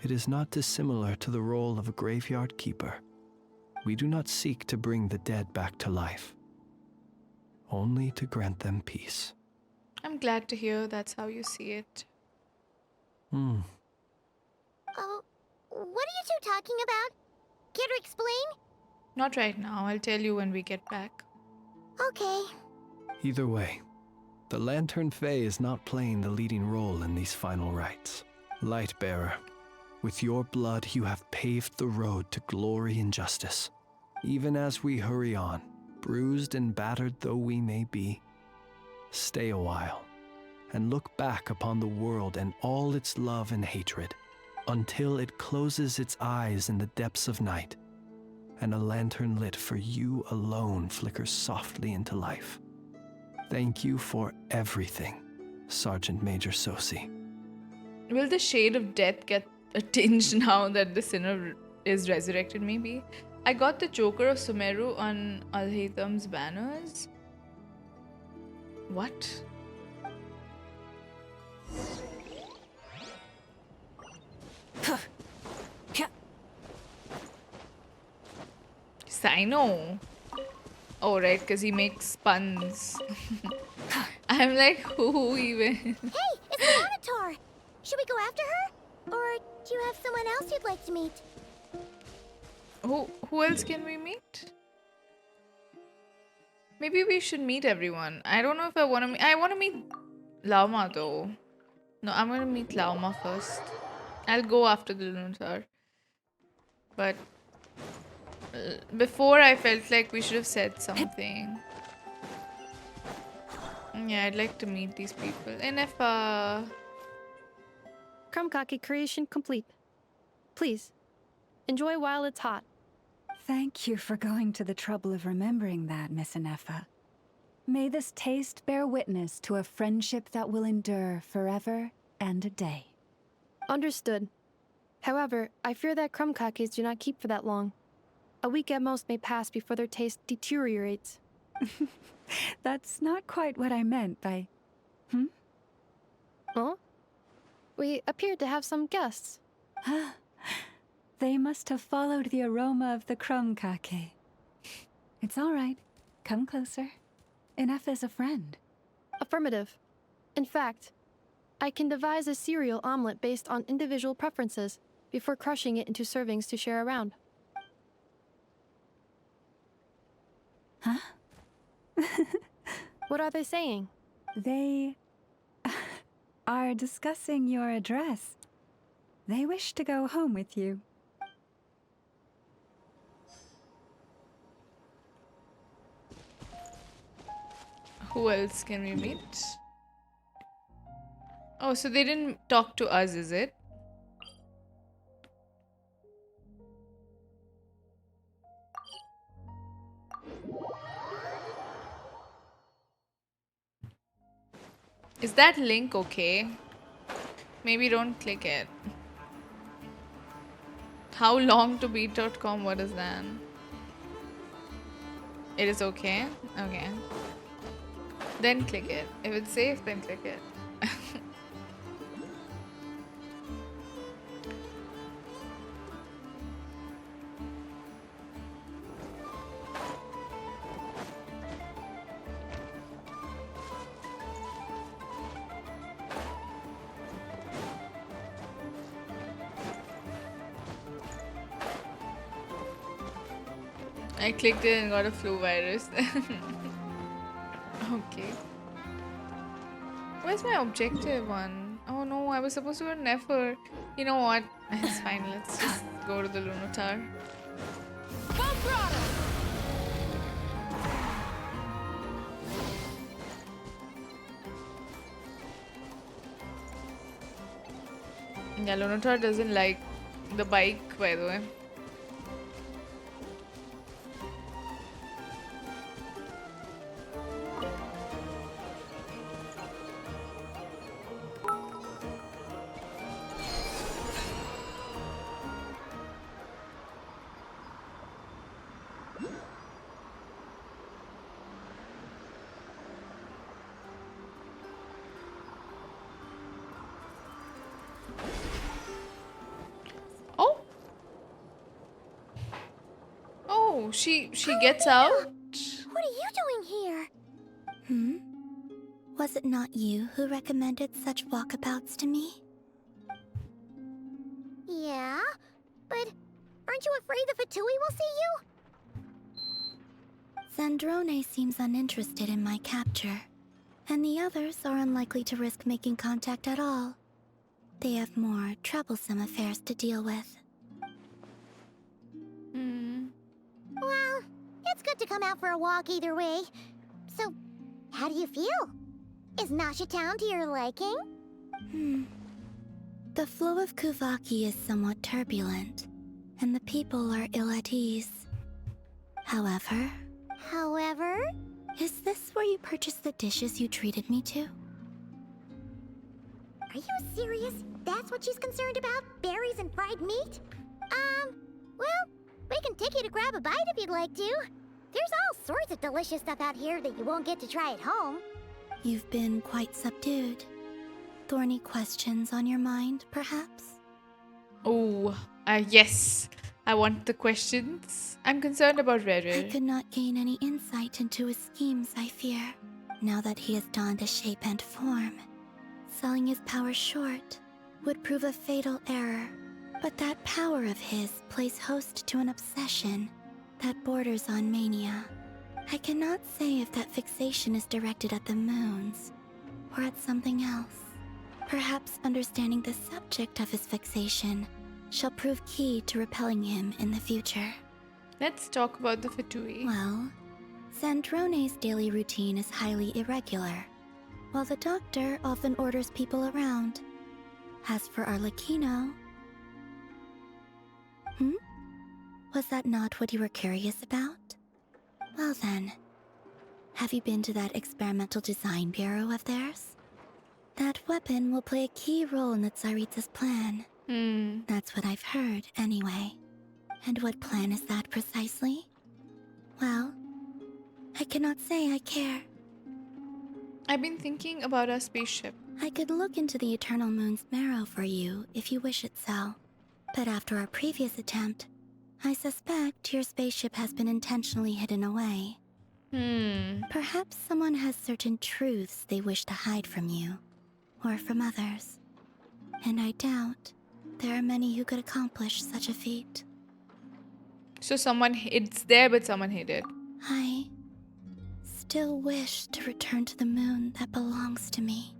It is not dissimilar to the role of a graveyard keeper. We do not seek to bring the dead back to life, only to grant them peace.
I'm glad to hear that's how you see it.
Oh, what are you two talking about? Care to explain?
Not right now. I'll tell you when we get back.
Okay.
Either way, the Lantern Fae is not playing the leading role in these final rites. Lightbearer, with your blood you have paved the road to glory and justice. Even as we hurry on, bruised and battered though we may be, stay a while. and look back upon the world and all its love and hatred, until it closes its eyes in the depths of night, and a lantern lit for you alone flickers softly into life. Thank you for everything, Sergeant Major Sosi.
Will the shade of death get a tinge now that the sinner is resurrected, maybe? I got the Joker of Sumeru on Al-Haytham's banners. What? Sino. Oh, right, because he makes puns. I'm like, who even?
Hey, it's the Monitor! Should we go after her? Or do you have someone else you'd like to meet?
Who else can we meet? Maybe we should meet everyone. I don't know if I want to meet. I want to meet Llama though. No, I'm going to meet Lauma first. I'll go after the Lunatar. But before I felt like we should have said something. Yeah, I'd like to meet these people. And if
Krumkake creation complete. Please, enjoy while it's hot.
Thank you for going to the trouble of remembering that, Miss Inefa. May this taste bear witness to a friendship that will endure forever and a day.
Understood. However, I fear that Krumkakes do not keep for that long. A week at most may pass before their taste deteriorates.
That's not quite what I meant by...
Huh? We appeared to have some guests.
They must have followed the aroma of the Krumkake. It's all right. Come closer. Inefa's a friend.
Affirmative. In fact, I can devise a cereal omelet based on individual preferences before crushing it into servings to share around.
Huh?
What are they saying?
They are discussing your address. They wish to go home with you.
who else can we meet? Oh, so they didn't talk to us, is it? Is that link okay? Maybe don't click it. How long to beat.com? What is that? It is okay? Okay. Then click it. If it's safe, then click it. I clicked it and got a flu virus. Okay. Where's my objective one? Oh no, I was supposed to go to Nefer. You know what? It's fine, let's just go to the Lunatar. Yeah, Lunatar doesn't like the bike, by the way. She gets out?
What are you doing here?
Was it not you who recommended such walkabouts to me?
Yeah, but aren't you afraid the Fatui will see you?
Zandrone seems uninterested in my capture, and the others are unlikely to risk making contact at all. They have more troublesome affairs to deal with.
Well, it's good to come out for a walk either way. So, how do you feel? Is Nasha Town to your liking?
The flow of Kuvaki is somewhat turbulent, and the people are ill at ease. However, is this where you purchased the dishes you treated me to?
Are you serious? That's what she's concerned about? Berries and fried meat? Well, we can take you to grab a bite if you'd like to. There's all sorts of delicious stuff out here that you won't get to try at home.
You've been quite subdued. Thorny questions on your mind, perhaps?
Oh, yes. I want the questions. I'm concerned about RERIR.
I could not gain any insight into his schemes, I fear. Now that he has donned a shape and form, selling his power short would prove a fatal error. But that power of his plays host to an obsession that borders on mania. I cannot say if that fixation is directed at the moons or at something else. Perhaps understanding the subject of his fixation shall prove key to repelling him in the future.
Let's talk about the Fatui.
Well, Zandrone's daily routine is highly irregular, while the doctor often orders people around. As for Arlecchino... Was that not what you were curious about? Well then, have you been to that experimental design bureau of theirs? That weapon will play a key role in the Tsaritsa's plan. That's what I've heard, anyway. And what plan is that precisely? Well, I cannot say I care.
I've been thinking about our spaceship.
I could look into the Eternal Moon's marrow for you if you wish it so. But after our previous attempt, I suspect your spaceship has been intentionally hidden away. Perhaps someone has certain truths they wish to hide from you, or from others. And I doubt there are many who could accomplish such a feat.
So it's there, but someone hid it.
I still wish to return to the moon that belongs to me.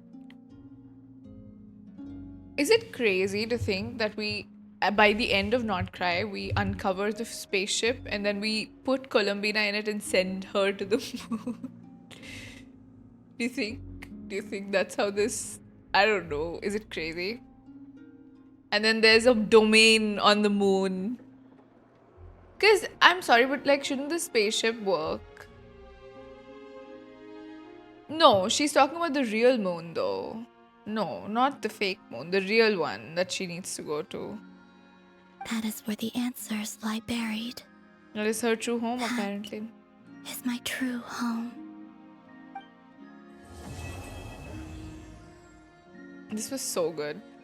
Is it crazy to think that we, by the end of Not Cry, we uncover the spaceship and then we put Columbina in it and send her to the moon? Do you think that's how this... I don't know. Is it crazy? And then there's a domain on the moon. Because, I'm sorry, but like, shouldn't the spaceship work? No, she's talking about the real moon though. No, not the fake moon. The real one that she needs to go to.
That is where the answers lie buried.
That is her true home, apparently.
Is my true home.
This was so good.